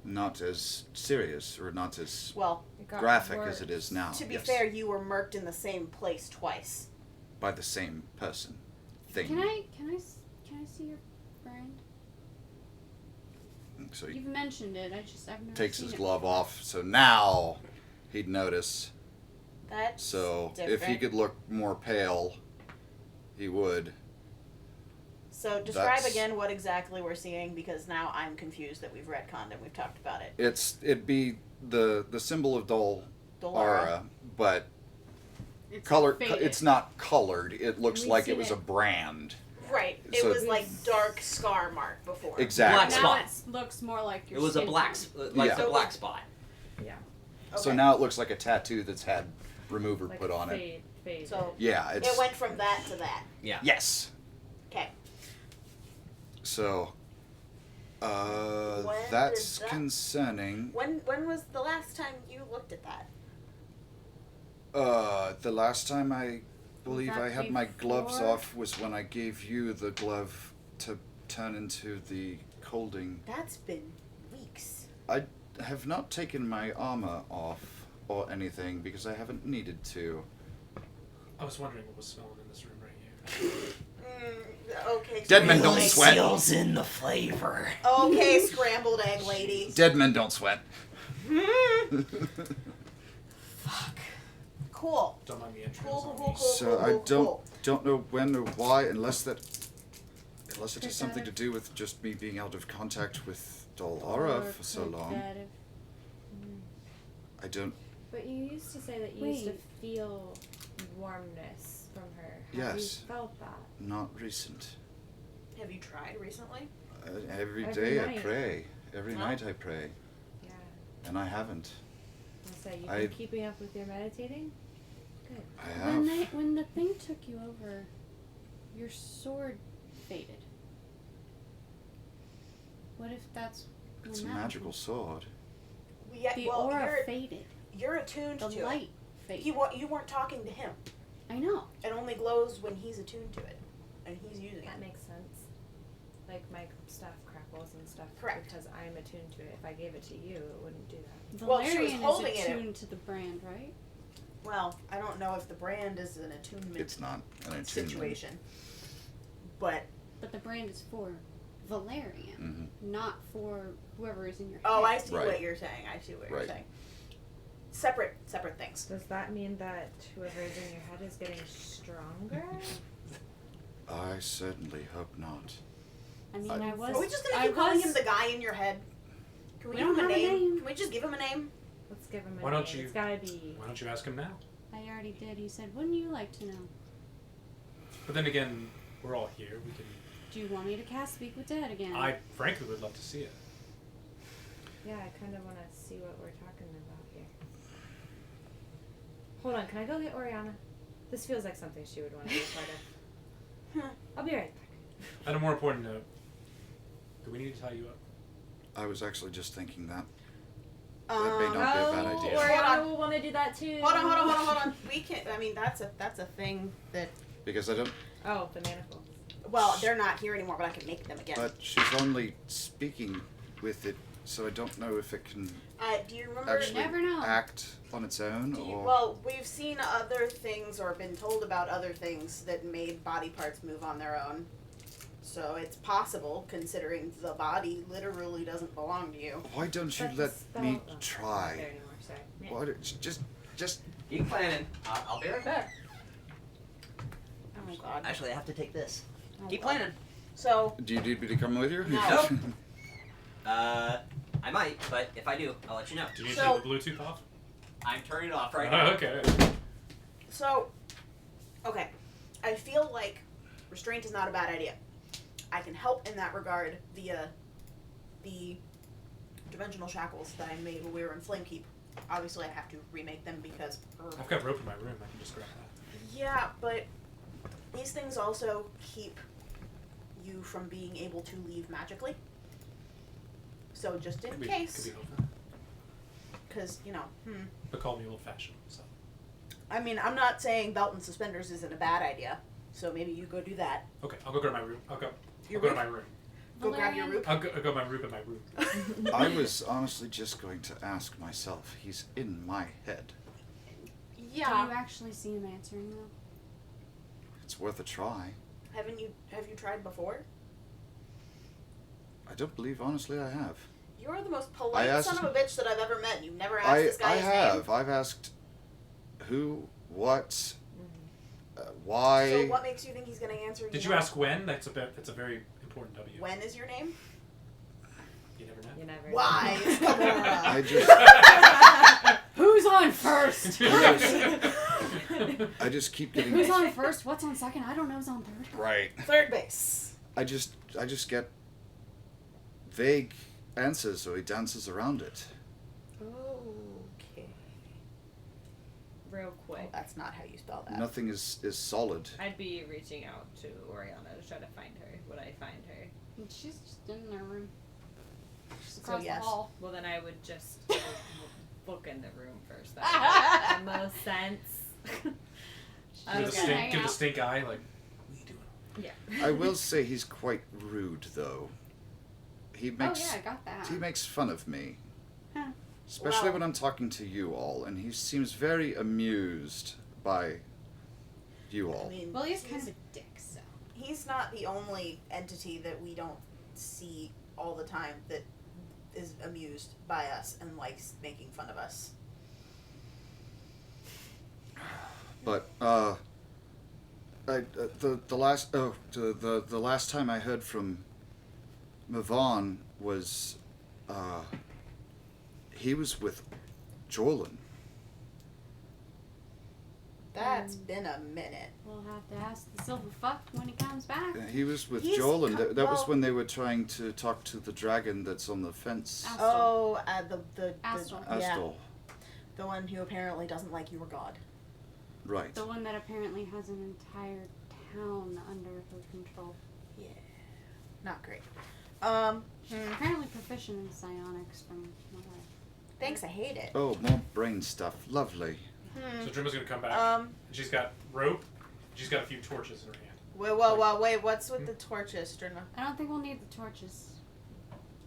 Not as serious or not as Well, It got graphic worse. as it is now. to be yes. fair, you were murked in the same place twice. By the same person. Thing. Can I see your brand? So he You've mentioned it. I've never takes seen his it glove before. off, so now he'd notice. That's So if he different. could look more pale, he would. So describe That's- again what exactly we're seeing, because now I'm confused that we've retconned and we've talked about it. It'd be the symbol of Dolara. Aura, but It's color. faded. It's not colored. It looks We've like it seen was it. a brand. Right. It So- was like dark scar mark before. Exactly. Black Now spot. it looks more like your It was a skin black, tone. like Yeah. the black spot. Yeah. So Okay. now it looks like a tattoo that's had remover Like put on it. fade. So Yeah, it's it went from that to that. Yeah. yes. Okay. So, When that's did that- concerning. When was the last time you looked at that? The last time I believe that I had my gloves before? off was when I gave you the glove to turn into the colding. That's been weeks. I have not taken my armor off or anything because I haven't needed to. I was wondering what was smelling in this room right here. Okay. Dead men scrambled don't egg. sweat. Seals in the flavor. Okay, scrambled egg lady. Dead men don't sweat. Fuck. Cool. Don't mind the entrance Cool, on cool, me. cool. So I don't know when or why, unless it has Could something that to do with just me being out of contact with Dollara Or for so could long. that have- I don't. But you used to say that you used to Wait. feel warmness from her. Have Yes. you felt that? Not recent. Have you tried recently? Every Every day I night. pray. Every No? night I pray, Yeah. and I haven't. So you've I- been keeping up with your meditating? Good. I have. When the thing took you over, your sword faded. What if that's when It's a that magical sword. Yeah. The well, aura faded. you're attuned The to light it. faded. You weren't talking to him. I know. It only glows when he's attuned to it, and he's using That it. makes sense. Like my stuff crackles and stuff Correct. because I'm attuned to it. If I gave it to you, it wouldn't do that. Well, she was Valerian holding is it. attuned to the brand, right? Well, I don't know if the brand is an attunement It's not an attunement. situation, but But the brand is for Valerian, Mhm. not for whoever is in your oh, I head. see Right. what you're saying. I see what you're Right. saying. Separate things. Does that mean that whoever is in your head is getting stronger? I certainly hope not. I mean, I- I was. Are we just gonna I keep calling was- him the guy in your head? Can we, We give him don't a have a name? name. Can we just give him a name? Let's give him a Why name. don't you- It's gotta be. Why don't you ask him now? I already did. He said, "Wouldn't you like to know? But then again, we're all here. We can. Do you want me to cast Speak with Dead again?" I frankly would love to see it. Yeah, I kind of want to see what we're talking about here. Hold on, can I go get Oriana? This feels like something she would want to be a part of. I'll be right back. On a more important note, do we need to tie you up? I was actually just thinking that. That may not be a bad idea. Oriana will want to do that too. Hold on. We can. I mean, that's a thing that. Because I don't. Oh, the manacles. Well, they're not here anymore, but I can make them again. But she's only speaking with it, so I don't know if it can Do you remember? actually never know. act on its own, or. Well, we've seen other things or been told about other things that made body parts move on their own. So it's possible, considering the body literally doesn't belong to you. Why don't you That's let me spell- try? Not there anymore, sorry. Yeah. Why just. Keep planning. I'll be right back. Oh my god. Actually, I have to take this. Oh Keep God. planning. So, Do you need me to come with you? No. I might, but if I do, I'll let you know. Do you need So- to take the Bluetooth off? I'm turning it off right Oh, now. okay. okay. I feel like restraint is not a bad idea. I can help in that regard via the dimensional shackles that I made when we were in Flamekeep. Obviously, I have to remake them because. I've got rope in my room. I can just grab that. Yeah, but these things also keep you from being able to leave magically. So just in Could be case, helpful. because But call me old-fashioned. So. I mean, I'm not saying belt and suspenders isn't a bad idea. So maybe you go do that. Okay, I'll go grab my room. I'll go Your to room? my room. Go grab your root. I'll go my room in my room. I was honestly just going to ask myself. He's in my head. Do Yeah. you actually see him answering though? It's worth a try. Have you tried before? I don't believe, honestly, I have. You're the most polite asked- son of a bitch that I've ever met. You've never asked this guy I his have. name. I've asked who, what, why. So what makes you think he's going to answer? Did you ask when? That's a very important W. When is your name? You never know. You never. Why? It's Gamora. I just, Who's on first? I just keep getting. Who's on first? What's on second? I don't know who's on third. Right. Third base. I just get vague answers, so he dances around it. Okay. Real quick. That's not how you spell that. Nothing is solid. I'd be reaching out to Oriana to try to find her. Would I find her? She's just in their room. She's So across yes. the hall. Well, then I would just look in the room first. That would make the most sense. Give was the gonna stink. hang Give the out. stink eye. Like, what are you doing? Yeah. I will say he's quite rude, though. He makes Oh yeah, I got that. he makes fun of me, Huh. especially Well- when I'm talking to you all, and he seems very amused by you I all. mean, Well, he's kind of a dick, so. he's not the only entity that we don't see all the time that is amused by us and likes making fun of us. But the last time I heard from Mavon was he was with Jorlin. That's been a minute. We'll have to ask the silver fuck when he comes back. He was with He's Jorlin. That was well- when they were trying to talk to the dragon that's on the fence. Astor. Oh, the Astor. yeah, Astor. the one who apparently doesn't like your god. Right. The one that apparently has an entire town under her control. Yeah, not great. Apparently proficient in psionics from what I... Thanks, I hate it. Oh, more brain stuff. Lovely. So Drima's gonna come back. Um, And she's got rope. She's got a few torches in her hand. wait, what's with the torches, Strima? I don't think we'll need the torches.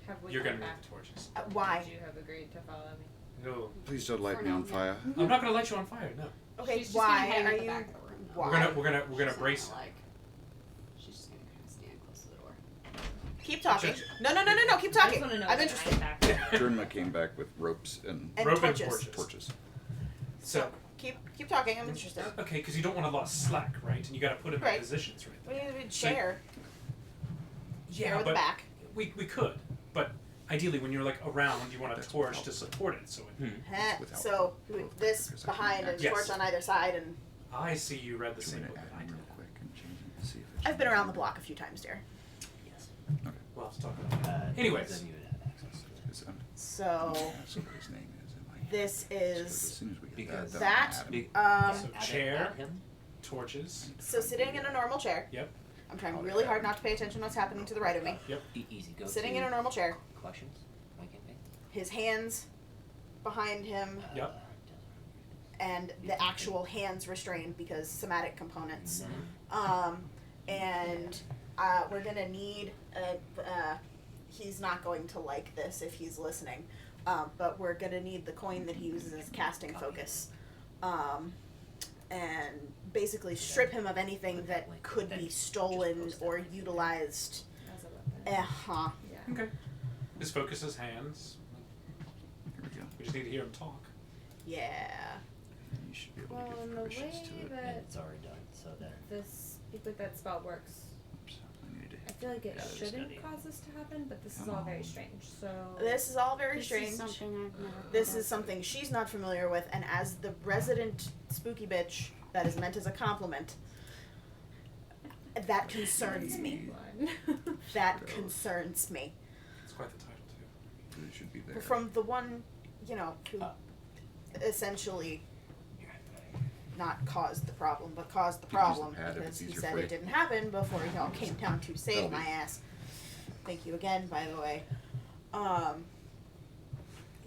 Have we You're come gonna back? need the torches. Why? Would you have agreed to follow me? No, Please don't light For me now, on yeah. fire. I'm not gonna light you on fire. No. Okay, She's just why gonna hang are at the you? back of the room. Why? We're gonna She's brace. not gonna, like, she's just gonna kind of stand close to the door. Keep talking. Sure. No, keep I talking. just want to know I'm what interested. I'm back. Durnma came back with ropes and And Rope torches. and torches. torches. So Keep talking. I'm interested. okay, because you don't want a lot of slack, right? And you got to put them Right. in positions, right? We need to share. Share with but the back. we could, but ideally, when you're like around, you want a torch to support it. So Heh, Without so both this breakers, I can behind and Yes. torch on either side, and I see you read the Do you same want book to that I add did. them real quick and change it and see if it I've been around the block a few times, dear. Yes. We'll have to talk about that. Anyways. Then you would have access to it. is. So That's what his name is in my head. this So as is soon as we get Because that- add him. Big- So add chair, him. torches. so sitting in a normal chair. Yep. I'm trying really hard not to pay attention to what's happening to the right of me. Easy. Go Sitting to in a normal chair. collections. his hands behind him. Yep. And the actual hands restrained because somatic components. And we're gonna need he's not going to like this if he's listening, but we're gonna need the coin that he uses as casting focus, and basically strip him of anything that could be stolen or utilized. As a weapon. Yeah. Okay. His focus is hands. Here we go. We just need to hear him talk. Yeah. You should be able Well, to in give the permissions way to it. that It's already done, so there. this speak with that spell works, Oops, I need to I feel like it Yeah, it's shouldn't gotta- cause this to happen, but this is all very strange. So This is all very This strange. is something I've never This heard is of. something she's not familiar with, and as the resident spooky bitch that is meant as a compliment, that concerns me. That concerns me. It's quite the title too. It should be there. From the one, you know, who essentially not caused the problem, but caused the You can use the problem pad if because it's he easier said for it you. didn't happen before y'all came down to save That'll be- my ass. Thank you again, by the way.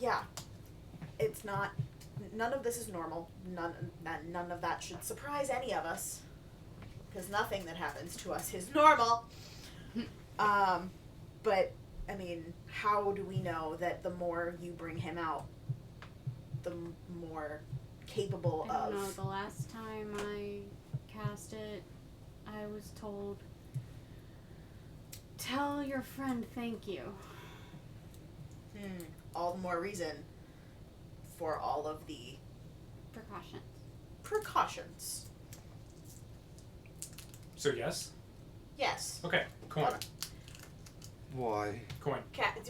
Yeah, it's not. None of this is normal. None of that should surprise any of us, because nothing that happens to us is normal. But I mean, how do we know that the more you bring him out, the more capable I don't know. of? The last time I cast it, I was told, tell your friend thank you. All the more reason for all of the Precautions. precautions. So yes? Yes. Okay. Coin. Why? Coin.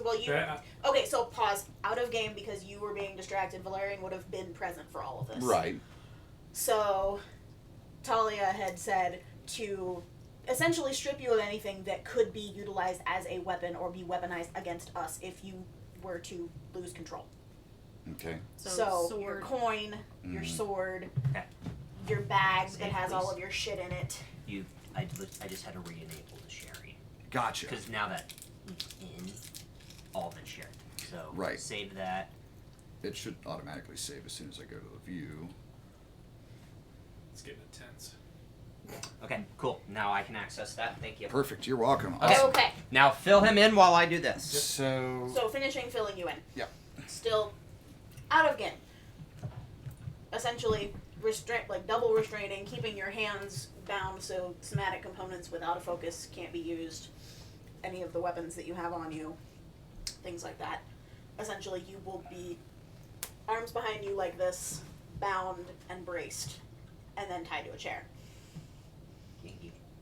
Well, you. Yeah, Okay, so pause. Out of game because you were being distracted. Valerian would have been present for all of this. Right. So, Talia had said to essentially strip you of anything that could be utilized as a weapon or be weaponized against us if you were to lose control. Okay. So your sword. coin, your Mhm. sword, Okay. your bag Save, that has all please. of your shit in it. I just had to re-enable the sharing Gotcha. because now that it's in, all of it's shared. So Right. save that. It should automatically save as soon as I go to the view. it's getting intense. Okay, cool. Now I can access that. Thank you. Perfect. You're welcome. Okay. Okay. Now fill him in while I do this. So. So finishing filling you in. Yep. Still out of game. Essentially double restraining, keeping your hands bound so somatic components without a focus can't be used. Any of the weapons that you have on you, things like that. Essentially you will be arms behind you like this, bound and braced, and then tied to a chair.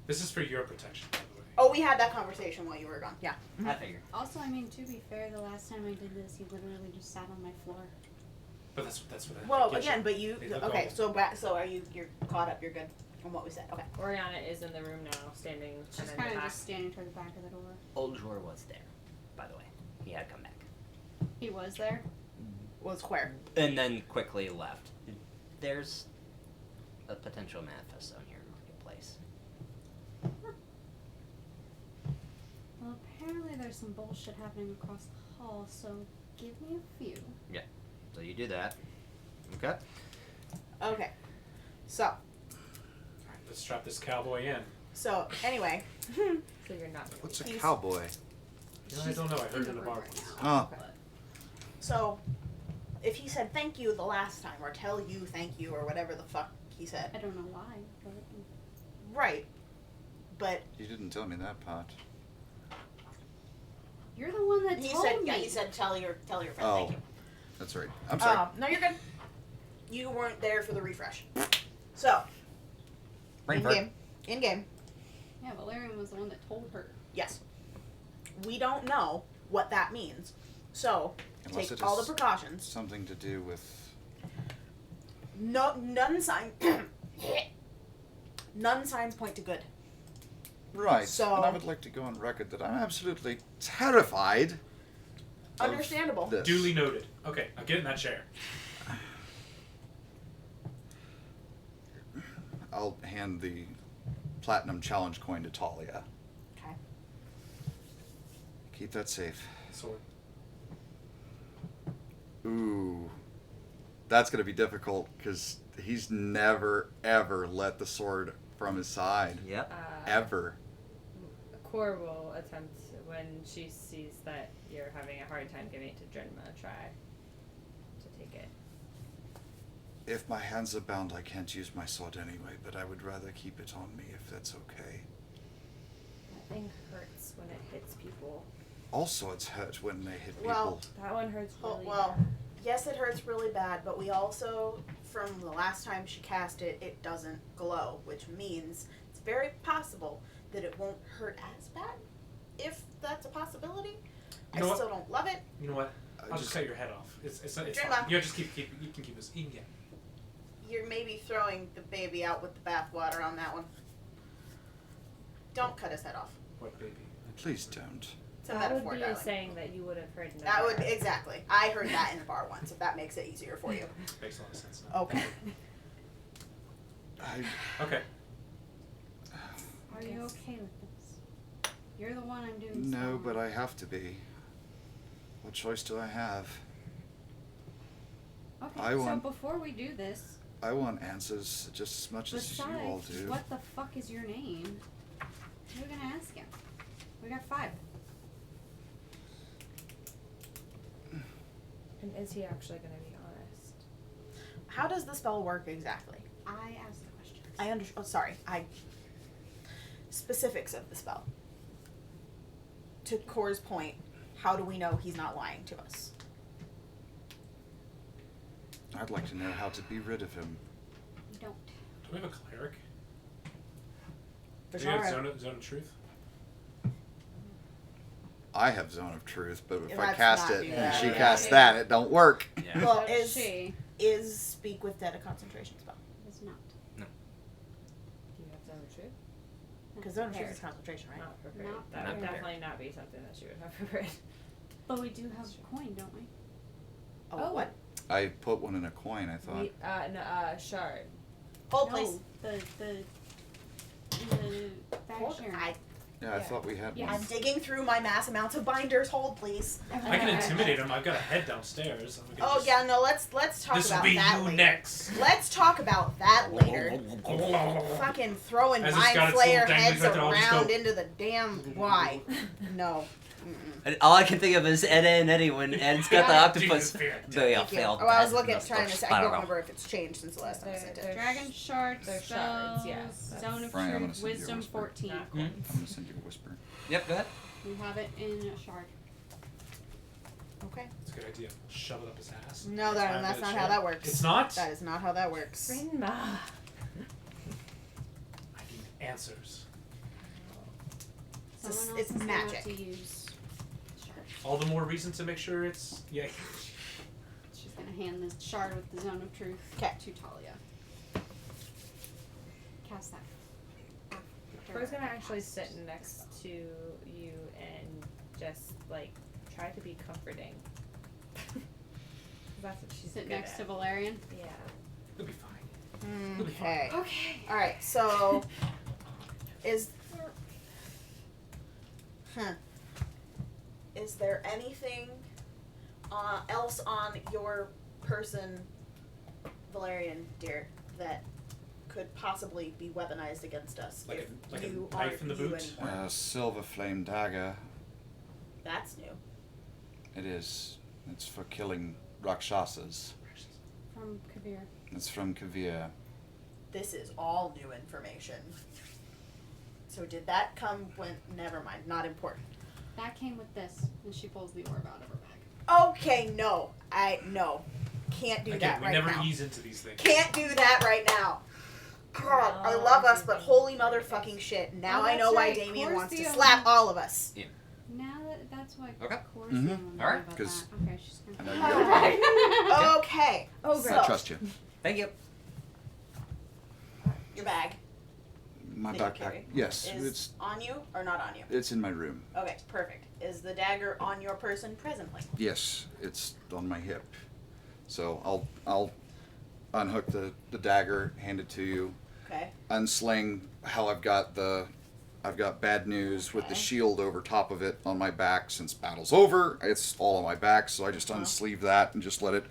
This is for your protection, by the way. Oh, we had that conversation while you were gone. Yeah. I figured. Also, I mean, to be fair, the last time I did this, he literally just sat on my floor. But that's what I Well, get again, you. but you They look okay? all- So are you're caught up? You're good on what we said. Okay. Oriana is in the room now, standing She's and then kind of back. just standing toward the back of the door. Old Jor was there, by the way. He had come back. He was there. Was where? And then quickly left. There's a potential manifesto in here in Marketplace. Well, apparently there's some bullshit happening across the hall, so give me a few. So you do that. Okay. Okay. So Alright, let's strap this cowboy in. anyway. So you're not. What's a He's- cowboy? I don't know. I heard in in the a room bar right once. now. Oh. So if he said thank you the last time, or tell you thank you, or whatever the fuck he said. I don't know why, but Right. But You didn't tell me that part. you're the one that he told said me. he said tell your friend Oh. thank you. That's right. I'm sorry. No, you're good. You weren't there for the refresh. So Brain in fart. game. In game. Yeah, Valerian was the one that told her. Yes. We don't know what that means. So Unless take it all the is precautions. something to do with. None signs point to good. Right. So- And I would like to go on record that I'm absolutely terrified. of Understandable. This. Duly noted. Okay, now get in that chair. I'll hand the platinum challenge coin to Talia. Okay. Keep that safe. Sword. Ooh. That's going to be difficult because he's never, ever let the sword from his side. Yep. Ever. Core will attempt, when she sees that you're having a hard time giving it to Drenma, try to take it. If my hands are bound, I can't use my sword anyway, but I would rather keep it on me if that's okay. That thing hurts when it hits people. All swords hurt when they hit people. Well, That one hurts really well, bad. yes, it hurts really bad, but we also, from the last time she cast it, it doesn't glow, which means it's very possible that it won't hurt as bad, if that's a possibility. You know I what? still don't love it. You know what? I'll just just- cut your head off. It's fine. Drenma. You just keep you can keep this. Yeah. You're maybe throwing the baby out with the bathwater on that one. Don't cut his head off. What baby? Please don't. It's a That metaphor, would be a darling. saying that you would have heard in the That would, bar. exactly. I heard that in a bar once, if that makes it easier for you. Makes a lot of sense now. Okay. Okay. Are you okay with this? You're the one I'm doing No, so but I have to be. What choice do I have? Okay, I so want- before we do this, I want answers just as much as you all besides, do. what the fuck is your name? We're gonna ask him. We got 5. And is he actually going to be honest? How does the spell work exactly? I asked the questions. I understand. Oh, sorry. Specifics of the spell. To Core's point, how do we know he's not lying to us? I'd like to know how to be rid of him. We don't. Do we have a cleric? For Do we have sure. zone of truth? I have Zone of Truth, but if I Let's cast not it do and that. she Yeah. casts that, it don't work. Yeah. Well, So is Speak with Dead a concentration spell? It's not. Do you have Zone of Truth? Because Zone of Truth Prepared. is concentration, right? Not prepared. Not That prepared. would definitely not be something that she would have prepared. But we do have a coin, don't we? Oh, what? I put one in a coin, I thought. Shard. Hold, no, please. the bag Hold. sharing. Yeah, I Yeah. thought we had Yes. I'm digging through my mass amounts of binders. Hold, please. I can intimidate him. I've got a head downstairs. And we can Oh just, yeah, no. Let's talk This will about be that you later. next. Let's talk about that later. Fucking throwing As it's mind got its flayer little heads danglies right there, I'll just around go- into the damn why? No. Mm-mm. And all I can think of is Ed and Eddie when Ed's got the octopus. Jesus, fear. The Thank you. failed. Oh, I was bad looking, nose trying to first. say. I don't don't know. remember if it's changed since the last time I sent it. Dragon shards, They're spells, shards, yes. Zone of Frank, I'm gonna Truth, send you a Wisdom whisper. 14. Not Hmm? I'm gonna send you a whisper. Yep, go ahead. We have it in a shard. Okay. It's a good idea. Shove it up his ass. No, It's fine that's with not it, how shit. that works. It's not? That is not how that works. Drenma. I need answers. It's Someone else is gonna have magic. to use shard. All the more reason to make sure it's... Yeah. She's gonna hand this shard with the Zone of Truth 'Kay. to Talia. Cast that. Core's going to actually sit next to you and just, like, try to be comforting. That's what she's Sit good next at. to Valerian. Yeah. It'll be fine. Okay. Okay. All right. So, is there anything else on your person, Valerian, dear, that could possibly be weaponized against us Like if a you knife aren't in the you boot? anymore? Silver flame dagger. That's new. It is. It's for killing rakshasas. From Kabir. It's from Kavir. This is all new information. So did that come when? Never mind. Not important. That came with this, and she pulls the orb out of her bag. Okay. No. Can't do Again, that we right never now. ease into these things. Can't do that right now. God, I love us, but holy motherfucking shit. Now Oh, I know that's why right. Damien Core's wants the to only- slap all of us. Now that's why Okay. Core's Mhm. the one All right, about 'cause that. Okay, she's I gonna. know you Okay. Oh, I So, trust you. Thank you. your bag My that you backpack. carry Yes, is it's on you or not on you? it's in my room. Okay, perfect. Is the dagger on your person presently? Yes, it's on my hip. So I'll unhook the dagger, hand it to you, Okay. unsling how I've got the I've got bad news with the Okay. shield over top of it on my back. Since battle's over, it's all on my back, so I just unsleeve that and just let it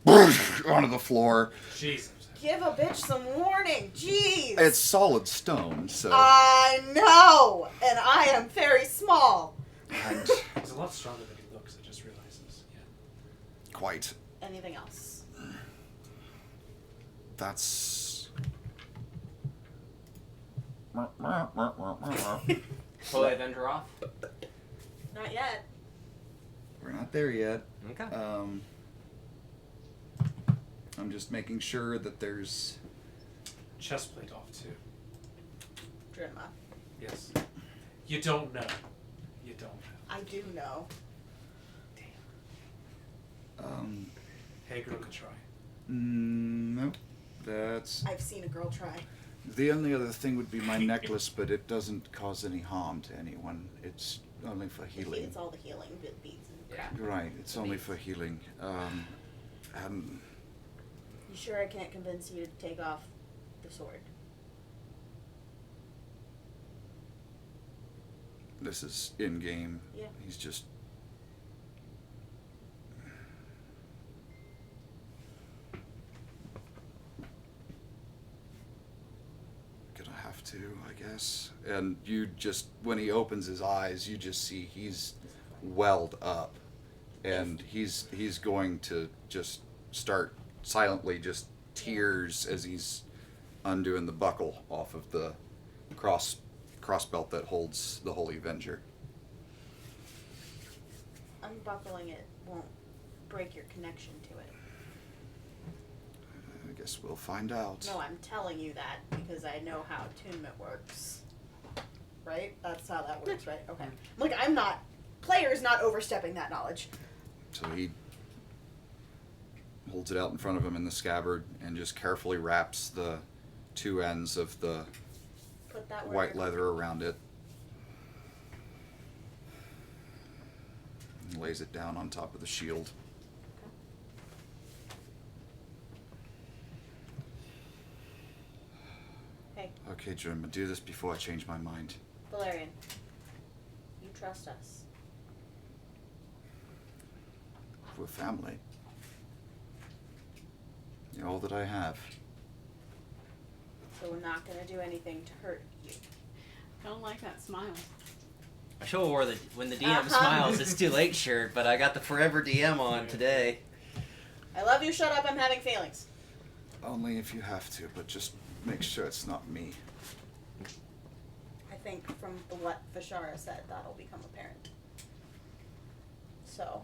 onto the floor. Jesus. Give a bitch some warning. Jeez. It's solid stone, so... I know, and I am very small. and He's a lot stronger than he looks, I just realized. Yeah. quite. Anything else? That's... Pull the Avenger off. Not yet. We're not there yet. Okay. I'm just making sure that there's... Chest plate off too. Drimma. Yes. You don't know. You don't know. I do know. Hey, girl could try. Nope. That's... I've seen a girl try. The only other thing would be my necklace, but it doesn't cause any harm to anyone. It's only for healing. It's all the healing beads and crap. Right, it's only for healing. And You sure I can't convince you to take off the sword? this is in-game. Yeah. He's just... Gonna have to, I guess. And you just, when he opens his eyes, you just see he's welled up. And he's going to just start silently just tears as he's undoing the buckle off of the crossbelt that holds the Holy Avenger. Unbuckling it won't break your connection to it. I guess we'll find out. No, I'm telling you that because I know how attunement works. Right? That's how that works, right? Okay. Look, I'm not... Player's not overstepping that knowledge. So he holds it out in front of him in the scabbard and just carefully wraps the two ends of the Put that where white leather around it. And lays it down on top of the shield. Hey, Okay, Jim, I'll do this before I change my mind. Valerian. You trust us. We're family. You're all that I have. So we're not going to do anything to hurt you. Don't like that smile. I should have wore the when the DM smiles, it's too late shirt, but I got the Forever DM on today. I love you, shut up, I'm having feelings. Only if you have to, but just make sure it's not me. I think from what Vishara said, that'll become apparent. So,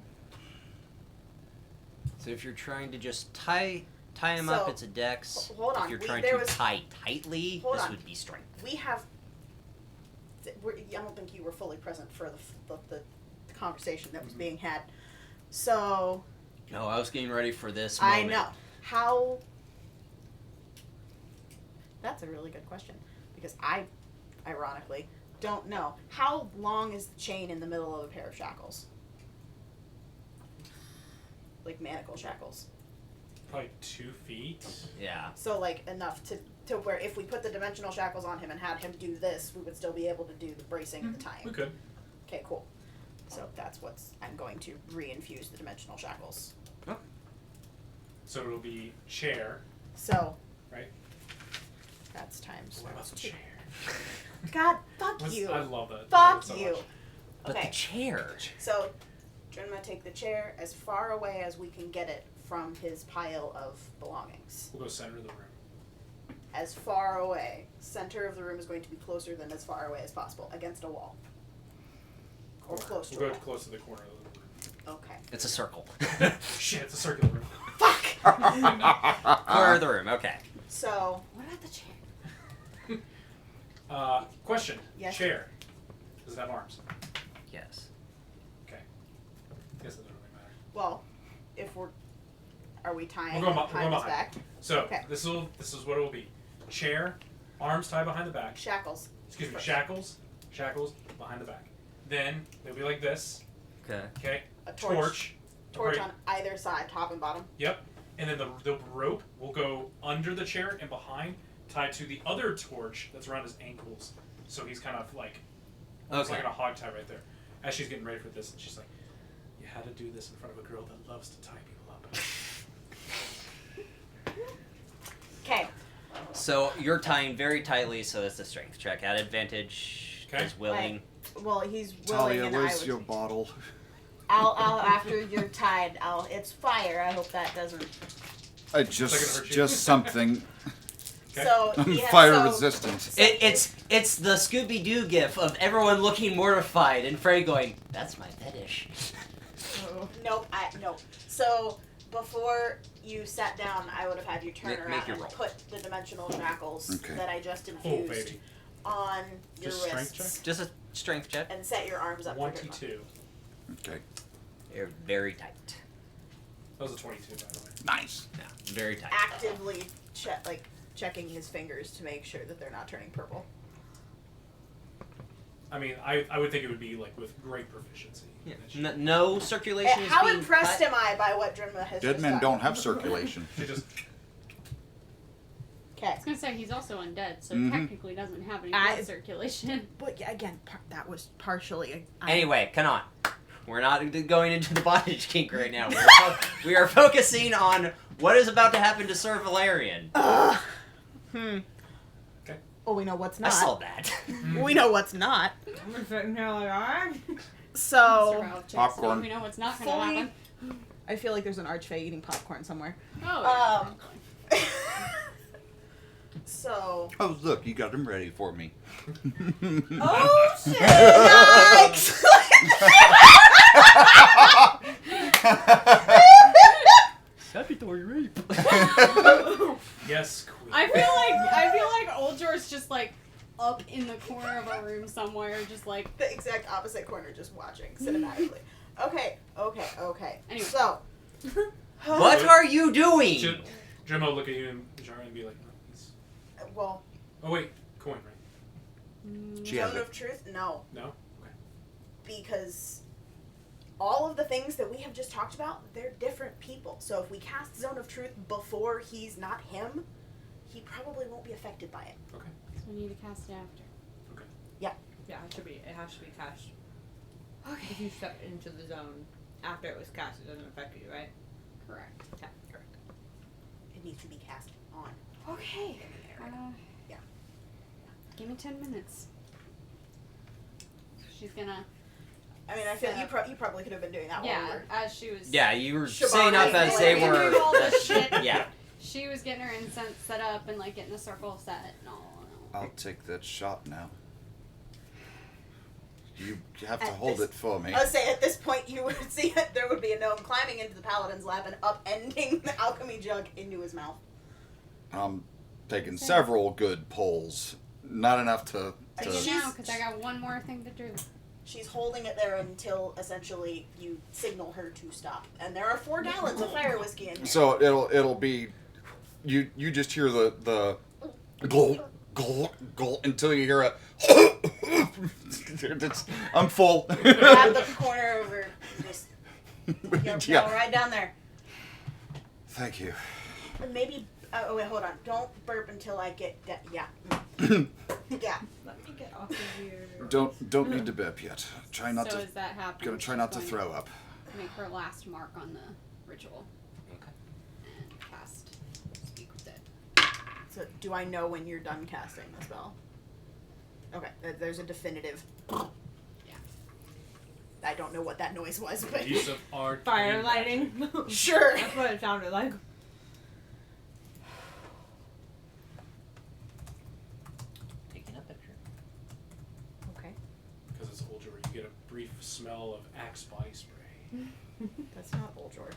So if you're trying to just tie him up, So, it's a dex. hold on, If you're we- trying there to was- tie tightly, Hold this on. would be strength. we have... I don't think you were fully present for the conversation that was being had. So, No, I was getting ready for this I moment. know. How... That's a really good question. Because I, ironically, don't know. How long is the chain in the middle of a pair of shackles? Like manacle shackles. Probably 2 feet. Yeah. So like enough to where if we put the dimensional shackles on him and had him do this, we would still be able to do the bracing and the tying. We could. Okay, cool. So that's what's I'm going to re-infuse the dimensional shackles. So it'll be chair, So right? that's times What about the 2. chair? God, fuck you. I love that. Fuck so you. much. But Okay. the chair. So Drenma, take the chair as far away as we can get it from his pile of belongings. We'll go center of the room. As far away. Center of the room is going to be closer than as far away as possible. Against a wall. Or close to We'll a go wall. close to the corner of the room. Okay. It's a circle. Shit, it's a circular room. Fuck! Corner of the room. Okay. So, what about the chair? Question. Yes. Chair. Does it have arms? Yes. Okay. Guess that doesn't really matter. Well, if we're... Are we tying We're going behind his behind. back? So Okay. this is what it will be. Chair, arms tied behind the back. Shackles. Excuse me, First. shackles behind the back. Then they'll be like this. Okay. Okay. A torch. Torch Right. on either side, top and bottom. Yep. And then the rope will go under the chair and behind, tied to the other torch that's around his ankles. so he's kind of like, almost like in a hog tie right there. As she's getting ready for this, and she's like, "You had to do this in front of a girl that loves to tie people up." Okay. So you're tying very tightly, so it's a strength check. At advantage is willing. Well, he's willing, Talia, and I where's would. your bottle? I'll after you're tied. It's fire. I hope that doesn't. Just something. Okay. So I'm he has- fire so- resistant. It's the Scooby-Doo gif of everyone looking mortified and Frey going, "That's my fetish." Nope. Nope. So before you sat down, I would have had you turn Make around your and roll. put the dimensional shackles Okay. that I just Oh, infused baby. on your Just strength wrists Just a strength check. and set your arms up. for good luck. 22. Okay. You're very tight. That was a 22, by the way. Nice. Yeah, very tight. Actively checking his fingers to make sure that they're not turning purple. I mean, I would think it would be like with great proficiency. Yeah. That she- No circulation is How being impressed cut. am I by what Drimma has Dead just men done? don't have circulation. She just Okay. I was gonna say he's also undead, so Mhm. technically doesn't have any I- blood circulation. But yeah, again, that was partially. Anyway, come on. We're not going into the bondage kink right now. We are focusing on what is about to happen to Sir Valerian. Okay. Okay. Well, we know what's I not. saw that. We know what's not. I'm sitting here like, alright. So Popcorn. We know what's not gonna Fully- happen. I feel like there's an archfey eating popcorn somewhere. Oh, yeah. So. Oh, look, you got them ready for me. Oh shit! Yikes! Statutory rape. yes, queen. I feel like Old Jor's just like up in the corner of a room somewhere, just like. The exact opposite corner, just watching cinematically. Okay. Anyway. So. What are you doing? Jim will look at you and Jara and be like, "No, he's." Well. Oh wait, coin, right? She has Zone it. of truth? No. No. Because all of the things that we have just talked about, they're different people. So if we cast Zone of Truth before he's not him, he probably won't be affected by it. Okay. So we need to cast it after. Yeah, it has to be cast. Okay. If you step into the zone after it was cast, it doesn't affect you, right? Correct. Yeah, correct. It needs to be cast on. Okay. Yeah. Give me 10 minutes. She's gonna. I mean, I feel you probably could have been doing that while we Yeah, were. as she was. Yeah, you were Shabbat saying up as they doing were. all the shit. Yeah. She was getting her incense set up and like getting the circle set and all. I'll take that shot now. You have to At hold this- it for me. I would say at this point you would see it, there would be a gnome climbing into the paladin's lab and upending the alchemy jug into his mouth. I'm taking several good pulls. Not enough to. I Do mean, it now, because I got one more thing to do. She's holding it there until essentially you signal her to stop. And there are 4 gallons of fire whiskey in here. So it'll be. You just hear the gulp, gulp, gulp until you hear a. I'm full. Grab the corner over. Just Yeah. go right down there. Thank you. And maybe. Oh wait, hold on. Don't burp until I get. Yeah. Yeah. Let me get off of your. Don't need to burp yet. Try not so to. as that happens, Gonna try not to she's throw going up. Make her last mark on the ritual. Okay. And cast Speak with Dead. So do I know when you're done casting the spell? Okay. There's a definitive. Yeah. I don't know what that noise was, but Use of art. Fire lighting. sure. That's what it sounded like. Taking a picture. Okay. Because it's Old Jor, you get a brief smell of Axe body spray. That's not Oljor.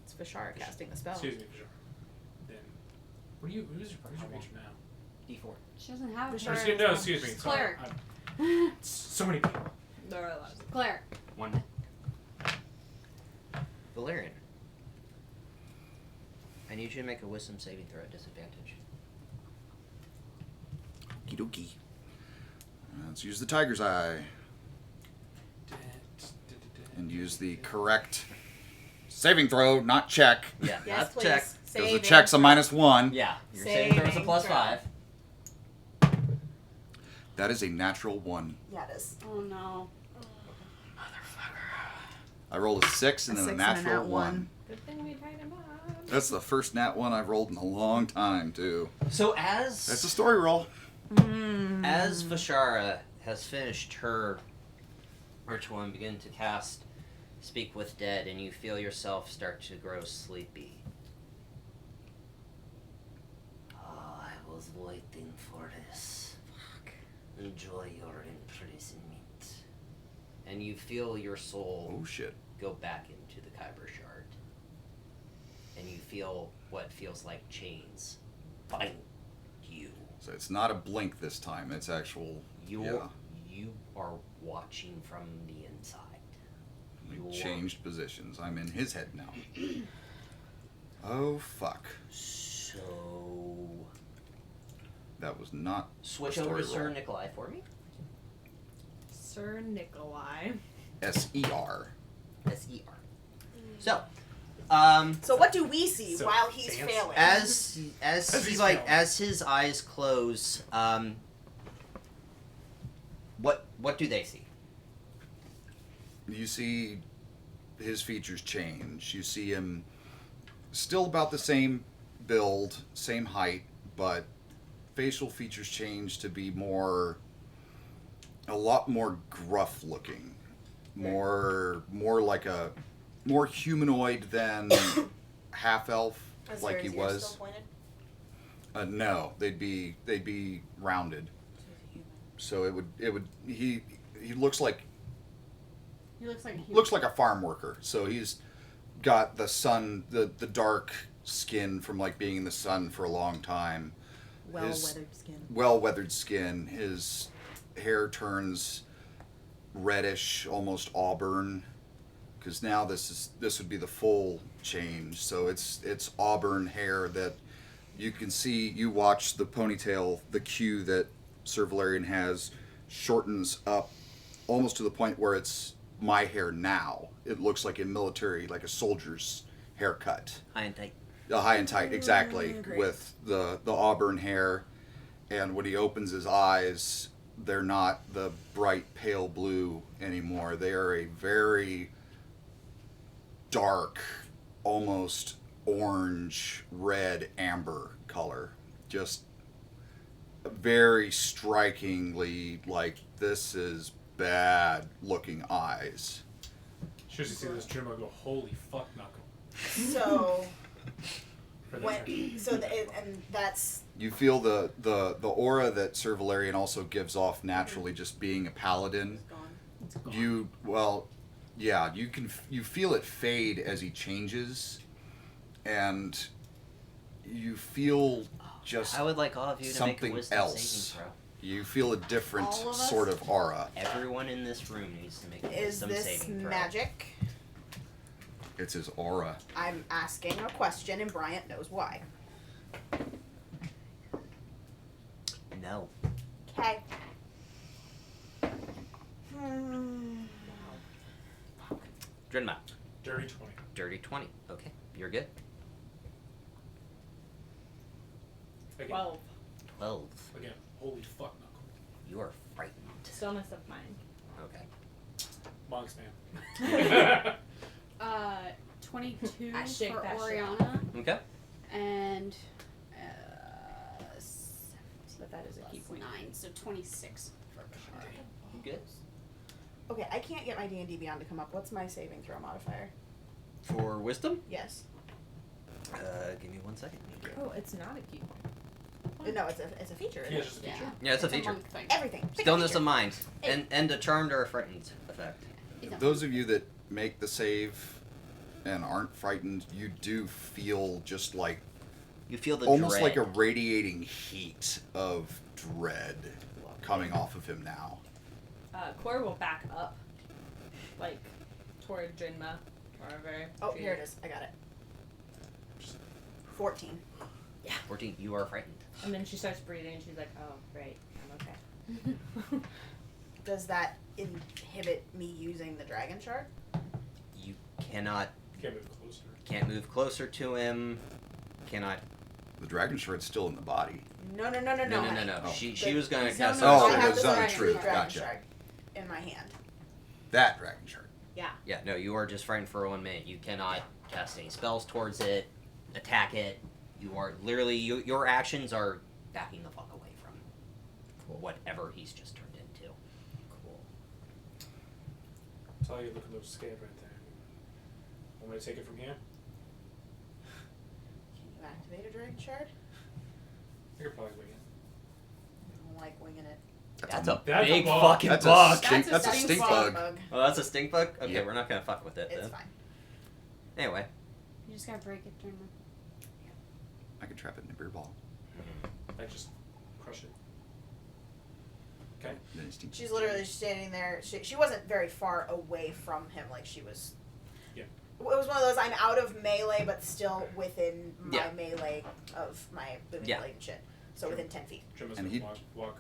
It's Vishara casting the spell. Excuse me, Jor. Then, who's your patron now? D4. She doesn't have a Vishara- No, excuse me. It's Sorry. Claire. So many people. There are lots. Claire. One. Valerian. I need you to make a wisdom saving throw at disadvantage. Okie dokie. Let's use the tiger's eye and use the correct saving throw, not check. Yeah, Yes, not please. check. Because the check's a -1. Yeah, your saving throw is a Saving +5. That is a natural 1. Yeah, it is. Oh no. I rolled a 6 and A then a 6 and a natural nat 1. Good thing we tied him up. That's the first nat 1 I've rolled in a long time, too. So as That's a story roll. as Vashara has finished her ritual and begin to cast Speak with Dead, and you feel yourself start to grow sleepy. Oh, I was waiting for this. Enjoy your imprisonment. And you feel your soul Oh, shit. go back into the Kyber Shard. And you feel what feels like chains bind you. So it's not a blink this time. It's actual... You are watching from the inside. We changed positions. I'm in his head now. Oh, fuck. So That was not switch a over story to Sir roll. Nikolai for me. Sir Nikolai. S-E-R. S-E-R. So, So what do we see So while he's fancy. failing? as he he's like failing. as his eyes close, what do they see? You see his features change. You see him still about the same build, same height, but facial features change to be a lot more gruff looking. More like a more humanoid than half elf Is like there he his ear was. still pointed? No, they'd be rounded. So he looks like He looks like a human. looks like a farm worker. So he's got the sun, the dark skin from like being in the sun for a long time. Well-weathered skin. Well-weathered skin. His hair turns reddish, almost auburn, because now this would be the full change. So it's auburn hair that you can see. You watch the ponytail, the queue that Sir Valerian has shortens up almost to the point where it's my hair now. It looks like a military, like a soldier's haircut. High and tight. High and tight, exactly, Great. with the auburn hair. And when he opens his eyes, they're not the bright pale blue anymore. They are a very dark, almost orange, red, amber color. Just very strikingly like this is bad looking eyes. Should you see this Jim, I'll go, holy fuck, knuckle. So For when this. and that's You feel the aura that Sir Valerian also gives off naturally, just being a paladin. gone. You feel it fade as he changes, and you feel just I would like all of you to make a something wisdom else. saving throw. You feel a different All of us? sort of aura. Everyone in this room needs to make a Is wisdom this saving throw. magic? It's his aura. I'm asking a question and Bryant knows why. No. Okay. Drinma. Dirty 20. Dirty 20. Okay, you're good. Again, 12. 12. again, holy fuck, knuckle. You are frightened. Stillness of mind. Okay. Monks, man. 22 I shake for that shit Oriana, Okay. and But that is a key point. 9, so 26 for Bashar. You good? Okay, I can't get my D&D Beyond to come up. What's my saving throw modifier? For wisdom? Yes. Give me 1 second. Oh, it's not a key point. No, it's a feature. Isn't Yeah, it? it's just a feature. Yeah, it's a feature. monk thing. Everything. Pick a Stillness feature. of mind. Hey. And a charmed or a frightened effect. Those of you that make the save and aren't frightened, you do feel just like You feel the almost dread. like a radiating heat of dread coming off of him now. Core will back up, like, toward Jinma, wherever. Oh, she- here it is. I got it. 14. 14. You are frightened. And then she starts breathing, and she's like, "Oh, great, I'm okay." Does that inhibit me using the dragon shard? You cannot Can't move closer. can't move closer to him. Cannot The dragon shard's still in the body. No. No. honey. Oh. She was gonna Zone cast. of Oh, I have the the zone of dragon truth. dragon Gotcha. shard in my hand. That dragon shard. Yeah, no, you are just frightened for 1 minute. You cannot cast any spells towards it, attack it. You are literally your actions are backing the fuck away from whatever he's just turned into. Cool. Talia, look a little scared right there. Want me to take it from here? Can you activate a dragon shard? I could probably wing it. I don't like winging it. That's a That's a big bug. fucking That's bug. That's a stink bug. Oh, that's a stink bug? Okay, Yeah. we're not gonna fuck with it It's then. fine. Anyway. You just gotta break it during the. I could trap it in a beer ball. I just crush it. Okay. Then it stinks. She's literally standing there. She wasn't very far away from him. Like she was. Yeah. It was one of those. I'm out of melee, but still within my Yeah. melee of my booming Yeah. blade and shit. So within 10 feet. Jim's And gonna he- walk.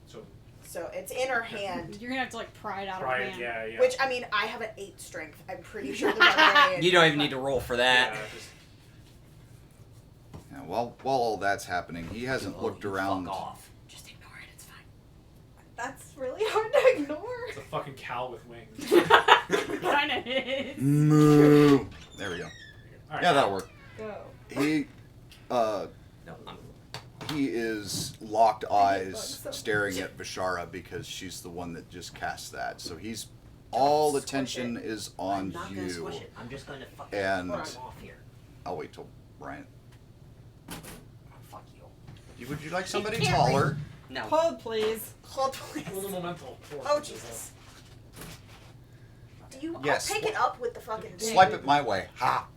So So it's in her hand. You're gonna have to like pry it out of her right, hand. yeah. Which I mean, I have an 8 strength. I'm pretty sure the barbarian. You don't even need to roll for that. Yeah, just Yeah, while all that's happening, he hasn't Oh, looked you around. Fuck off. Just ignore it. It's fine. That's really hard to ignore. it's a fucking cow with wings. Kinda is. Moo. There we go. Alright. Yeah, that'll work. Go. He, No, he is locked eyes, bugs so staring at Vishara because she's the one that just cast that. So he's all the Squish tension is I'm on not gonna you. squish it. I'm just going to fucking And- I'm off here. I'll wait till Brian. Oh, fuck you. Would you like somebody can't taller? no. Hold, please. Hold please. A little momental. Oh Jesus. Do you? Yes. I'll take it up with the fucking. thing. Swipe it my way. Ha!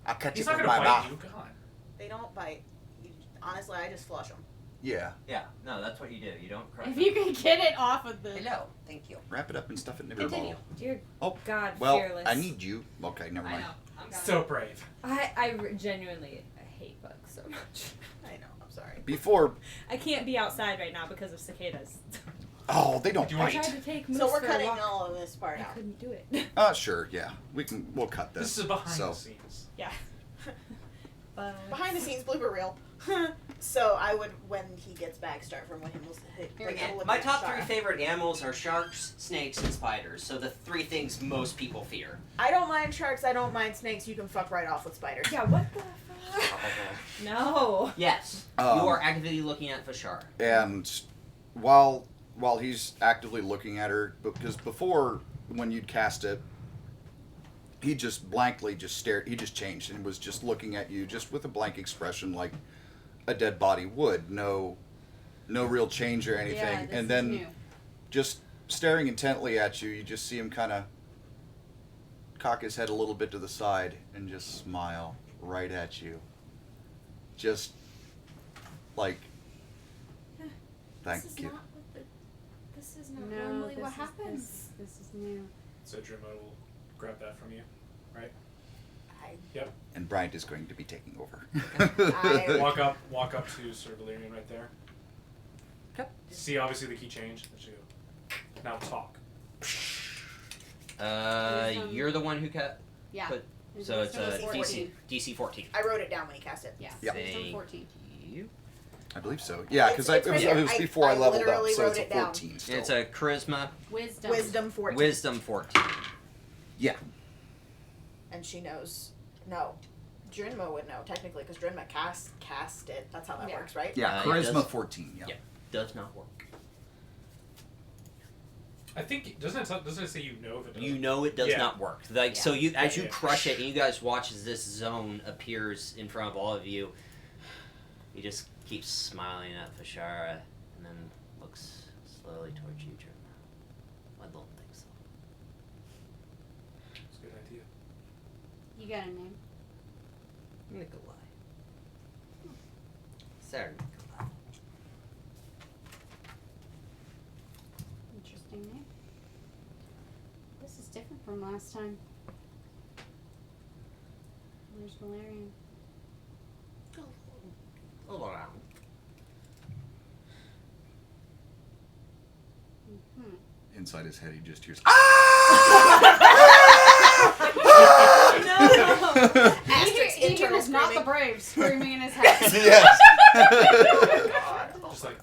I'll catch He's it not with gonna my bite mouth. you. God. They don't bite. Honestly, I just flush them. Yeah. Yeah, no, that's what you do. You don't crush If you can get it off of the. Hello, thank you. Wrap it up and stuff it in a beer Continue. bottle. Dear Oh, God, Well, fearless. I need you. Okay, never I mind. know. I'm So brave. genuinely hate bugs so much. I know. I'm sorry. Before. I can't be outside right now because of cicadas. Oh, they don't Do you I want- tried bite. to take Moose So we're for cutting a walk. all of this part I out. couldn't do it. Sure, yeah. We'll cut this. This is behind so. the scenes. Yeah. But Behind the scenes blooper reel. So I would, when he gets back, start from when he was like, Yeah, look my at top Shara. 3 favorite animals are sharks, snakes, and spiders. So the 3 things most people fear. I don't mind sharks. I don't mind snakes. You can fuck right off with spiders. yeah, what the fuck? No. Yes, you are actively looking at Vishara. And while he's actively looking at her, because before when you'd cast it, he just blankly just stared. He just changed and was just looking at you, just with a blank expression, like a dead body would. No real change or anything. Yeah, this and is then new. just staring intently at you, you just see him kind of cock his head a little bit to the side and just smile right at you. Just like, thank this is you. Not what the, this is not No, normally this what is- happens. This is new. So Drima will grab that from you, right? I, And Bryant is going to be taking over. I- Walk up to Sir Valerian right there. Okay. See, obviously the key changed. There you go. Now talk. Wisdom. You're the one who cut. Yeah. But- His So it's wisdom a is 14. DC 14. I wrote it down when he cast it. Yeah. Yep. Wisdom Thank 14. you. I believe so. Yeah, because It's it was, right it was here. before I I leveled up, literally so it's wrote a it down. 14 still. It's a charisma. Wisdom. Wisdom 14. Wisdom 14. Yeah. And she knows. No. Drinma would know, technically, because Drinma cast it. That's how that Yeah. works, right? Yeah, it charisma does- 14, yeah. Yeah. Does not work. I think doesn't it say you know that? You know it does Yeah. not work. Like so, you as you Yeah. crush it, and you guys watch as this zone appears in front of all of you. He just keeps smiling at Vishara, and then looks slowly towards you, Jim. I don't think so. It's a good idea. You got a name? Nikolai. Sir Nikolai. Interesting name. This is different from last time. Where's Valerian? All around. Hmm. Inside his head, he just hears. No. Asterix Even internal is not the Brave screaming in his head. Yes. Just like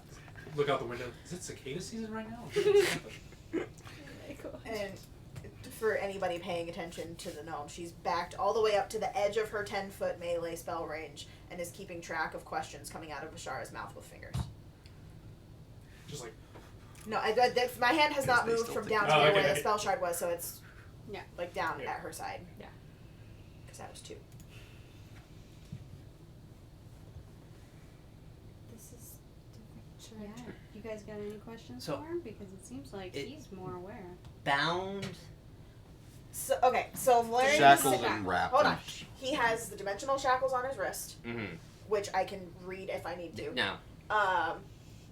look out the window. Is it cicada season right now? And for anybody paying attention to the gnome, she's backed all the way up to the edge of her 10-foot melee spell range and is keeping track of questions coming out of Vashara's mouth with fingers. Just like No, my hand has not They moved still from take down it. here Oh, where okay. the spell shard was, so it's Yeah. like down Yeah. at her side. Yeah. Because that was 2. This is Yeah. You guys got any questions So- for him? Because it seems like he's more aware. Bound. So okay, so Valerian Shackled and wrapped. Hold on. He has the dimensional shackles on his wrist, Mm-hmm. which I can read if I need to. No.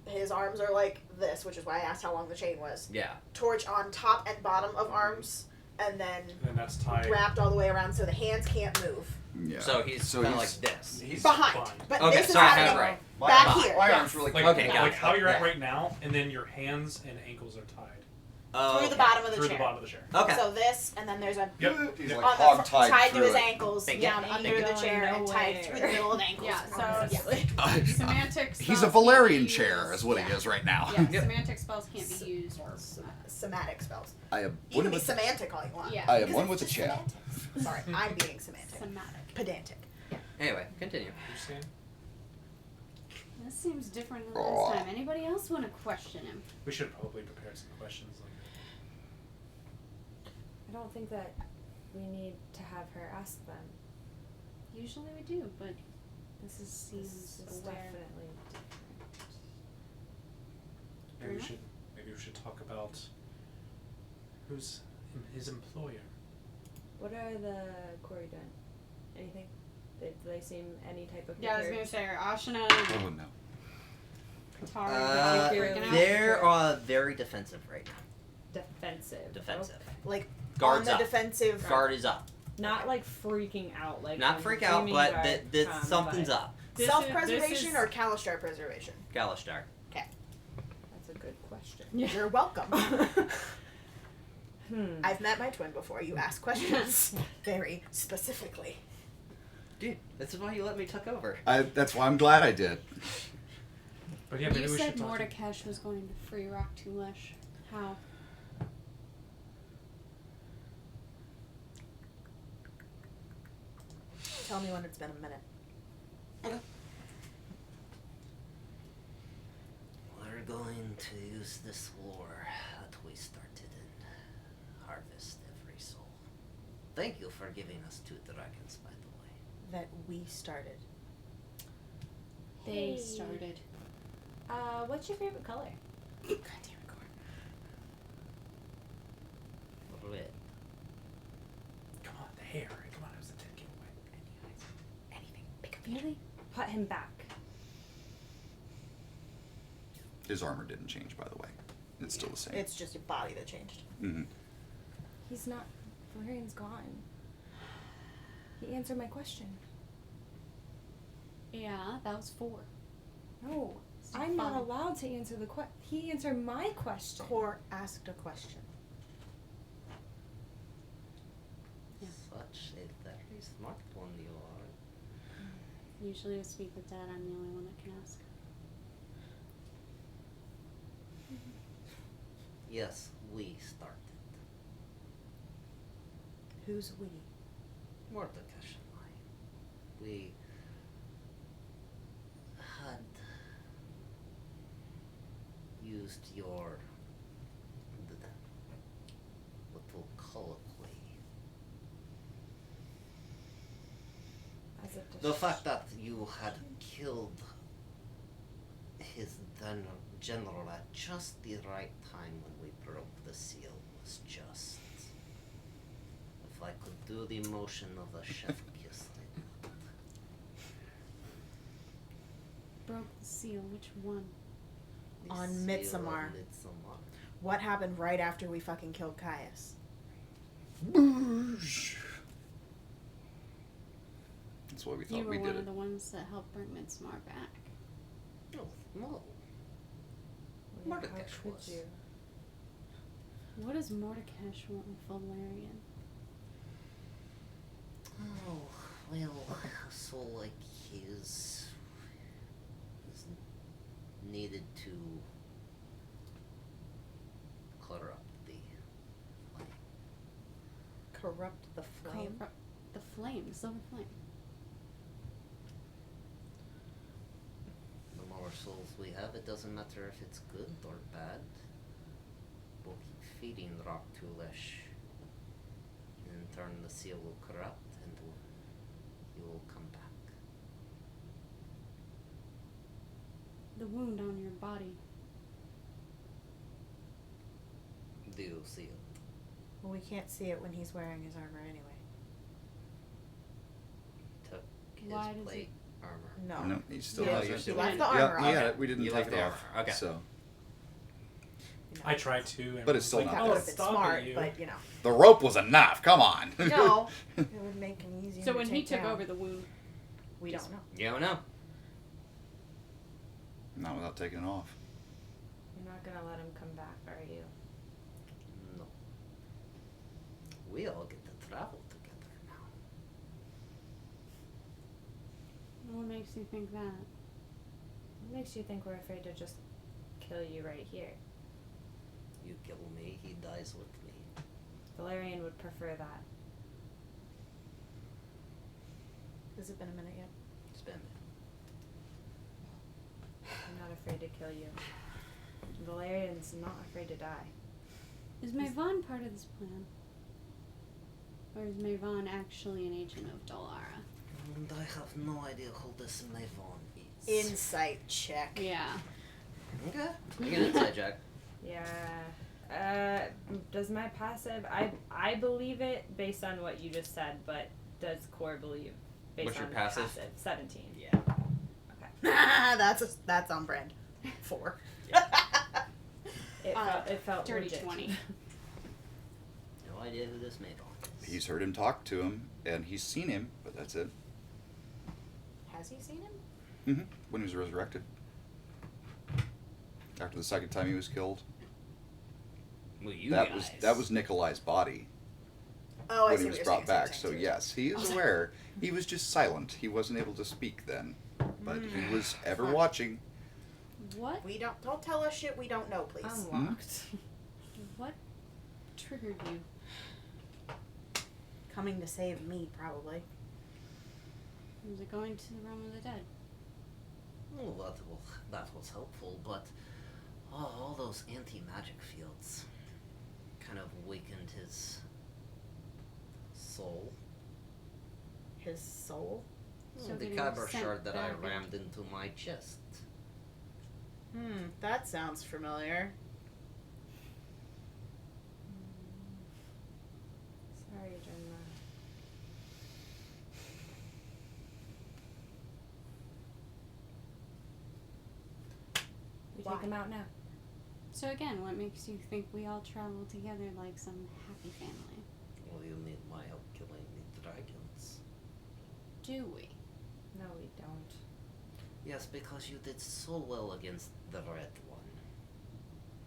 His arms are like this, which is why I asked how long the chain was. Yeah. Torch on top and bottom of arms, and then and that's tied. wrapped all the way around so the hands can't move. Yeah. So he's kind of like this. He's Behind. fine. But Okay, this is so I have it happening right. back Behind. here. My yes. arms really Like, Okay, got like it. how you're at Yeah. right now, and then your hands and ankles are tied Oh, Through the okay. bottom of the through chair. the bottom of the chair. Okay. So this, and then there's a Yep. He's Yep. like on the hog tied tied to through his it. ankles, Thank down you. under Thank the you. chair, and Going tied through the middle of the ankles. Yeah, so yeah. semantic spells He's a can't Valerian be chair, used- is what he yeah. is right now. Yeah, Yep. semantic spells can't be used. Somatic spells. I am You one can be with semantic all you want. Yeah. I am Because one it's with the just chair. semantics. Sorry, I'm being semantic. Semantic. Pedantic. Anyway, continue. You saying? This seems different than Oh. last time. Anybody else want to question him? We should probably prepare some questions. Like, I don't think that we need to have her ask them. Usually we do, but This is Seems definitely aware. different. maybe we should talk about who's his employer. What are the Corey doing? Anything? Do they seem any type of yeah, I was prepared? gonna say Ashina, Oh no. Katara, Freaking freaking out. They're very defensive right now. Defensive. Defensive. Like Guards on the up. defensive. Guard is up. Not like freaking out, like Not when freak out, Jamie but guard something's but up. this Self-preservation is- or Kalistar preservation? Galishtar. That's a good question. You're welcome. Hmm. I've met my twin before. You ask questions very specifically. Dude, this is why you let me tuck over. That's why I'm glad I did. But yeah, maybe You we said should talk. Mordekash was going to free Rock Tulesh. How? Tell me when it's been a minute. We're going to use this war that we started and harvest every soul. Thank you for giving us 2 dragons, by the way. That we started. They Hey. started. What's your favorite color? God damn it, Cor. Red. Come on, the hair. Come on, it was a 10 giveaway. Anything. Pick a Really? Put him back. His armor didn't change, by the way. It's still the same. It's just your body that changed. Mm-hmm. He's not. Valerian's gone. He answered my question. Yeah, that was 4. No, It's I'm not fine. allowed to answer the question. He answered my question. Cor asked a question. Yeah. Such a very smart one you are. Usually I speak with Dad. I'm the only one that can ask. Yes, we started. Who's we? Mordekash and I. We had used your little colloquy. As a The fact that you had killed his general at just the right time when we broke the seal was just. If I could do the motion of a chef kiss, I would. Broke the seal. Which one? The On seal of Midsommar. Midsommar. What happened right after we fucking killed Caius? Boosh. That's why we You thought were we one did of it. the ones that helped bring Midsommar back. No. How Mordekash could was. you? What does Mordekash want with Valerian? Oh, Well, a soul like his is needed to corrupt the flame. Corrupt the flame. The flame, the silver flame. The more souls we have, it doesn't matter if it's good or bad. We'll keep feeding rock to Lesh. And in turn, the seal will corrupt and you will come back. The wound on your body. Do you see it? Well, we can't see it when he's wearing his armor anyway. Took his Why does plate armor. No. No, he still Yeah, has you it. still left the Yeah, armor on. yeah, we didn't You take left it the off. armor, okay. So I tried to, and But it's still like, not That oh, would have been stop it, smart, you. but you know. the rope was enough. Come on. No. It would make him easier So to when he take took down. over the wound, We don't know. You don't know. Not without taking it off. You're not gonna let him come back, are you? No. We all get to travel together now. what makes you think that? What makes you think we're afraid to just kill you right here? You kill me, he dies with me. Valerian would prefer that. Has it been a minute yet? It's been I'm not afraid to kill you. Valerian's not afraid to die. Is Mayvon part of this plan? Or is Mayvon actually an agent of Dalara? And I have no idea who this Mayvon is. Insight check. Yeah. Okay. You can inside check. Yeah. Does my passive I believe it based on what you just said, but does Core believe based What's your on passive? 17. Yeah. That's on brand. 4. It felt Dirty legit. 20. No idea who this Mayvon is. He's heard him talk to him, and he's seen him, but that's it. Has he seen him? When he was resurrected. After the second time he was killed. Well, you that guys. was Nikolai's body Oh, I when see he what was you're brought saying, back. So yes, he is aware. He was just silent. He wasn't able to speak then, but he was ever Fun. watching. What? We don't tell us shit we don't know, please. Unlocked. What triggered you? Coming to save me, probably. Was it going to the realm of the dead? Oh, that was helpful, but all those anti-magic fields kind of weakened his soul. His soul? So the getting kyber sent shard that I back rammed into my chest. That sounds familiar. Sorry, Jenna. We Why? take him out now. So again, what makes you think we all travel together like some happy family? Well, you need my help killing the dragons. Do we? No, we don't. Yes, because you did so well against the red one.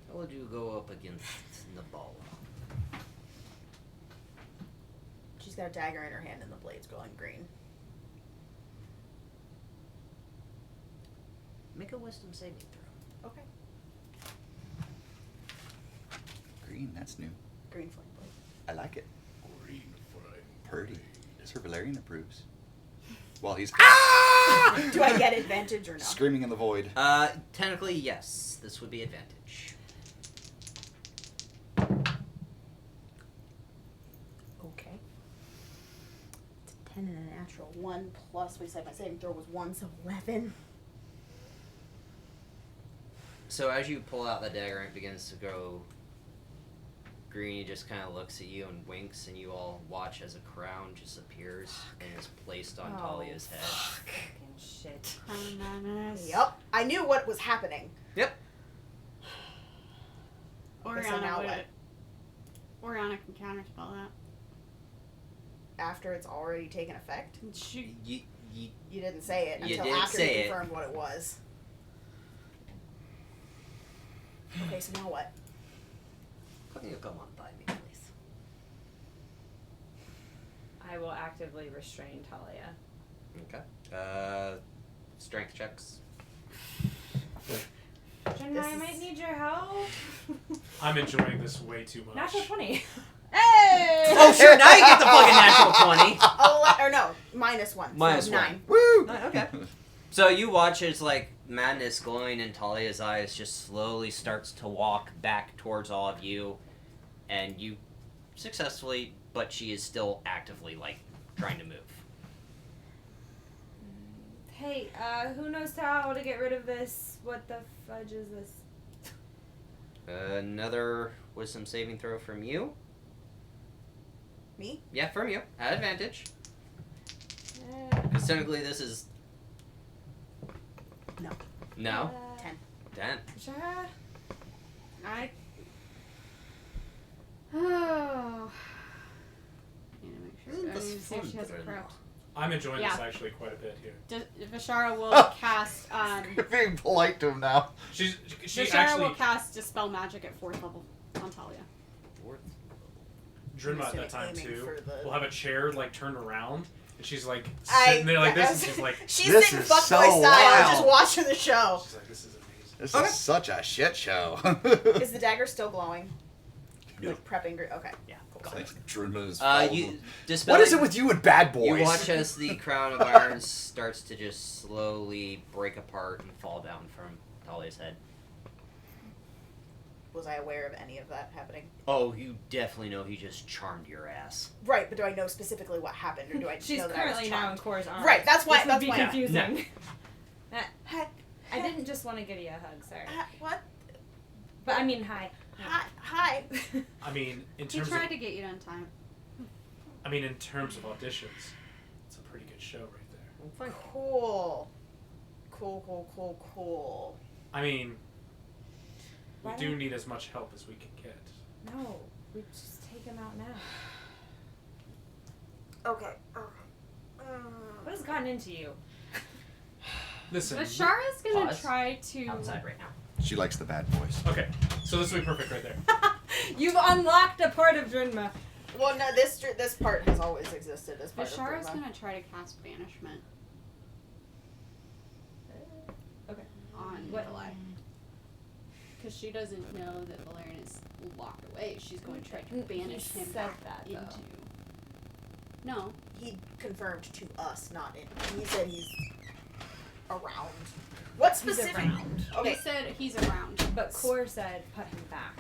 How would you go up against Nabala? She's got a dagger in her hand and the blade's glowing green. Make a wisdom saving throw. Okay. Green, that's new. Green flame blade. I like it. Purdy. Sir Valerian approves. While he's Do I get advantage or no? screaming in the void. Technically, yes. This would be advantage. Okay. It's a 10 and a natural 1 plus, we said my saving throw was 1, so 11. So as you pull out the dagger and it begins to go green, he just kind of looks at you and winks, and you all watch as a crown just appears and is placed on Talia's head. Fucking shit. Crown madness. Yup. I knew what was happening. Yep. Okay, so now what? Oriana can counterspell that. After it's already taken effect? She, You You didn't say it You until didn't after say you it. confirmed what it was. Okay, so now what? Can you come on by me, please? I will actively restrain Talia. Okay. Strength checks. Jenna, I might need your help. I'm enjoying this way too much. Natural 20. Hey! Oh shoot! Now you get the fucking natural 20. Or no, -1. Minus so 1. 9. Woo! Okay. So you watch as like madness glowing in Talia's eyes just slowly starts to walk back towards all of you, and you successfully, but she is still actively like trying to move. Hey, who knows how to get rid of this? What the fudge is this? Another wisdom saving throw from you. Me? Yeah, from you. At advantage. Uh, Because technically this is... No. No? 10. 10. Sure. I. Oh. Need to make sure. I need to see if she has a pro. I'm enjoying Yeah. this actually quite a bit here. Vishara will cast. You're being polite to him now. She Vishara actually will cast Dispel Magic at 4th level on Talia. Drinma at that time Aiming too. for the- We'll have a chair like turned around, and she's like I- sitting there like that this, was- and she's like, She's This sitting is fuckboy so style, wild. just watching the show. she's like, this is amazing. This Okay. is such a shit show. Is the dagger still glowing? No. Like prepping. Okay. Yeah. Druma's You dispelling... what is it with you and bad boys? You watch as the crown of iron starts to just slowly break apart and fall down from Talia's head. Was I aware of any of that happening? Oh, you definitely know he just charmed your ass. Right, but do I know specifically what happened, or do I just She's know that I was currently now in charmed? Core's arms. Right, that's why- This would that's be why- confusing. Hi. I didn't just want to give you a hug, sorry. What? But I mean, hi. Hi. I mean, in He terms tried of, to get you on time. in terms of auditions, it's a pretty good show right there. Cool. Cool. I mean, we Why do don't- need as much help as we can get. No, we just take him out now. Okay. What has gotten into you? Listen. Vishara's gonna Pause. try to. Outside right now. She likes the bad boys. Okay, so this will be perfect right there. You've unlocked a part of Drinma. Well, no, this part has always existed as part Vishara's of Dharma. gonna try to cast banishment. Okay. On What? Delay. Because she doesn't know that Valerian is locked away. She's going to try to banish him said back that, though. into. No. He confirmed to us, not in. He said he's around. What He's specific? around. Okay. He said he's around. But Core said put him back.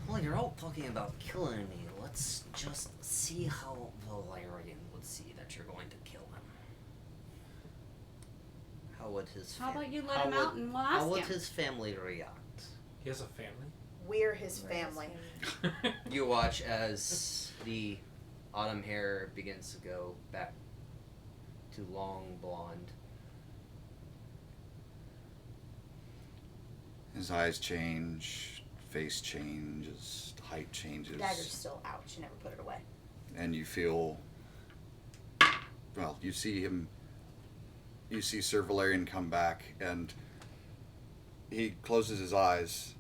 Well, you're all talking about killing me. Let's just see how Valerian would see that you're going to kill him. How would his How fam- about you let how him would- out and we'll How ask would him? his family react? He has a family. We're his family. You watch as the autumn hair begins to go back to long blonde. His eyes change, face changes, height changes. Dagger's still out. She never put it away. And you feel, well, you see him, you see Sir Valerian come back, and he closes his eyes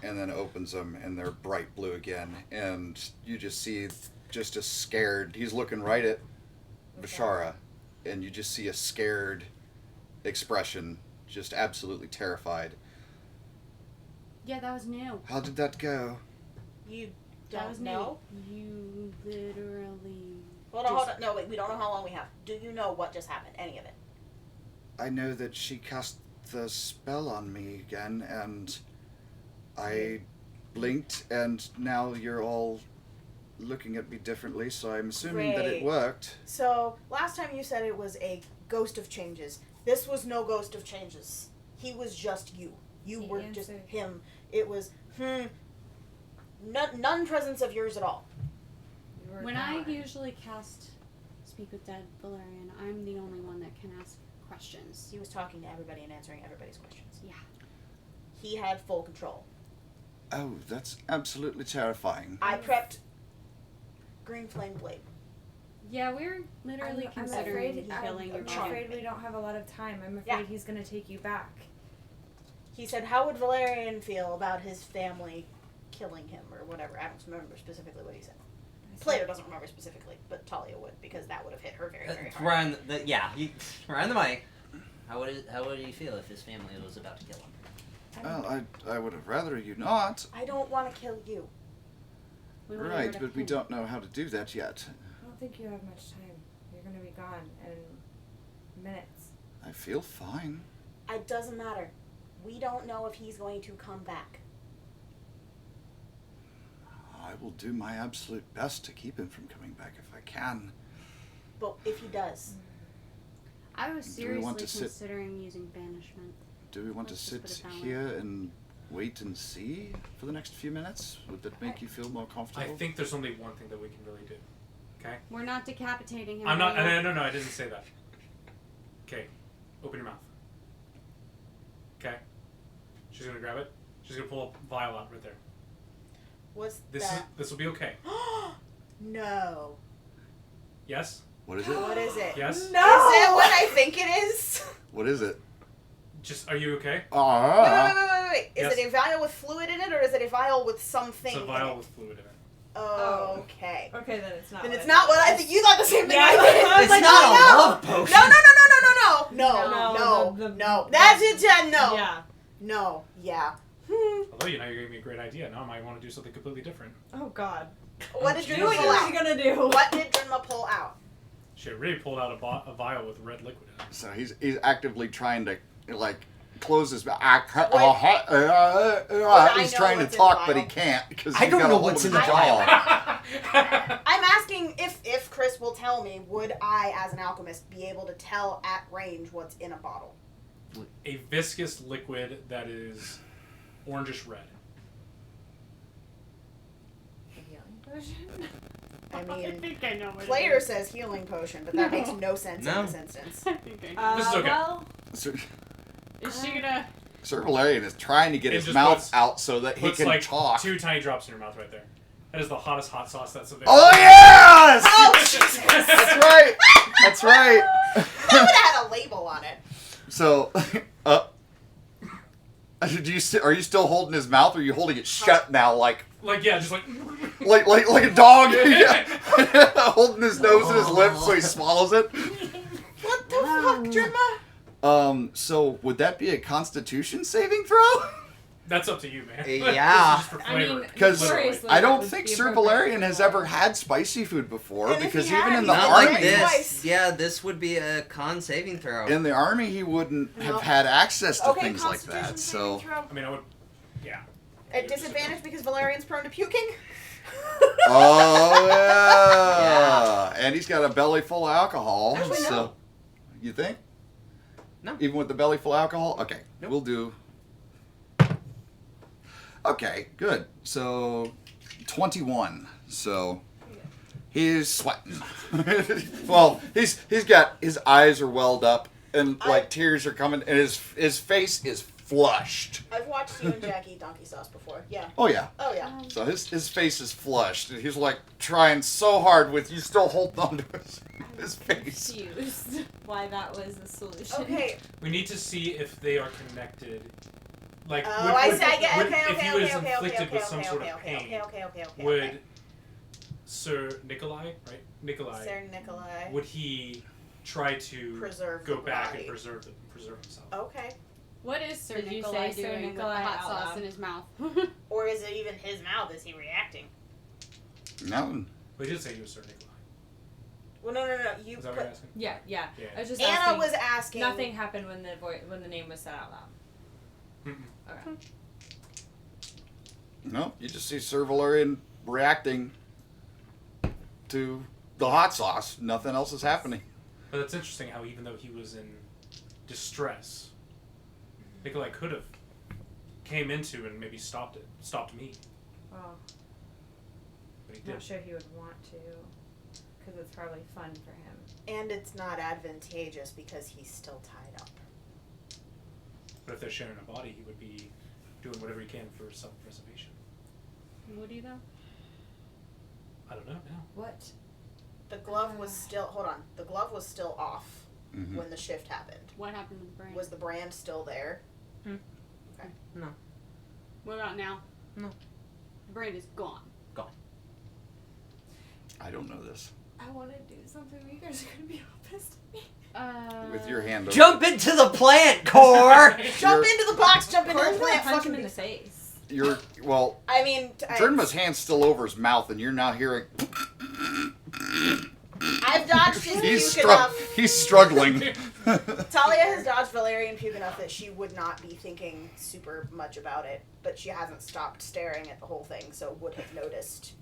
and then opens them, and they're bright blue again, and you just see just a scared, he's looking right at Bashara, and you just see a scared expression, just absolutely terrified. Yeah, that was new. How did that go? You That don't was know? new. You literally. Hold on. No, wait. We don't know how long we have. Do you know what just happened? Any of it? I know that she cast the spell on me again, and I blinked, and now you're all looking at me differently, so I'm assuming that it Great. worked. So, last time you said it was a ghost of changes. This was no ghost of changes. He was just you. You The were just answer. him. It was, none presence of yours at all. You were When I gone. usually cast Speak with Dead Valerian, I'm the only one that can ask questions. He was talking to everybody and answering everybody's questions. Yeah. He had full control. Oh, that's absolutely terrifying. I prepped Green Flame Blade. Yeah, we're literally I'm considering afraid, killing your I'm mom. afraid we don't have a lot of time. I'm afraid Yeah. he's gonna take you back. He said, how would Valerian feel about his family killing him or whatever? I don't remember specifically what he said. I Plato doesn't remember specifically, but Talia would, because that would have hit her very, very hard. Right on right on the mic. How would he feel if his family was about to kill him? Well, I would have rather you not. I don't want to kill you. Right, but we don't know how to do that yet. I don't think you have much time. You're gonna be gone in minutes. I feel fine. It doesn't matter. We don't know if he's going to come back. I will do my absolute best to keep him from coming back if I can. But if he does, I was Do we want seriously to sit- considering using banishment. Do we want Let's to just sit put it that here and wait and see for the next few minutes? Would that make you feel more I comfortable? think there's only one thing that we can really do. Okay? We're not decapitating him. I'm not. right now. No, I didn't say that. Okay, open your mouth. Okay. She's gonna grab it. She's gonna pull a vial out right there. was This will be okay. No. Yes. What is it? What is it? Yes. Is it what I think it is? What is it? Just. Are you okay? Wait. Is Yes. it a vial with fluid in it, or is it a vial with something It's a in vial it? with fluid in it. Oh, okay. Okay, then it's not. Then what it's I not thought what I it think. You thought the same thing Yeah, I did. I was It's like, not oh, a no. love potion. No. That's it, Jen. No. Yeah. No. Yeah. Although you gave me a great idea. Now I might want to do something completely different. Oh God. What did What Drinma pull are you out? gonna do? What did Drinma pull out? She already pulled out a vial with red liquid in it. So he's actively trying to close his mouth. He's I know trying to what's in talk, the but he vial? can't because I don't know what's in the vial. I'm asking if Chris will tell me, would I, as an alchemist, be able to tell at range what's in a bottle? A viscous liquid that is orangish red. I mean, think I know what player says healing potion, but that makes no sense No. in this instance. I think I know. This is okay. Well, Is she gonna? Sir Valerian is trying to get It his just mouth puts- out so that he Puts can like talk. 2 tiny drops in your mouth right there. That is the hottest hot sauce that's available. Oh yes! Oh, Jesus! That's right. That's right. That would have had a label on it. So, are you still holding his mouth, or are you holding it shut now, like Yeah, just like. like a dog, Yeah. Holding his nose and his lips so he swallows it? What the fuck, Drimma? So would that be a Constitution saving throw? That's up to you, man. Yeah. This is just for I mean, flavor. Because Seriously, I that don't would think be Sir appropriate. Valerian has ever had spicy food before. And if Because he had, even in he's the Not Not like army, this. Twice. Yeah, this would be a con saving throw. in the army, he wouldn't No. have had access to Okay, things like Constitution that. saving So throw. I mean, I would. Yeah. At disadvantage because Valerian's prone to puking? oh yeah. And he's got a belly full of alcohol. Actually, no. So you think? No. Even with the belly full of alcohol? Okay, Nope. we'll do. Okay, good. So 21. So he's sweating. Well, he's got his eyes are welled up and tears are coming and his face is flushed. I've watched you and Jack eat donkey sauce before. Yeah. Oh yeah. Oh, yeah. So his face is flushed and he's like trying so hard with you still holding on to his face. confused why that was the solution. Okay. We need to see if they are connected. Like, Oh, I see. I get. would- Okay. if he was Okay. inflicted with some sort of Okay. pain, Okay. would Sir Nikolai, right? Nikolai, Sir Nikolai. would he try to Preserve go the back body. and preserve himself? Okay. What is Sir Did you Nikolai say Sir doing Nikolai with the hot out sauce loud? in his mouth? Or is it even his mouth? Is he reacting? No. We did say he was Sir Nikolai. Well, no. You Is that what put. you're asking? Yeah. Yeah. I was just Anna asking. was asking. Nothing happened when the name was said out loud. Mm-mm. Okay. No, you just see Sir Valerian reacting to the hot sauce. Nothing else is happening. But it's interesting how even though he was in distress, Nikolai could have came into and maybe stopped me. Well, But he I'm not did. sure he would want to, because it's probably fun for him. And it's not advantageous because he's still tied up. But if they're sharing a body, he would be doing whatever he can for self-preservation. Would he though? I don't know now. What? The glove was still. Hold on. The glove was still off Mhm. when the shift happened. What happened with the brand? Was the brand still there? No. What about now? No. The brand is gone. I don't know this. I want to do something. You guys are gonna be all pissed at me. With your hand over. Jump into the plant, Core! Jump into the box, jump into the Core's gonna plant, punch fucking him in be- the face. You're, well, I mean, Drinma's hand's still over his mouth, and you're now hearing... I've dodged his He's, puke enough. he's struggling. Talia has dodged Valerian puke enough that she would not be thinking super much about it, but she hasn't stopped staring at the whole thing, so would have noticed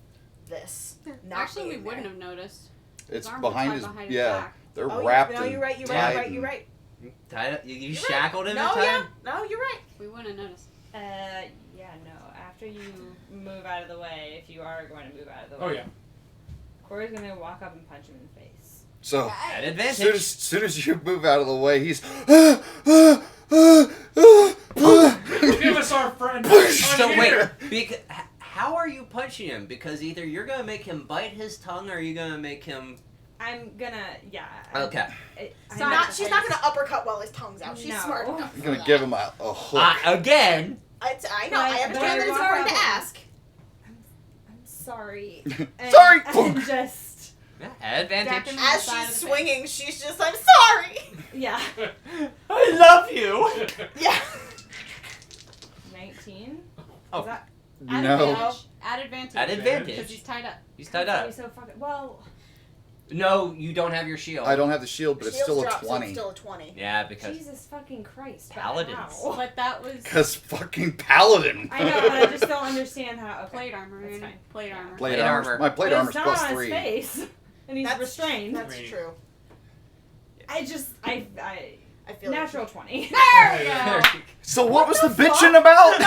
this. Not Actually, we being wouldn't there. have noticed. It's arms are behind tied his... behind his yeah, back. they're Oh, wrapped no, in... you're right, you're tied right, you're right, and- Tied, you You're shackled him No, in time? yeah, no, you're right. We wouldn't have noticed. Yeah, no. After you move out of the way, if you are going to move out of the Oh way, yeah. Corey's gonna walk up and punch him in the face. So, At as advantage. soon as you move out of the way, he's... Give us our friend. So wait, how are you punching him? Because either you're gonna make him bite his tongue, or you're gonna make him. I'm gonna, yeah. Okay. She's not gonna uppercut while his tongue's out. She's No. smart enough. You're going to give him a hook. Again. I know, I understand but that it's you're important to wrong. ask. I'm sorry. Sorry! And just, Yeah, at advantage. Jack him- As Side she's of the face. swinging, she's just, I'm sorry! yeah. I love you. Yeah. 19? Oh. Is that, At No. advantage. At advantage. At Because advantage. he's tied up. He's tied that'd up. be so fucking, well, No, you don't have your shield. I don't have the shield, but it's Shield's still a dropped, so 20. it's still a 20. Yeah, because Jesus fucking Christ. but Paladins. how? But that was Because fucking paladin. I know, but I just don't understand how. Okay. plate armor. That's you know? fine. Plate armor. Plate Plate armor. armor. My plate But armor's it's not plus on 3. his face, and he's restrained. That's Right. true. I I feel natural 20. There we go. So what was the bitching about?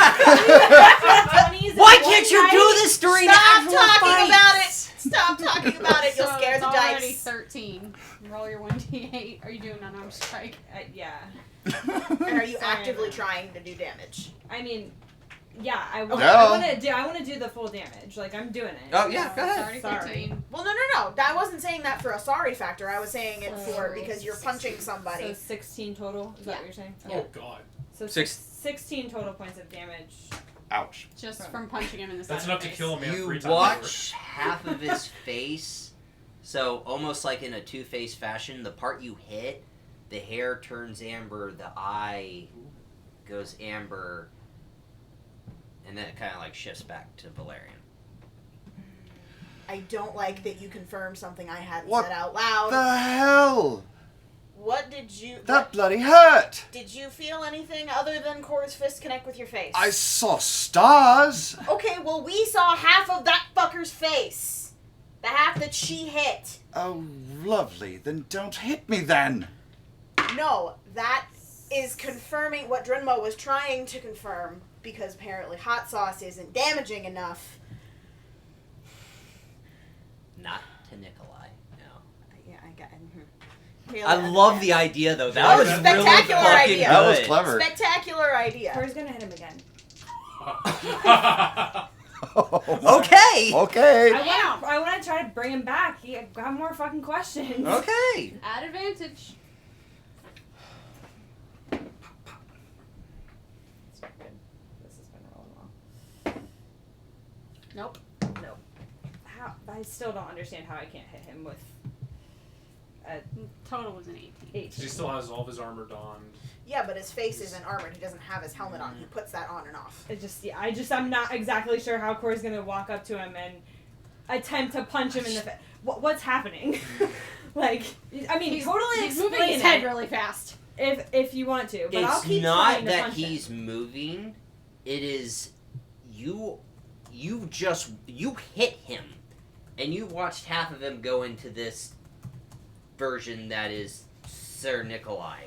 Why can't you do this during Stop actual talking fights? about it! Stop talking about it, you'll So scare it's the already dice. 13. Roll your 1d8. Are you doing unarmed strike? Yeah. And are you Sorry. actively trying to do damage? I mean, yeah. I No. want to do the full damage. Like I'm doing it. Oh yeah, go It's ahead. already Sorry. 13. Well, no. I wasn't saying that for a sorry factor. I was saying it So- for because you're punching So somebody. 16 total. Is that what you're saying? Oh god. So Six. 16 total points of damage. Ouch. Just from punching him in the side That's of enough the to face. kill a man You 3 times watch half of his face, so almost like in a Two-Face fashion. The part you hit, the hair turns amber, the eye goes amber, and then it kind of like shifts back to Valerian. I don't like that you confirmed something I hadn't What said out loud. The hell? What did you? That bloody hurt. Did you feel anything other than Core's fist connect with your face? I saw stars. Okay, well we saw half of that fucker's face. The half that she hit. Oh, lovely. Then don't hit me then. No, that is confirming what Drinmo was trying to confirm, because apparently hot sauce isn't damaging enough. Not to Nikolai, no. Yeah, I got. Really, I love the idea though. That That was was a really spectacular fucking idea. That was good. clever. Spectacular idea. Corey's gonna hit him again. Okay. Okay. I want to try to bring him back. He got more fucking questions. Okay. At advantage. This has been rolling well. Nope. How? I still don't understand how I can't hit him with a Total was an 18. 18. He still has all of his armor donned. Yeah, but his face isn't armored. He doesn't have his helmet on. He puts that on and off. I'm not exactly sure how Corey's gonna walk up to him and attempt to punch him in the face. What's happening? Like, I mean, totally He's moving explain his head it really fast. if you want to, but I'll It's keep not trying to that punch he's him. moving. It is you hit him, and you watched half of him go into this version that is Sir Nikolai.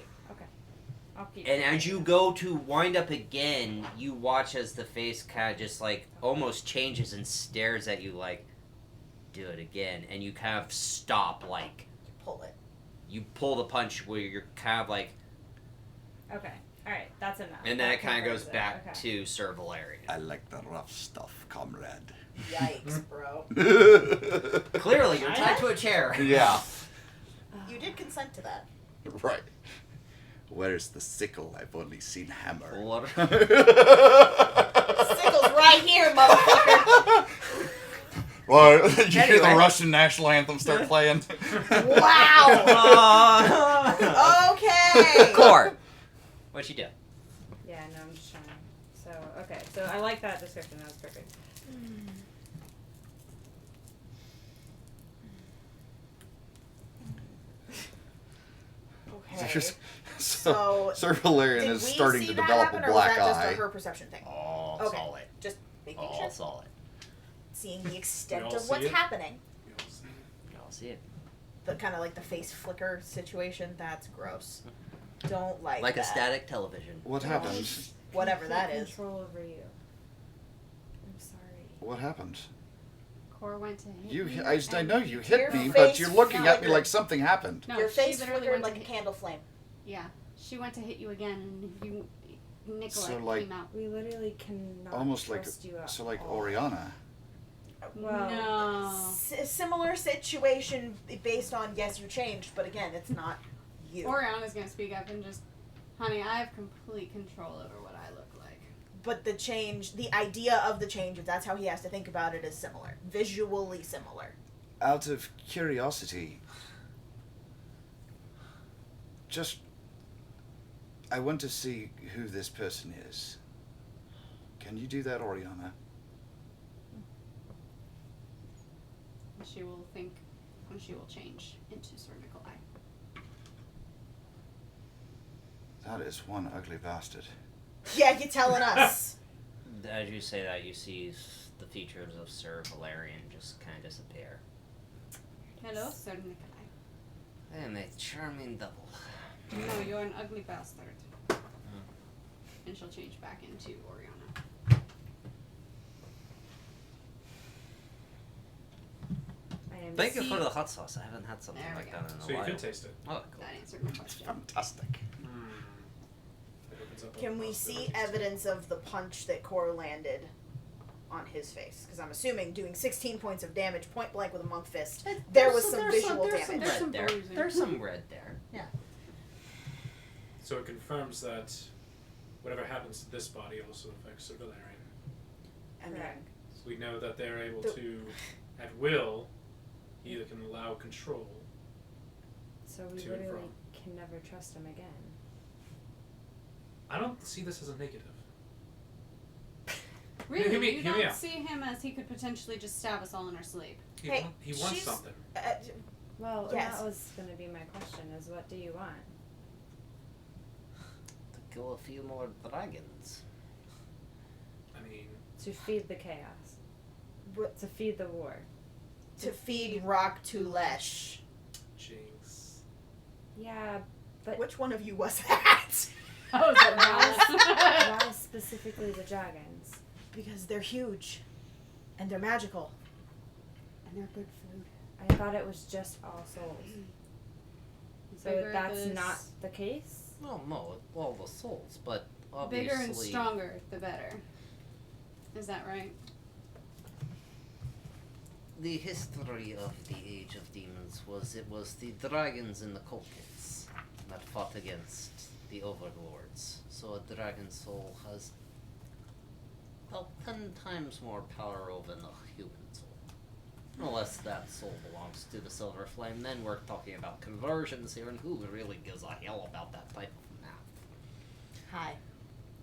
I'll keep And trying. as you go to wind up again, you watch as the face kind of just like almost changes and stares at you like, do it again. And you kind of stop, like, Pull it. you pull the punch where you're kind of like, Okay, all right, that's enough. and then That it kind of confirms goes it. back Okay. to Sir Valerian. I like the rough stuff, comrade. Yikes, bro. Clearly, you're tied to a chair. Yeah. You did consent to that. Right. Where's the sickle? I've only seen hammer. What? Sickle's right here, motherfucker. Well, you hear the Anyway. Russian national anthem start playing. Wow. Okay. Core. What'd you do? Yeah, no, I'm just trying to. So, okay. So I like that description. That was perfect. Okay. So Sir Valerian did is we starting see to that develop happen, a or black was that eye. just a her perception thing? Oh, Okay. solid. Just making Oh, sure. solid. Seeing the extent all of see what's it? happening. We all see. Y'all see it. The kind of like the face flicker situation. That's gross. Don't like Like that. a static television. What happened? Whatever Complete that is. Control over you. I'm sorry. What happened? Core went to hit You, me. I know you hit Your me, face but you're looking at me flickered. like something happened. No, Your she face literally flickered went like to a hit- candle flame. Yeah, she went to hit you again, and you, Nicolette So, like- came out. We literally cannot Almost like trust you at so, like all. Oriana. Well, No. Similar situation based on yes, you changed, but again, it's not you. Oriana's gonna speak up and just, honey, I have complete control over what I look like. But the change, the idea of the change, if that's how he has to think about it, is similar. Visually similar. Out of curiosity, just I want to see who this person is. Can you do that, Oriana? And she will think, and she will change into Sir Nikolai. That is one ugly bastard. Yeah, you're telling us. As you say that, you see the features of Sir Valerian just kind of disappear. Hello, Sir Nikolai. I am a charming double. No, you're an ugly bastard. And she'll change back into Oriana. I am Thank you for the hot sauce. I haven't had something There we like go. that in a So you while. could taste it. Oh, cool. That answered my question. Fantastic. It opens up Can other we see possibilities. evidence of the punch that Cor landed on his face? Because I'm assuming doing 16 points of damage point blank with a monk fist, there was some visual there's some damage. There's some red there. bruising. There's some red there. So it confirms that whatever happens to this body also affects Sir Valerian. I mean, Correct. So we know that they're able The- to, at will, either can allow control. So we To and literally from. can never trust him again. I don't see this as a negative. Really? Hear me- You hear me don't out. see him as he could potentially just stab us all in our sleep. Hey, He wants she's- something. Well, and Yes. that was going to be my question: is what do you want? To kill a few more dragons. I mean, To feed the chaos. What- To feed the war. to feed Rock to Lesh. jinx. Yeah, but Which one of you was that? Oh, is that why specifically the dragons? Because they're huge. And they're magical. And they're good food. I thought it was just all souls. So Bigger that's the not s- the case? Well, no, all the souls, but obviously. bigger and stronger, the better. Is that right? The history of the Age of Demons was it was the dragons and the Colchids that fought against the overlords. So a dragon soul has about 10 times more power over a human soul. Unless that soul belongs to the Silver Flame, then we're talking about conversions here, and who really gives a hell about that type of math? Hi.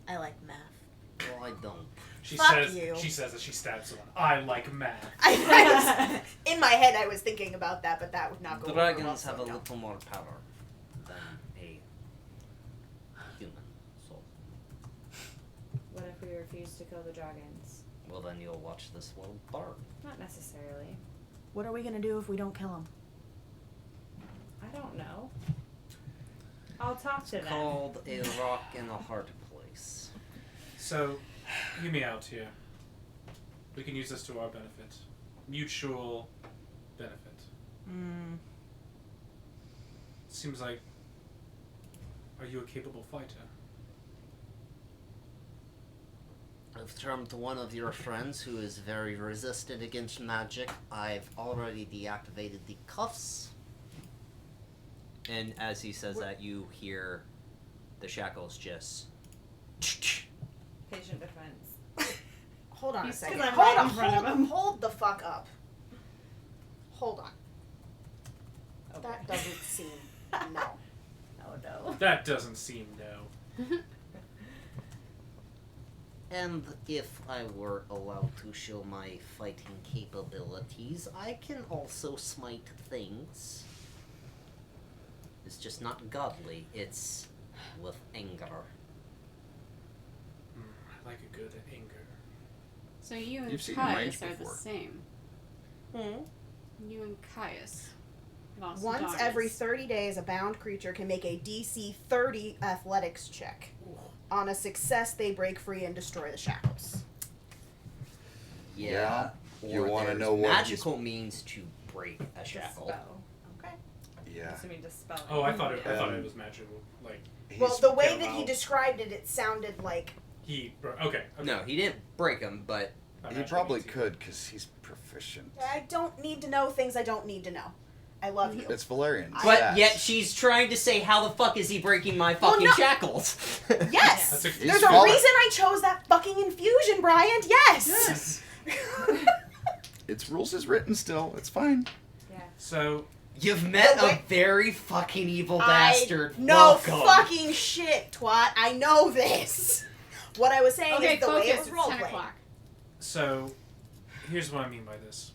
I like math. Well, I don't. She Fuck says you. She says as she stabs someone. I like math. In my head, I was thinking about that, but that would not go over well, Dragons so have a no. little more power than a human soul. What if we refuse to kill the dragons? Well, then you'll watch this world burn. Not necessarily. What are we gonna do if we don't kill him? I don't know. I'll talk to them. Called a rock in a hard place. So, hear me out here. We can use this to our benefit. Mutual benefit. Seems like. Are you a capable fighter? I've termed one of your friends who is very resistant against magic. I've already deactivated the cuffs. And as he says that, you hear the shackles just. Patient defense. Hold on a He's second. still Hold right on. in front of him. Hold the fuck up. Hold on. That doesn't seem no. Oh no. That doesn't seem no. And if I were allowed to show my fighting capabilities, I can also smite things. It's just not godly, it's with anger. I like a good anger. So you and You've seen Caius range are the before. same. You and Caius. Lost Once daughters. every 30 days, a bound creature can make a DC 30 athletics check. On a success, they break free and destroy the shackles. Yeah. You or wanna there's know what magical means to break a shackle. Dispel. Okay. Yeah. Assuming dispel. Oh, I thought it Yeah. was magical. Like Well, the way came that he out. described it, it sounded like okay. No, he didn't break him, but By He magical probably means could because he's proficient. I don't need to know things I don't need to know. I love you. It's Valerian. but Yes. yet she's trying to say, how the fuck is he breaking my fucking no. shackles? Yes. That's a- He's There's a fallen. reason I chose that fucking infusion, Bryant. Yes. Its rules is written still. It's fine. Yeah. So You've met The way- a very fucking evil bastard. No Welcome. fucking shit, twat. I know this. What I was saying Okay, is the focus. way it was It's role 10 played. o'clock. So, here's what I mean by this.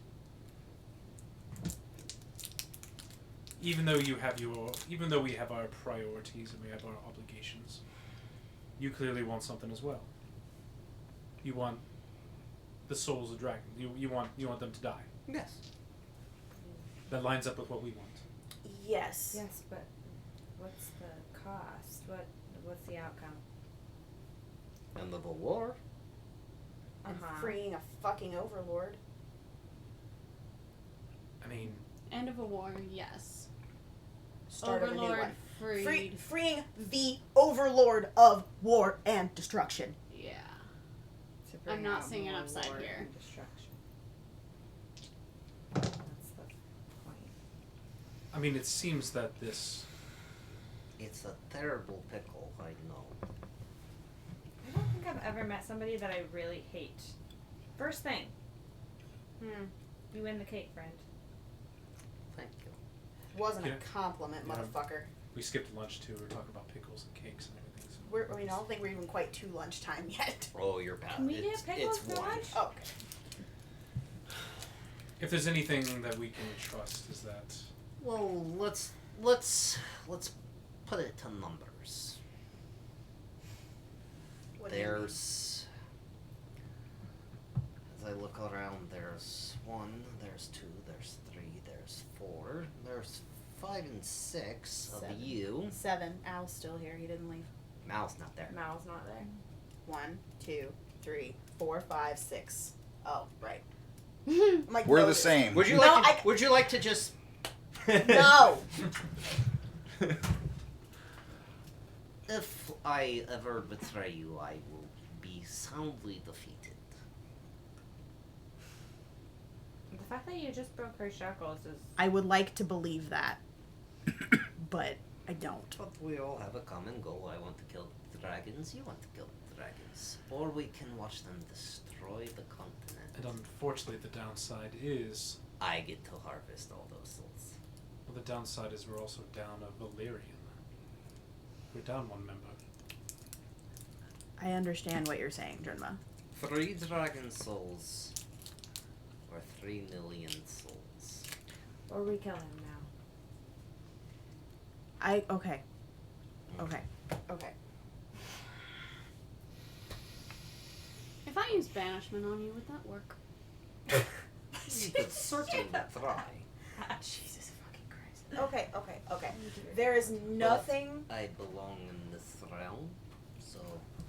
Even though we have our priorities and we have our obligations, you clearly want something as well. You want the souls of dragons. You want them to die. Yes. That lines up with what we want. Yes. Yes, but what's the cost? What's the outcome? End of a war? And Uh-huh. freeing a fucking overlord. I mean, End of a war, yes. Start of a new Overlord one. freed. Freeing the overlord of war and destruction. Yeah. To bring I'm not out seeing an more upside war here. and destruction. That's the point. I mean, it seems that this. It's a terrible pickle, I know. I don't think I've ever met somebody that I really hate. First thing, you win the cake, friend. Thank you. Wasn't Yeah. a compliment, Yeah. motherfucker. We skipped lunch too. We were talking about pickles and cakes and everything. So. I don't think we're even quite to lunchtime yet. Oh, you're bad. Can we it's, get pickles it's for one. lunch? Oh, okay. If there's anything that we can trust, is that Well, let's put it to numbers. What do you mean? There's, as I look around, there's 1, there's 2, there's 3, there's 4, there's 5 and 6 of 7. you. 7. Al's still here. He didn't leave. Mal's not there. Mal's not there. 1, 2, 3, 4, 5, 6. Oh, right. I'm like, We're no, the this- same. Would you No, like? Would you like to just? No. If I ever betray you, I will be soundly defeated. The fact that you just broke her shackles is. I would like to believe that, but I don't. But we all have a common goal. I want to kill the dragons. You want to kill the dragons. Or we can watch them destroy the continent. and unfortunately the downside is I get to harvest all those souls. well, the downside is we're also down a Valerian. We're down 1 member. I understand what you're saying, Drenma. 3 dragon souls, or 3 million souls. Or we kill him now. Okay. If I use banishment on you, would that work? You could certainly try. Jesus fucking Christ. Okay. There is nothing. I belong in this realm, so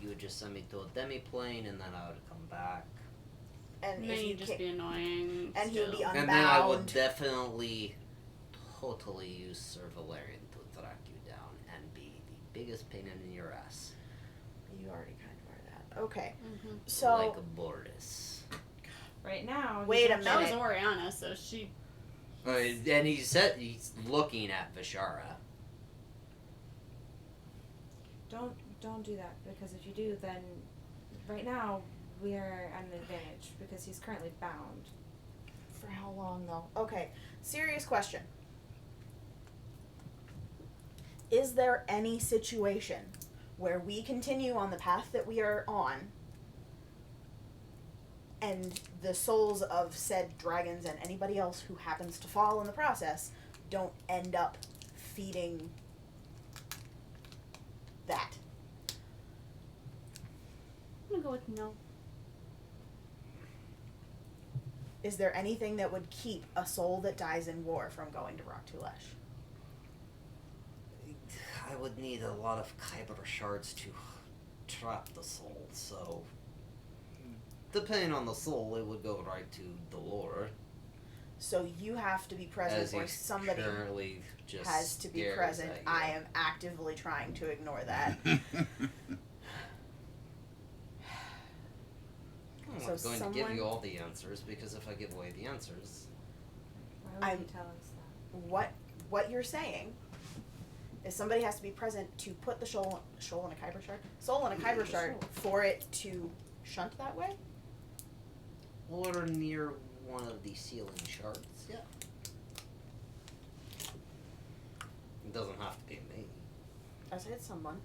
you would just send me to a demi-plane, and then I would come back. And And if then you you'd just can't- be annoying. and he would be still. unbound. And then I would definitely, totally use Sir Valerian to track you down and be the biggest pain in your ass. You already kind of are that. Okay. Mhm. So like a Bordis. Right now. Wait a he's That was minute. Oriana, so she. And he said he's looking at Vishara. Don't do that, because if you do, then right now we are at an advantage because he's currently bound. For how long, though? Okay, serious question. Is there any situation where we continue on the path that we are on, and the souls of said dragons and anybody else who happens to fall in the process don't end up feeding that? I'm gonna go with no. Is there anything that would keep a soul that dies in war from going to Rock Tulesh? I would need a lot of kyber shards to trap the soul, so depending on the soul, it would go right to Dolor. So you have to be present, As or he's somebody currently just has to be stares present. at you. I am actively trying to ignore that. I'm So not going to give someone- you all the answers, because if I give away the answers, Why would I'm- you tell us that? What you're saying is somebody has to be present to put the soul in a kyber shard? Soul in a kyber shard for it to shunt that way? or near one of the ceiling shards, yeah. It doesn't have to be me. I said someone.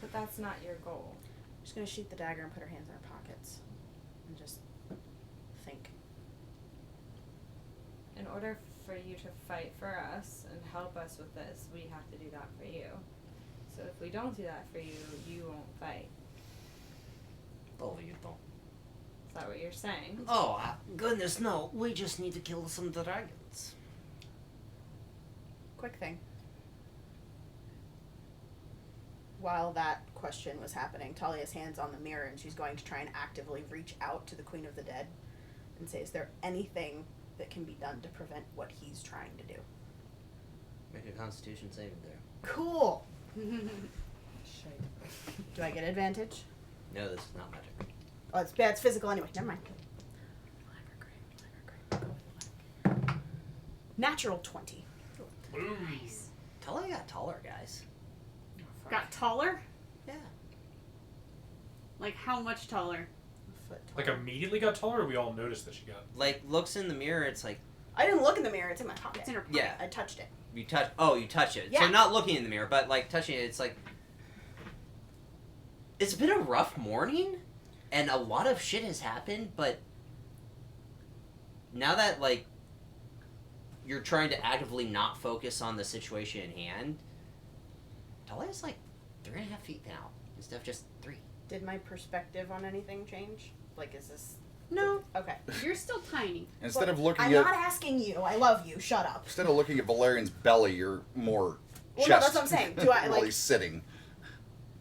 But that's not your goal. I'm just gonna shoot the dagger and put her hands in her pockets. And just think. In order for you to fight for us and help us with this, we have to do that for you. So if we don't do that for you, you won't fight. Oh, you don't. Is that what you're saying? Oh, goodness, no. We just need to kill some dragons. Quick thing. While that question was happening, Talia's hand's on the mirror and she's going to try and actively reach out to the Queen of the Dead and say, is there anything that can be done to prevent what he's trying to do? Make a Constitution saving throw. Cool! Do I get advantage? No, this is not magic. Oh, it's physical anyway. Never mind. Natural 20. Nice. Talia got taller, guys. Got taller? Yeah. Like how much taller? Foot Like taller. immediately got taller, or we all noticed that she got. Like, looks in the mirror, it's like, I didn't look in the mirror. It's in my pocket. It's in her pocket. yeah. I touched it. You touch it. Yeah. So not looking in the mirror, but like touching it, it's like, it's been a rough morning, and a lot of shit has happened, but now that, like, you're trying to actively not focus on the situation in hand, Talia's like 3.5 feet now, instead of just 3. Did my perspective on anything change? Like, is this... No, Okay. you're still tiny. Instead But of looking I'm at not asking you. I love you. Shut up. instead of looking at Valerian's belly, you're more Well, no, chest. that's what I'm saying. Do I, while like- he's sitting.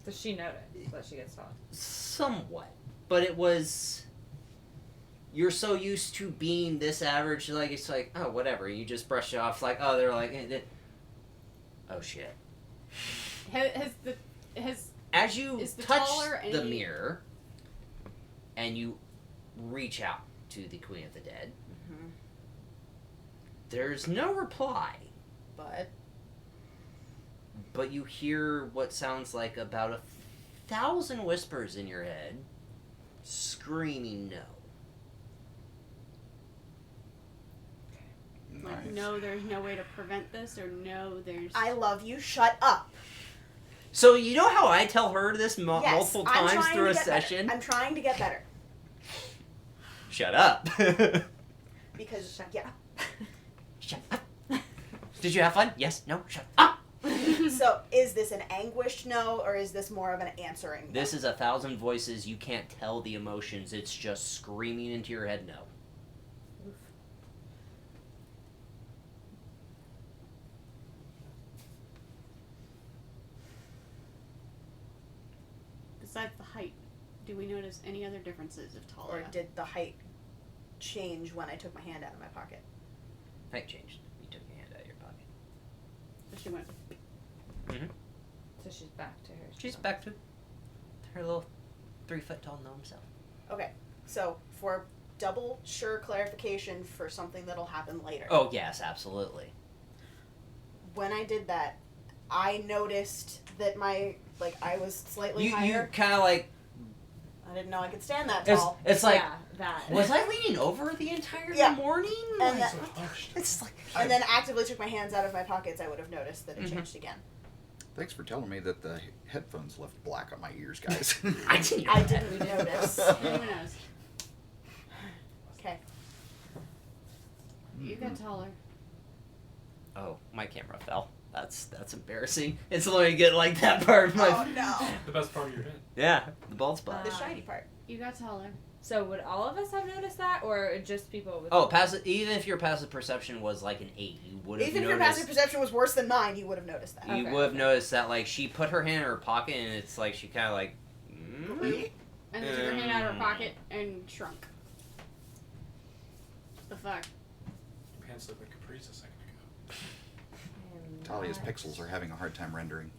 Does she notice that she gets taller? Somewhat. But it was, you're so used to being this average, like, it's like, oh, whatever, you just brush it off, like, oh, they're like, oh, shit. As you Is the touch taller the any- mirror, and you reach out to the Queen of the Dead, Mm-hmm. there's no reply, But you hear what sounds like about 1,000 whispers in your head, screaming no. Like, no, there's no way to prevent this, or no, there's... I love you. Shut up. So you know how I tell her this Yes, multiple I'm times trying through to a get better. session? I'm trying to get better. Shut up. Because, yeah. Shut up. Did you have fun? Yes? No? Shut up. So, is this an anguished no, or is this more of an answering no? This is 1,000 voices. You can't tell the emotions. It's just screaming into your head no. Besides the height, do we notice any other differences of Or Talia? did the height change when I took my hand out of my pocket? Height changed. You took your hand out of your pocket. So she went... So she's back to her. She's back to her little 3-foot tall gnome self. Okay, so for double sure clarification for something that'll happen later. Oh, yes, absolutely. When I did that, I noticed that my, like, I was slightly You higher. kind of like didn't know I could stand that It's, tall. it's like, yeah, that. was I leaning over the entire Yeah. morning? And Like, So hushed. it's like, And then actively took my hands out of my pockets, I would have noticed that it Mhm. changed again. Thanks for telling me that the headphones left black on my ears, guys. I didn't. I didn't notice. Who knows? Okay. You got taller. Oh, my camera fell. That's embarrassing. It's only get like that part of my. Oh no. The best part of your head. Yeah, the bald spot. The shiny part. You got taller. So would all of us have noticed that, or just people with? Oh, passive. Even if your passive perception was like an 8, you would have Even if noticed. your passive perception was worse than mine, you would have noticed that. You Okay, would have okay. noticed that like she put her hand in her pocket and it's like she kind of like. And then took her hand out of her pocket and shrunk. The fuck? Your pants look like capris a second ago. Talia's pixels are having a hard time rendering.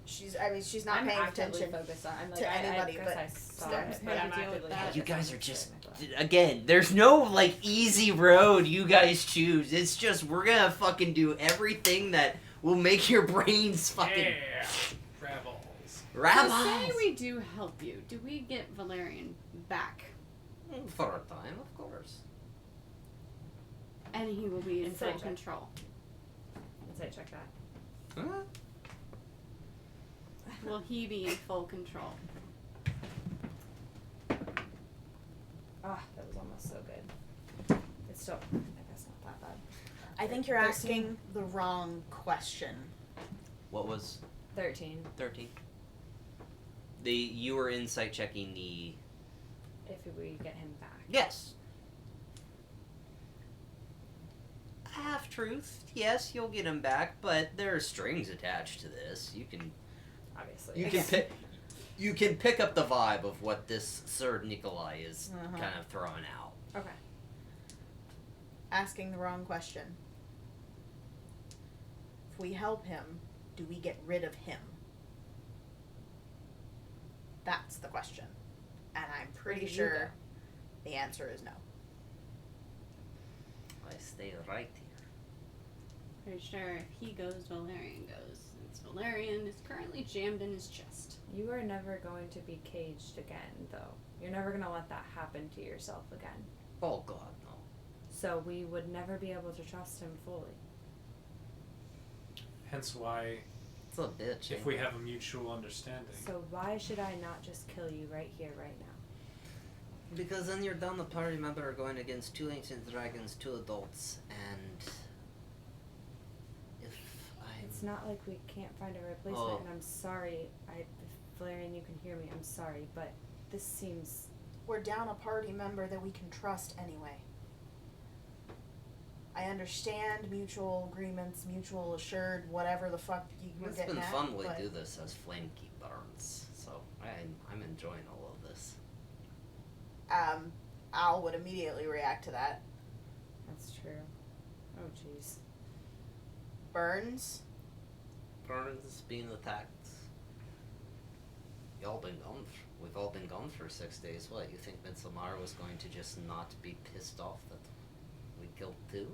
She's not I'm paying actively attention. focused on. I'm like, to anybody, I guess but I saw still, it, just but had I'm to deal with actively. that. focused You guys on are just it. again. There's no like easy road you guys choose. It's just we're gonna fucking do everything that will make your brains fucking Yeah. Ravels. rabble. So say we do help you. Do we get Valerian back? For a time, of course. And he will be in Inside full check. control. Insight check that. Huh? Will he be in full control? Ah, that was almost so good. It's still, I guess, not that bad. I think you're asking the wrong question. What was 13. 13? You were insight checking the. If we get him back. Yes. Half truth. Yes, you'll get him back, but there are strings attached to this. You can. Obviously. You can pick. You can pick up the vibe of what this Sir Nikolai is Uh-huh. kind of throwing out. Okay. Asking the wrong question. If we help him, do we get rid of him? That's the question. And I'm pretty Where do you sure the answer is no. I stay right here. Pretty sure if he goes, Valerian goes. Since Valerian is currently jammed in his chest. You are never going to be caged again, though. You're never going to let that happen to yourself again. Oh God, no. So we would never be able to trust him fully. Hence why, It's a bitch. if we have a mutual understanding, So why should I not just kill you right here, right now? Because then you're done. The party member are going against 2 ancient dragons, 2 adults, and if It's not like we can't find a replacement, Oh. and I'm sorry. Valerian, you can hear me. I'm sorry, but this seems. We're down a party member that we can trust anyway. I understand mutual agreements, mutual assured, whatever the fuck you were it's getting been at. fun to but do this as Flamekeep burns, so I'm enjoying all of this. Al would immediately react to that. That's true. Oh, jeez. Burns? Burns being attacked. Y'all been gone. We've all been gone for 6 days. What, you think Midsommar was going to just not be pissed off that we killed 2?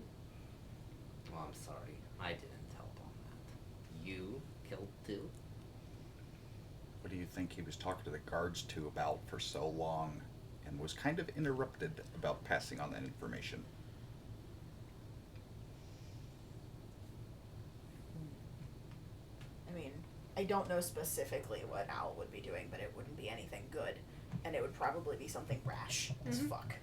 Well, I'm sorry. I didn't help on that. You killed 2? What do you think he was talking to the guards to about for so long and was kind of interrupted about passing on that information? I mean, I don't know specifically what Al would be doing, but it wouldn't be anything good. And it would probably be something rash as fuck.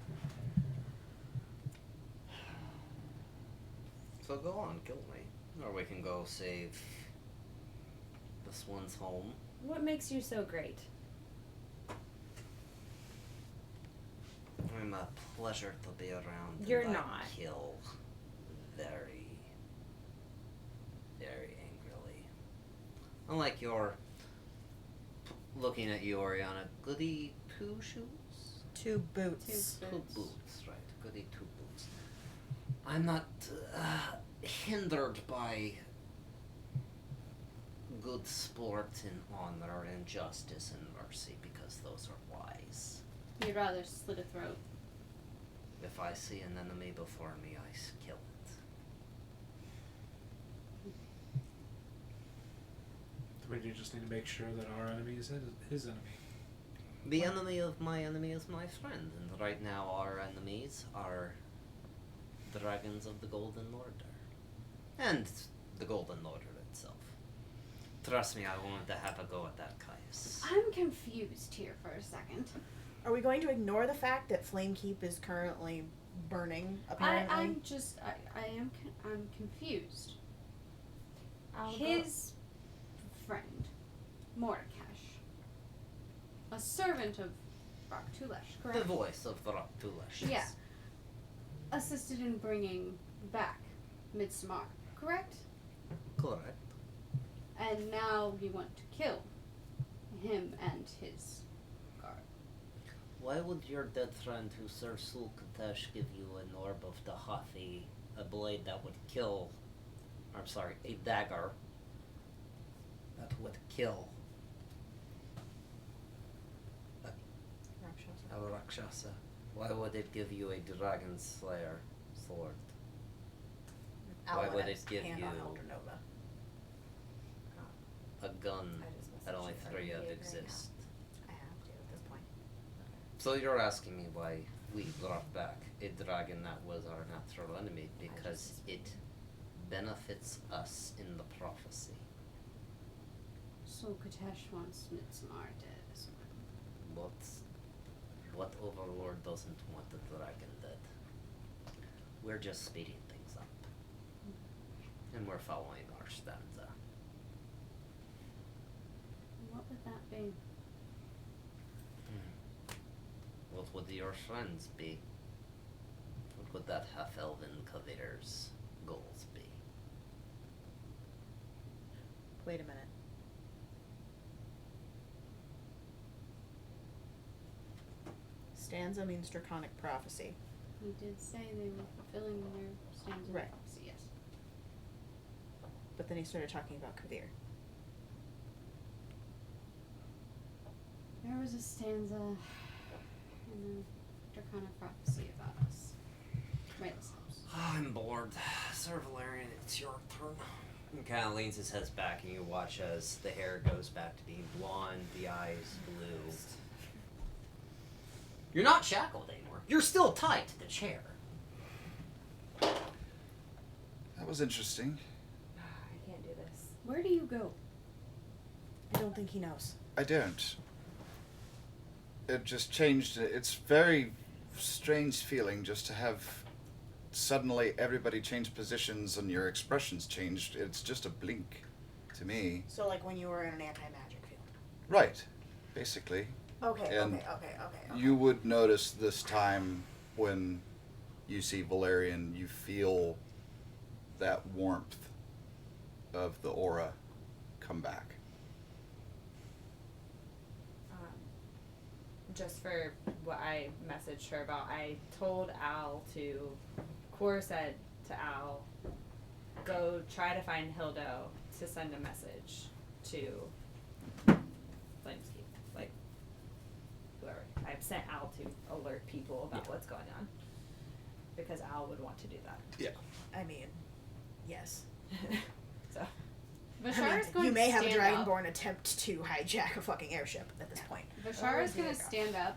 So go on, kill me. Or we can go save this one's home. What makes you so great? I'm a pleasure to be around. You're and I not. Kill very, very angrily. Unlike your, looking at you, Oriana, goody 2 shoes? 2 boots. 2 boots, right? Goody 2 boots. I'm not hindered by good sport and honor and justice and mercy because those are wise. You'd rather slit a throat. If I see an enemy before me, I kill it. we just need to make sure that our enemy is his enemy. The enemy of my enemy is my friend, and right now our enemies are dragons of the Golden Order. And the Golden Order itself. Trust me, I wanted to have a go at that, Caius. I'm confused here for a second. Are we going to ignore the fact that Flamekeep is currently burning, apparently? I'm confused. I'll go- His friend, Mordekash, a servant of Raktulesh, correct? The voice of the Raktulesh. Yeah. Assisted in bringing back Midsommar, correct? Correct. And now you want to kill him and his guard. Why would your dead friend who serves Sulkatesh give you an orb of the Hathi, a blade that would kill, a dagger that would kill a Rakshasa? Why would it give you a dragon slayer sword? Why would it give hand you on Elder Nova. a gun I just messaged that only you, so 3 I'm of gonna be exist? I have to at this point. So you're asking me why we brought back a dragon that was our natural enemy, because it benefits us in the prophecy. So Katesh wants Midsommar dead as well. What overlord doesn't want the dragon dead? We're just speeding things up. And we're following our stanza. What would that be? What would your friends be? What would that half-elven Kavir's goals be? Wait a minute. Stanza means draconic prophecy. He did say they were fulfilling their stanza Right. prophecy, yes. But then he started talking about Kavir. There was a stanza in the draconic prophecy about us. Wait, this helps. I'm bored. Sir Valerian, it's your turn. He kind of leans his head back, and you watch as the hair goes back to being blonde, the eyes blue. You're not shackled anymore. You're still tied to the chair. That was interesting. I can't do this. Where do you go? I don't think he knows. I don't. It just changed. It's very strange feeling just to have suddenly everybody change positions and your expressions changed. It's just a blink to me. So like when you were in an anti-magic field. Right, basically. Okay, And okay. You would notice this time when you see Valerian, you feel that warmth of the aura come back. Just for what I messaged her about, I told Al Kor said to Al, go try to find Hildo to send a message to Flameskeep. Like, whoever. I've sent Al to alert people about what's going on. Because Al would want to do that. Yeah. I mean, yes. So. Vashara's going you may to have a stand up. Dragonborn attempt to hijack a fucking airship at this point. Vashara's dear going to God. stand up,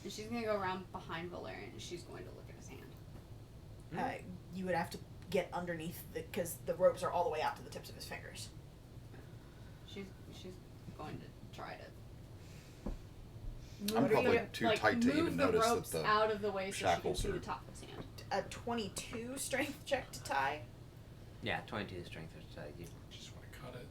and she's going to go around behind Valerian, and she's going to look at his hand. You would have to get underneath because the ropes are all the way out to the tips of his fingers. She's going to try to I'm move probably the, too like, tight to move even the notice that ropes the out of the way so she can shackles see are- the top of his hand. A 22 strength check to tie. Yeah, 22 strength or so. Just want to cut it.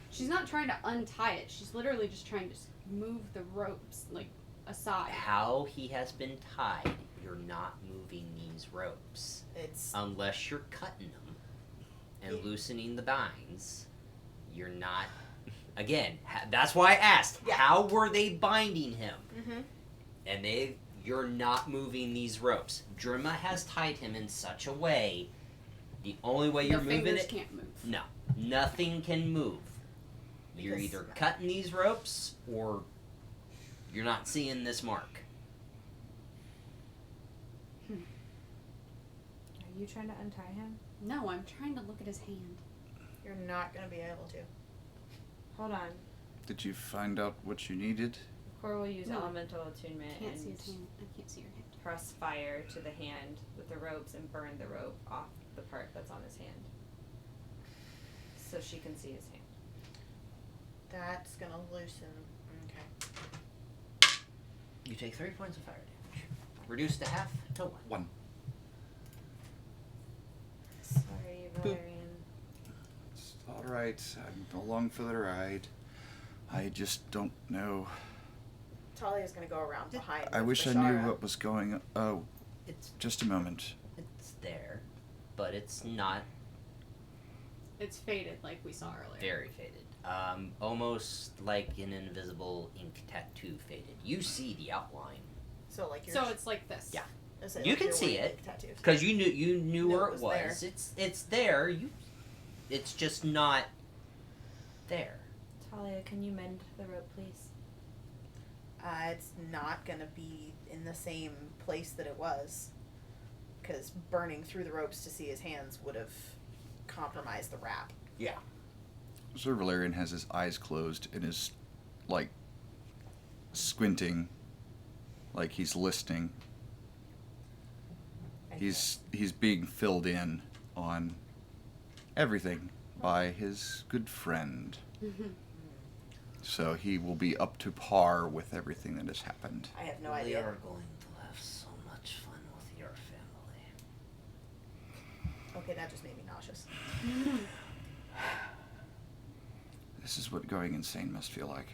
She's not trying to untie it. She's literally just trying to move the ropes, like, aside. How he has been tied, you're not moving these ropes. It's Unless you're cutting them and Yeah. loosening the binds, you're not. Again, that's why I asked. Yeah. How were they binding him? Mhm. And you're not moving these ropes. Drima has tied him in such a way. The only way you're the moving fingers it. can't move. No, nothing can move. You're Because- either cutting these ropes or you're not seeing this mark. Are you trying to untie him? No, I'm trying to look at his hand. you're not gonna be able to. Hold on. Did you find out what you needed? Of Cora will use No. elemental attunement Can't see and his hand. I can't see your hand. press fire to the hand with the ropes and burn the rope off the part that's on his hand. So she can see his hand. That's gonna loosen. Okay. You take 3 points of fire damage. Reduced to half to 1. 1. Sorry, Valerian. It's alright. I'm along for the ride. I just don't know. Talia's gonna go around behind. I with wish I knew Bashara. what was going on. Oh, It's just a moment. it's there, but it's not It's faded like we saw earlier. very faded. Almost like an invisible ink tattoo faded. You see the outline So like you're. So it's like this. Yeah. is it you like can you're see wearing it. Tattoos? because you knew Knew where it it was was. there. It's there. It's just not there. Talia, can you mend the rope, please? It's not gonna be in the same place that it was, because burning through the ropes to see his hands would have compromised the wrap. Yeah. Sir Valerian has his eyes closed and is, like, squinting, like he's listening. He's being filled in on everything by his good friend. So he will be up to par with everything that has happened. I have no We idea. are going to have so much fun with your family. Okay, that just made me nauseous. This is what going insane must feel like.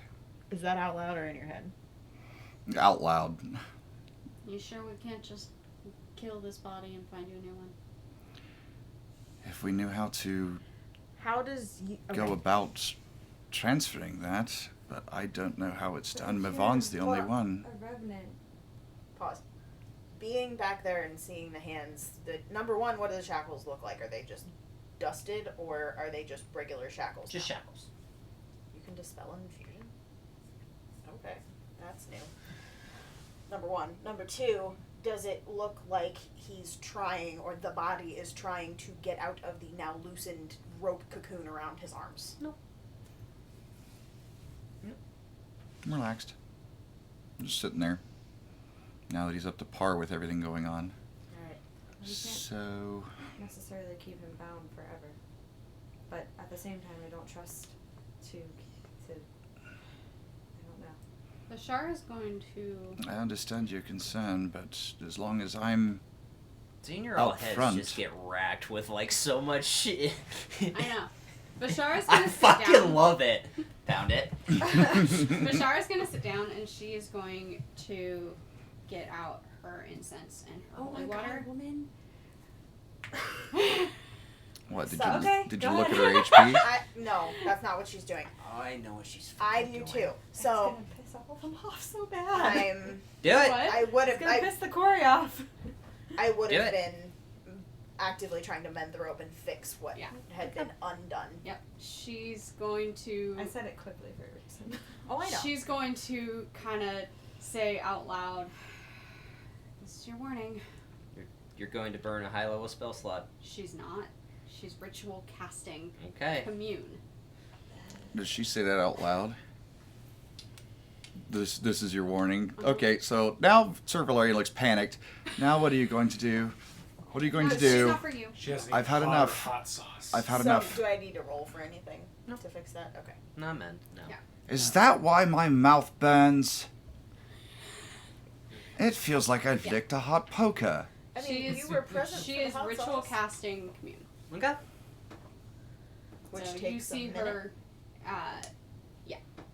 Is that out loud or in your head? Out loud. You sure we can't just kill this body and find you a new one? If we knew how to How does you go about transferring that, but I don't know how it's done. Mavon's the only one. A revenant. Pause. Being back there and seeing the hands, number one, what do the shackles look like? Are they just dusted, or are they just regular shackles? Just now? shackles. You can dispel infusion. Okay, that's new. Number one. Number two, does it look like he's trying, or the body is trying to get out of the now loosened rope cocoon around his arms? No. I'm relaxed. I'm just sitting there. Now that he's up to par with everything going on. Alright. You can't So, necessarily keep him bound forever. But at the same time, I don't trust to I don't know. Bashar is going to. I understand your concern, but as long as I'm Seeing your all out heads front. just get racked with like so much shit. I know. Bashar is I gonna sit fucking down. love it. Found it. Bashar is gonna sit down and she is going to get out her incense and her holy water. woman. what? Did So- you Okay, did go you look at ahead. her HP? No, that's not what she's doing. I know what she's. I fucking do doing. too. So It's gonna piss all of them off so bad. I'm. Do it. What? I would It's have. gonna piss the Corey off. I would Do have it. been actively trying to mend the rope and fix what Yeah. had been undone. Yep. She's going to. I said it quickly for a reason. Oh, I know. She's going to kind of say out loud, "This is your warning." You're going to burn a high level spell slot. She's not. She's ritual casting Okay. commune. Does she say that out loud? This is your warning. Uh-huh. Okay, so now Sir Valerian looks panicked. Now what are you going to do? What are you going No, to She's do? not for you. She has I've had hot, enough. hot sauce. I've had so enough. do I need to roll for anything No. to fix that? Okay. No, man. No. Yeah. Is that why my mouth burns? It feels like I've licked a hot poker. I mean, She is. you were present. She for the is hot ritual sauce, casting commune. Okay. which so takes you see a minute. her.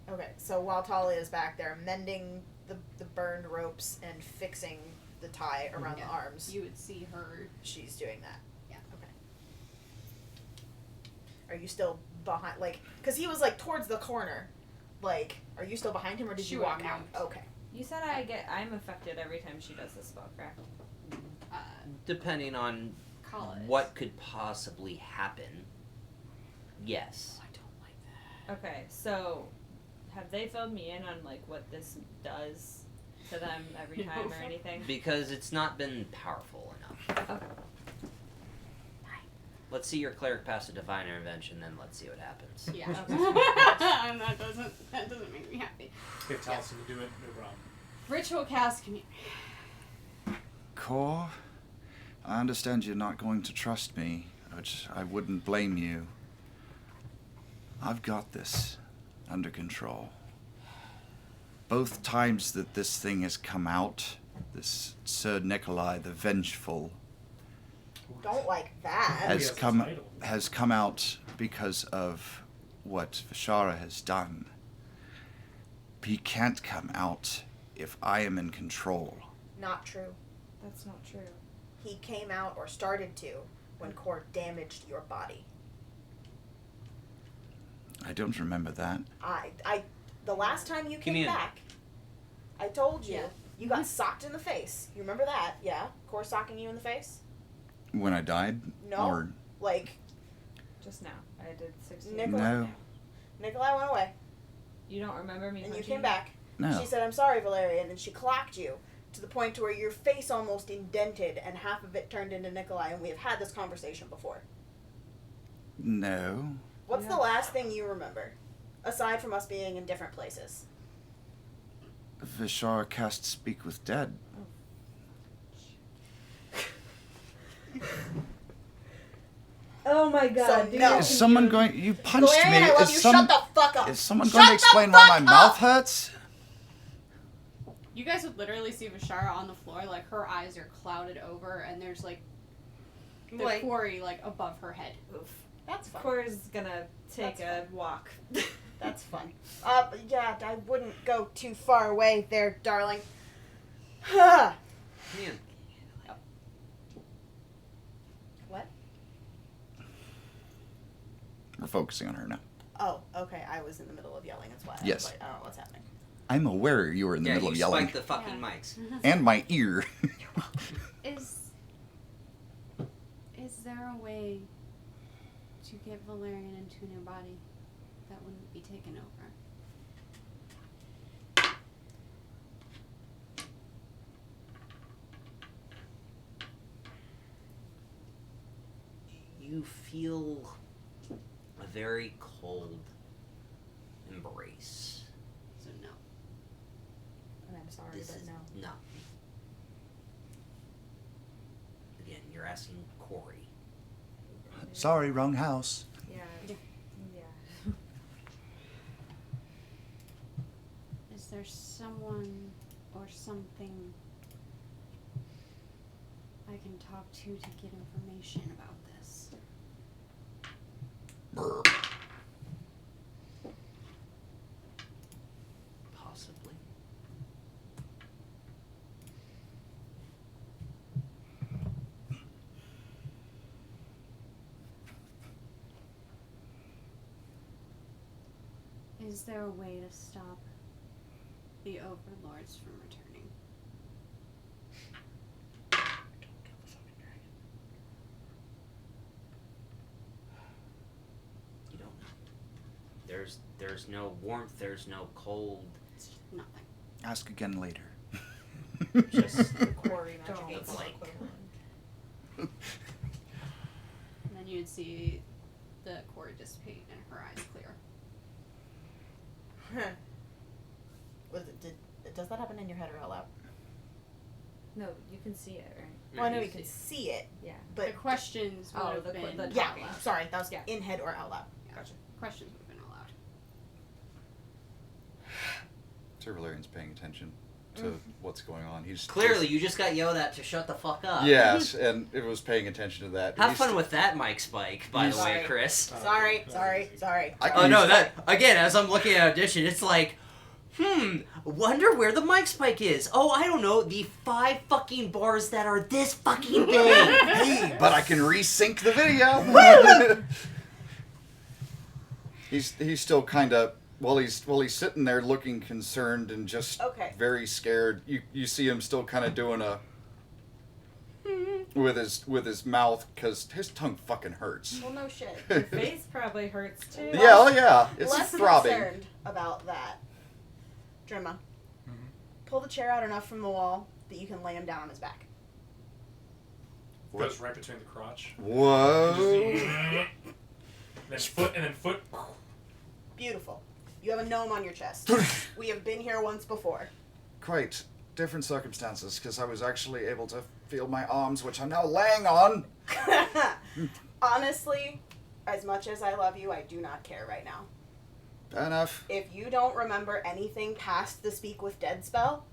Okay, so while Talia is back there mending the burned ropes and fixing the tie around Yeah. the arms, You would see her. she's doing that. Yeah. Okay. Are you still behind? Like, because he was like towards the corner. Like, are you still behind him, or did She you walk went out? out. Okay. You said I'm affected every time she does this spell, correct? Depending on College. what could possibly happen. Yes. I don't like that. Okay, so have they filled me in on like what this does to them every time or anything? Because it's not been powerful enough. Okay. Let's see your cleric pass a divine intervention, then let's see what happens. Yeah. Okay. And that doesn't make me happy. If Taliesin to do it, no problem. Ritual cast community. Core, I understand you're not going to trust me, which I wouldn't blame you. I've got this under control. Both times that this thing has come out, this Sir Nikolai the Vengeful Don't like that. Yes, title. has come out because of what Vishara has done. He can't come out if I am in control. Not true. That's not true. He came out or started to when Core damaged your body. I don't remember that. The last time you came Community. back, I told you Yeah. you got socked in the face. You remember that? Yeah, Core socking you in the face. When I died? No. Or Like Just now. I did 16. no. Nikolai went away, You don't remember me and you punching came back. No. She said, "I'm sorry, Valerian," and she clocked you to the point to where your face almost indented and half of it turned into Nikolai. And we have had this conversation before. No. What's Yeah. the last thing you remember, aside from us being in different places? Vishara cast Speak with Dead. Oh my god, So dude. no. Is someone going... You punched Valerian, me. I love Is you. some... Shut the fuck up. Is someone Shut going to the explain why my fuck mouth up! hurts? You guys would literally see Vishara on the floor, like her eyes are clouded over, and there's like the Like- quarry like above her head. Oof. That's fun. Core's gonna take That's a walk. That's fun. Yeah, I wouldn't go too far away there, darling. Man. What? We're focusing on her now. Oh, okay. I was in the middle of yelling. That's why. Yes. I was like, I don't know what's happening. I'm aware you were in the Yeah, middle you of yelling. spiked the fucking Yeah. mics. And my ear. Is there a way to get Valerian into a new body that wouldn't be taken over? You feel a very cold embrace. So no. And I'm sorry, This but is no. no. Again, you're asking Corey. Sorry, wrong house. Yeah. Yeah. Is there someone or something I can talk to get information about this? Possibly. Is there a way to stop the overlords from returning? You don't know. There's no warmth, there's no cold. It's just nothing. Ask again later. Just The quarry magic Don't. ain't Like- And then you'd see the cord dissipate and her eyes clear. Does that happen in your head or out loud? No, you can see it, right? Well, I know you can see it, Yeah. but The questions would Oh, have the been the- yeah, out loud. sorry, that was Yeah. in head or out loud. Yeah. Gotcha. Questions would have been allowed. Sir Valerian's paying attention to what's going on. He's Clearly, you just got yelled at to shut the fuck up. Yes, and it was paying attention to that. Have He's- fun with that mic spike, by the way, Sorry. Chris. Sorry. I can Oh no, use- that again. As I'm looking at audition, it's like, wonder where the mic spike is. Oh, I don't know. The 5 fucking bars that are this fucking big. Hey, but I can resync the video. He's still kind of while he's sitting there looking concerned and just Okay. very scared. You see him still kind of doing a with his mouth because his tongue fucking hurts. Well, no shit. Your face probably hurts too. Yeah, oh yeah, it's Less throbbing. concerned about that. Drimma, pull the chair out enough from the wall that you can lay him down on his back. Goes right between the crotch. Whoa. And then foot. Beautiful. You have a gnome on your chest. We have been here once before. Quite different circumstances, because I was actually able to feel my arms, which I'm now laying on. Honestly, as much as I love you, I do not care right now. Fair enough. If you don't remember anything past the Speak with Dead spell,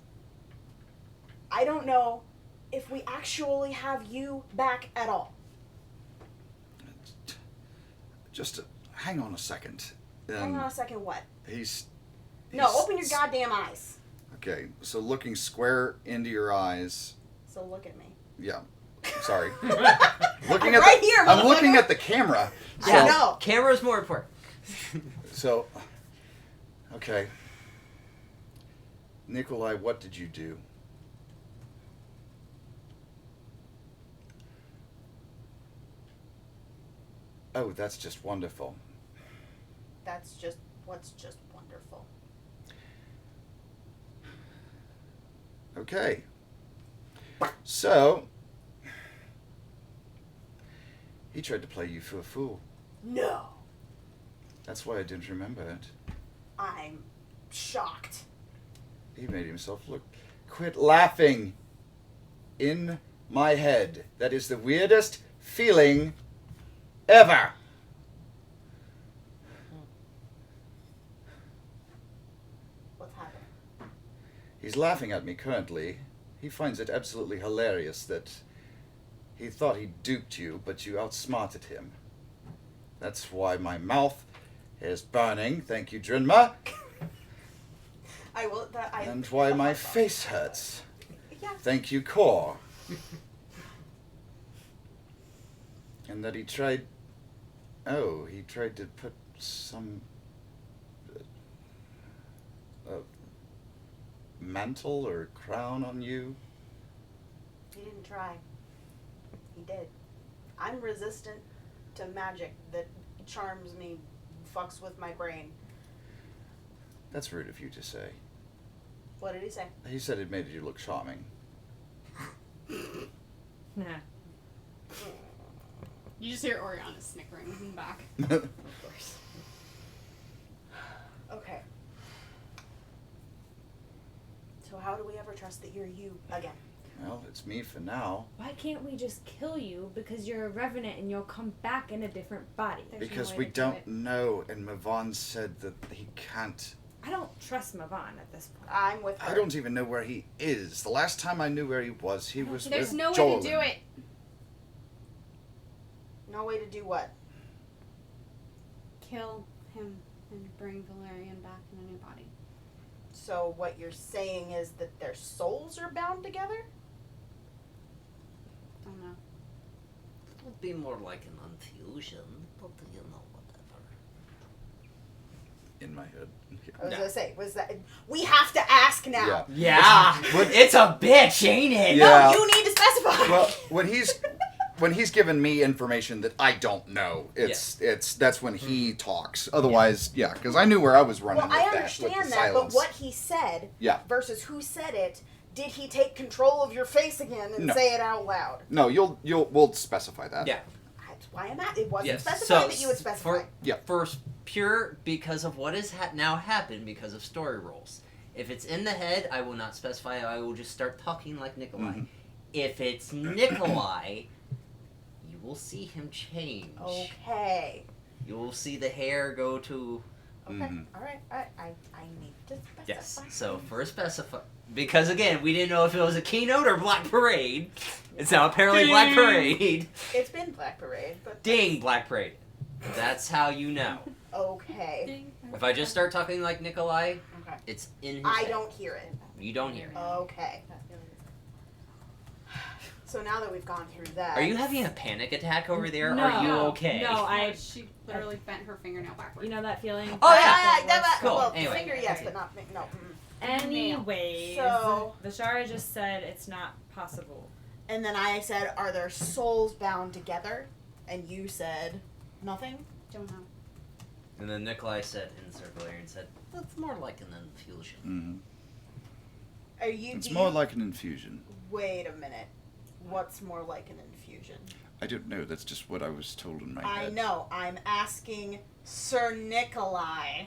I don't know if we actually have you back at all. Just hang on a second. Hang on a second, what? He's No, open your goddamn eyes. Okay, so looking square into your eyes. So look at me. Yeah. Sorry. looking I'm at right here, I'm looking motherfucker. at the camera. So, I know. Camera's more important. So, okay. Nikolai, what did you do? Oh, that's just wonderful. That's just what's just wonderful. Okay. So, he tried to play you for a fool. No. That's why I didn't remember it. I'm shocked. He made himself look. Quit laughing. In my head. That is the weirdest feeling ever. What's happening? He's laughing at me currently. He finds it absolutely hilarious that he thought he duped you, but you outsmarted him. That's why my mouth is burning. Thank you, Drinma. I will. And why my face hurts. Yeah. Thank you, Core. And that he tried... Oh, he tried to put some... mantle or crown on you. He didn't try. He did. I'm resistant to magic that charms me, fucks with my brain. That's rude of you to say. What did he say? He said it made you look charming. Nah. You just hear Oriana snickering in the back. Of course. Okay. So how do we ever trust that you're you again? Well, it's me for now. Why can't we just kill you because you're a revenant and you'll come back in a different body? There's Because no way we to do don't it. know, and Mavon said that he can't. I don't trust Mavon at this point. I'm with her. I don't even know where he is. The last time I knew where he was, he was There's with no way Jolan. to do it. No way to do what? Kill him and bring Valerian back in a new body. So what you're saying is that their souls are bound together? Don't know. It would be more like an infusion, but you know, whatever. In my head. I was No. gonna say, was that we have to ask now? Yeah. Yeah, it's a bitch, ain't it? Yeah. No, you need to specify. Well, when he's given me information that I don't know, that's when he talks. Otherwise, yeah, because I knew where I was running Well, with I that. understand with the that, silence. but what he said versus who said it, did he take control of your face again and No. say it out loud? No, we'll specify that. Yeah. That's why I'm at. It wasn't Yes. specified So, that you would specify. First, pure because of what has now happened because of story rules. If it's in the head, I will not specify. I will just start talking like Nikolai. Mhm. If it's Nikolai, you will see him change. Okay. You will see the hair go to... Okay. Mhm. All right. I need to specify. Yes. So for a specify... Because again, we didn't know if it was a keynote or Black Parade. It's now apparently Black Parade. It's been Black Parade, but Ding, Black Parade. That's how you know. okay. If I just start talking like Nikolai, Okay. it's in his I head. don't hear it. You don't hear it. Okay. So now that we've gone through that, Are you having a panic attack over there? No. Are you okay? No, She literally bent her fingernail backwards. You know that feeling? Oh, yeah. Cool. Cool. Well, Anyway. finger yes, Okay. but not no. Anyways, So- Vishara just said it's not possible. And then I said, "Are their souls bound together?" And you said, "Nothing." Don't know. And then Nikolai said in circular and said, "That's more like an infusion." Mhm. Are you? It's do more you- like an infusion. Wait a minute. What's more like an infusion? I don't know. That's just what I was told in my I head. know. I'm asking Sir Nikolai.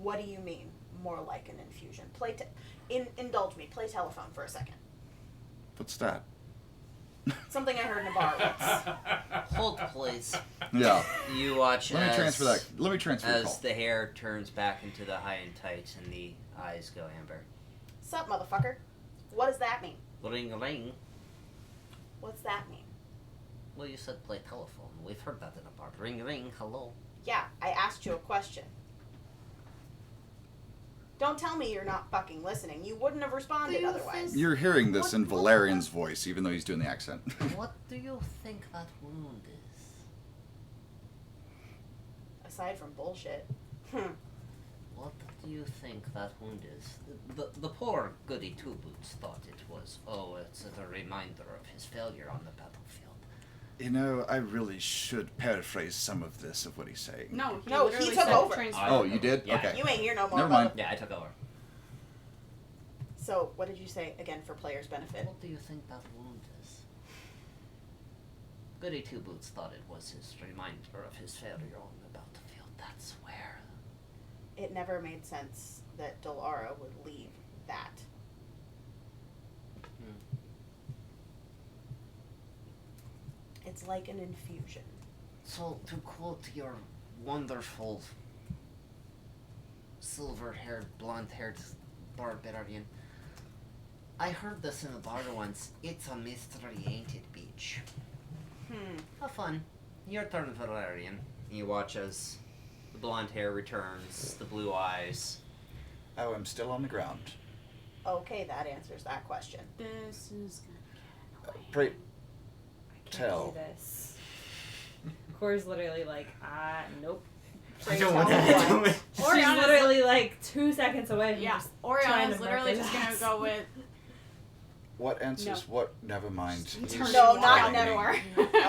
What do you mean, more like an infusion? Indulge me. Play telephone for a second. What's that? Something I heard in a bar once. Hold, please. Yeah. You watch Let me as, transfer that. Let me transfer the as call. the hair turns back into the high and tight and the eyes go amber. Sup, motherfucker? What does that mean? Ring, ring. What's that mean? Well, you said play telephone. We've heard that in a bar. Ring, ring, hello. Yeah, I asked you a question. Don't tell me you're not fucking listening. You wouldn't have responded you otherwise. You're hearing this in What the Valerian's voice, even though he's doing the accent. What do you think that wound is? Aside from bullshit. What do you think that wound is? The poor goody two-boots thought it was, it's a reminder of his failure on the battlefield. You know, I really should paraphrase some of this, of what he's saying. No, No, he literally took said over. transfer. Oh, you did? Yeah. Okay. You ain't here no more. Never mind. mother- Yeah, I took over. So, what did you say again for players' benefit? What do you think that wound is? Goody two-boots thought it was his reminder of his failure on the battlefield. That's where. It never made sense that Delara would leave that. It's like an infusion. So, to quote your wonderful silver-haired, blonde-haired barbarian, I heard this in a bar once. It's a mystery, ain't it, beach? Have fun. Your turn, Valerian. You watch as the blonde hair returns, the blue eyes. Oh, I'm still on the ground. Okay, that answers that question. This is Pray, I can't tell. do this. Core's literally like, nope. Pray don't tell want me that to what. do She's Oriana's literally like 2 seconds away from Yeah, just trying Oriana's to literally murder just gonna his go with What answers what? Never mind. Turn No, it not on. never.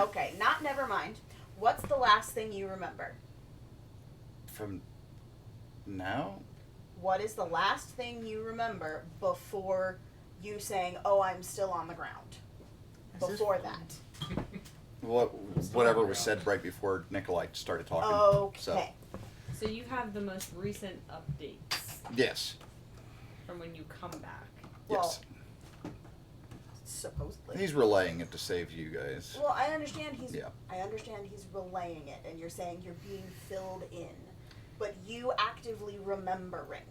Okay, not never mind. What's the last thing you remember? From now? What is the last thing you remember before you saying, "Oh, I'm still on the ground"? Before that. Whatever was said right before Nikolai started talking. Okay. So you have the most recent updates Yes. from when you come back. Well, Yes. supposedly. He's relaying it to save you guys. Well, I understand he's. Yeah. I understand he's relaying it, and you're saying you're being filled in, but you actively remembering,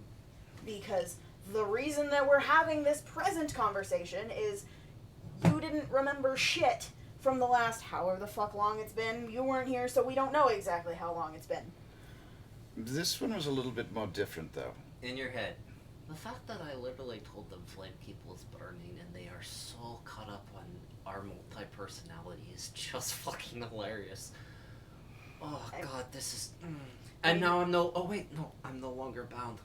because the reason that we're having this present conversation is you didn't remember shit from the last however the fuck long it's been. You weren't here, so we don't know exactly how long it's been. This one was a little bit more different, though. In your head. The fact that I literally told them Flamekeep was burning and they are so caught up on our multi-personality is just fucking hilarious. Oh god, this is... And now I'm no... Oh wait, no, I'm no longer bound.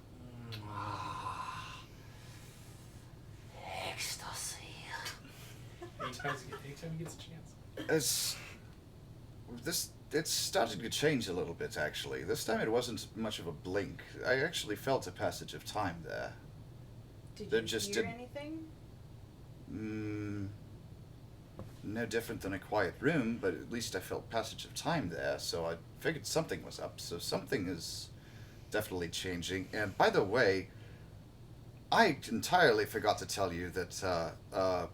Ecstasy. Anytime he gets a chance. It's starting to change a little bit, actually. This time it wasn't much of a blink. I actually felt a passage of time there. Did They're you just hear did- anything? No different than a quiet room, but at least I felt passage of time there, so I figured something was up. So something is definitely changing. And by the way, I entirely forgot to tell you that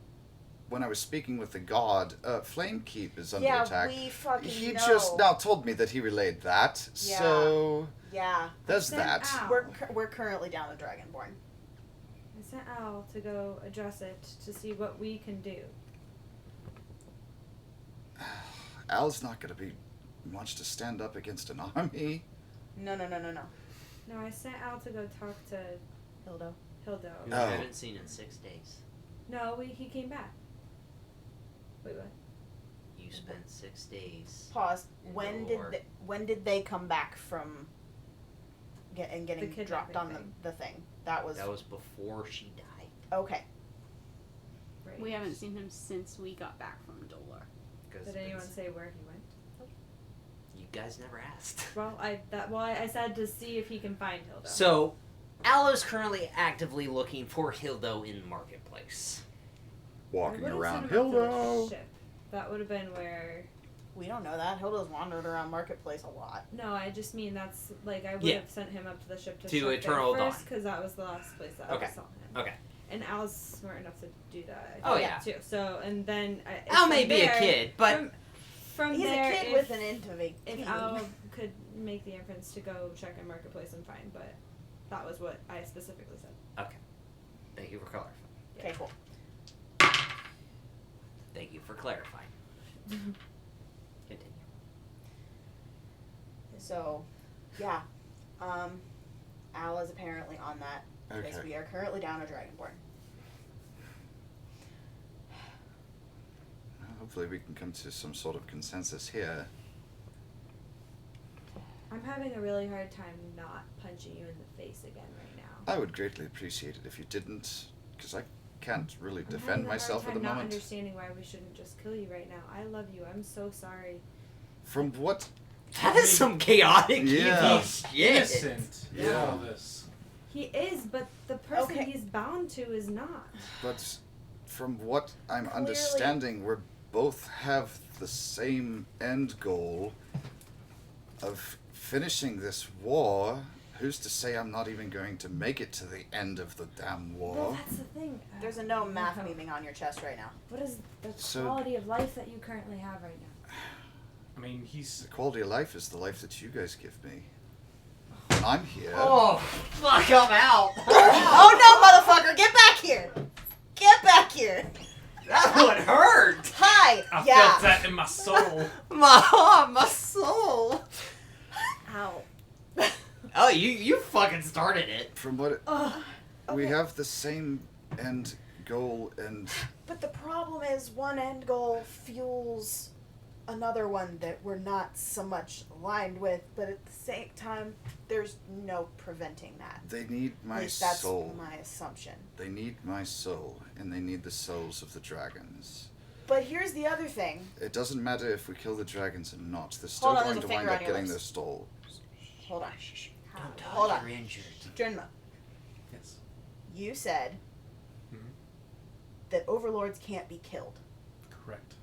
when I was speaking with the god, Flamekeep is under attack. Yeah, we fucking He know. just now told me that he relayed that. Yeah. So Yeah. there's Sent that. Al. We're currently down the Dragonborn. I sent Al to go address it to see what we can do. Al's not going to be much to stand up against an army. No. No, I sent Al to go talk to Hildo. Hildo. Who Oh. I haven't seen in 6 days. No, he came back. Wait, what? You spent 6 days. Pause. In When did they come back from getting The dropped on kidnapping the thing? That was before she died. okay. Right. We haven't seen him since we got back from Dolar. Did anyone say where he went? You guys never asked. Well, I said to see if he can find Hildo. So, Al is currently actively looking for Hildo in the marketplace. walking I would've around. sent him up to the Hilda! ship. That would have been where. We don't know that. Hilda's wandered around Marketplace a lot. No, I just mean that's like I would Yeah. have sent him up to the ship to To check Eternal there Dawn. first because that was the last place that Okay. I saw him. Okay. And Al's smart enough to do that. I Oh, think, yeah. Too. So and then Al from may be a there- kid, but from He's there, a kid if, with an intellect. if Al could make the inference to go check in Marketplace, I'm fine. But that was what I specifically said. thank you for clarifying. Okay, cool. Thank you for clarifying. Continue. So, yeah. Al is apparently on that. Because Okay. we are currently down a Dragonborn. Well, hopefully we can come to some sort of consensus here. I'm having a really hard time not punching you in the face again right now. I would greatly appreciate it if you didn't, because I can't really I'm defend having a myself hard at the time moment. Not understanding why we shouldn't just kill you right now. I love you. I'm so sorry. From what? That is some chaotic Yeah. evil shit. Innocent. in Yeah. all this. He is, but the person Okay. he's bound to is not. But from what I'm Clearly- understanding, we both have the same end goal of finishing this war. Who's to say I'm not even going to make it to the end of the damn Well, war? that's the thing. There's a no math no. beaming on your chest right now. What is the So- quality of life that you currently have right now? I mean, he's The quality of life is the life that you guys give me. When I'm here. Oh, fuck, I'm out. Oh no, motherfucker! Get back here! Get back here! That would hurt. Hi! I Yeah! felt that in my soul. My soul. Ow. Oh, you fucking started it. From what Ugh. we Okay. have the same end goal, and But the problem is one end goal fuels another one that we're not so much aligned with, but at the same time, there's no preventing that. they need At my least that's soul. my assumption. They need my soul, and they need the souls of the dragons. But here's the other thing. It doesn't matter if we kill the dragons or not. They're still Hold on, going there's to a wind finger up on your getting lips. their soul. Hold on. Don't touch, Hold on. you're injured. Drenma, Yes. you said Mhm. that overlords can't be killed. Correct.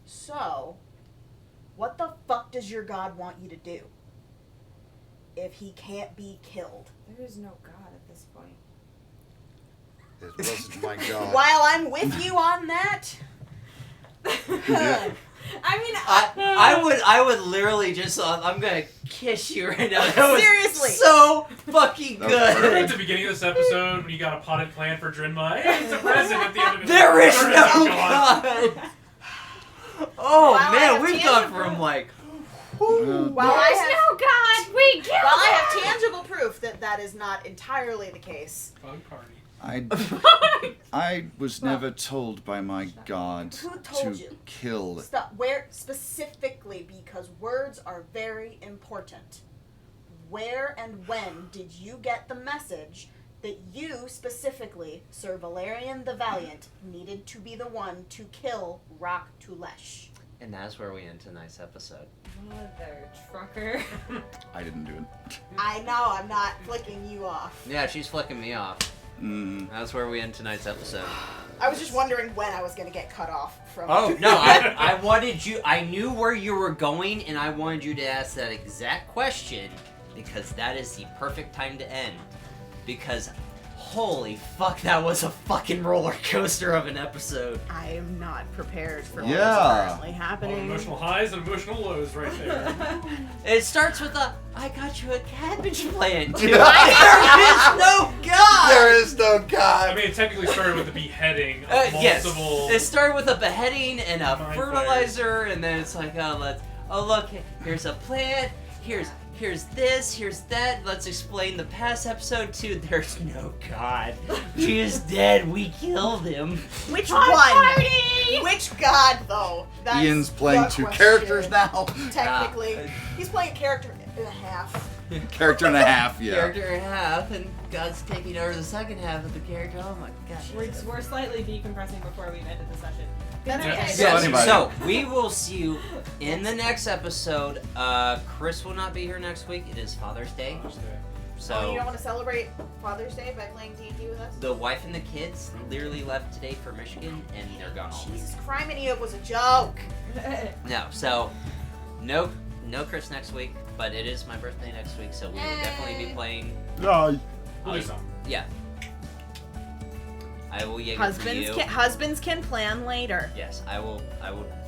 So, what the fuck does your god want you to do? If he can't be killed. There is no God at this point. It wasn't my god. While I'm with you on that, Yeah. I mean, I would literally just I'm gonna kiss you right now. That was Seriously. so fucking That was Remember at good. the beginning of this episode when you got a potted plant for Drinma? Hey, it's a present at the end of it. There is There no God. God. Oh While I man, have we've gone tangible- from like Well, while I there's have, no God. We killed while I him! have tangible proof that that is not entirely the case, Fun party. I was never told by my god Who told to you? kill. stop. Where specifically, because words are very important. Where and when did you get the message that you specifically, Sir Valerian the Valiant, needed to be the one to kill Rock Tulesh? And that's where we end tonight's episode. Mother trucker. I didn't do it. I know I'm not flicking you off. Yeah, she's flicking me off. That's where we end tonight's episode. I was just wondering when I was going to get cut off from. Oh no, I wanted you. I knew where you were going, and I wanted you to ask that exact question because that is the perfect time to end. Because holy fuck, that was a fucking roller coaster of an episode. I am not prepared for what Yeah. is currently All happening. emotional highs and emotional lows right there. It starts with a "I got you a cabbage plant." Dude. There is no God. There is no I god. mean, it technically started with the beheading of Yes, multiple. it started with a beheading and a Mind fertilizer, and then it's like, oh look, here's a plant, here's this, here's that. Let's explain the past episode too. There's no God. He is dead. We killed him. Which Fun one? party! Which god, though? That's Ian's playing the 2 question. characters now. Technically, Ah. he's playing a character and a half. Character and a half, yeah. Character and a half, and God's taking over the second half of the character. Oh my God. We're slightly decompressing before we've ended the session. That's Yeah. okay. So Yes, anybody- so we will see you in the next episode. Chris will not be here next week. It is Father's Day. So you don't want to celebrate Father's Day by playing D&D with us? the wife and the kids literally left today for Michigan, and they're gone all week. Jesus, criminy, it was a joke. No, so no Chris next week, but it is my birthday next week, so we will definitely be playing. We'll do something. Yeah. I will Jaeger for you. Husbands can plan later. Yes, I will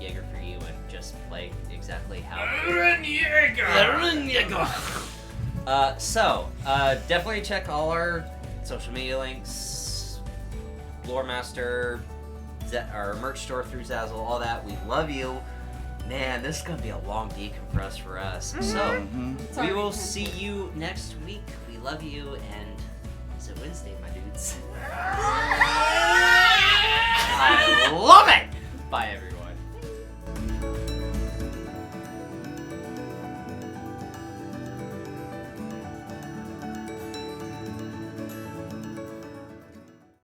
Jaeger for you and just play exactly how. So definitely check all our social media links, Loremaster, our merch store through Zazzle, all that. We love you. Man, this is gonna be a long decompress for us. So we will see you next week. We love you, and it's a Wednesday, my dudes. I love it. Bye, everyone.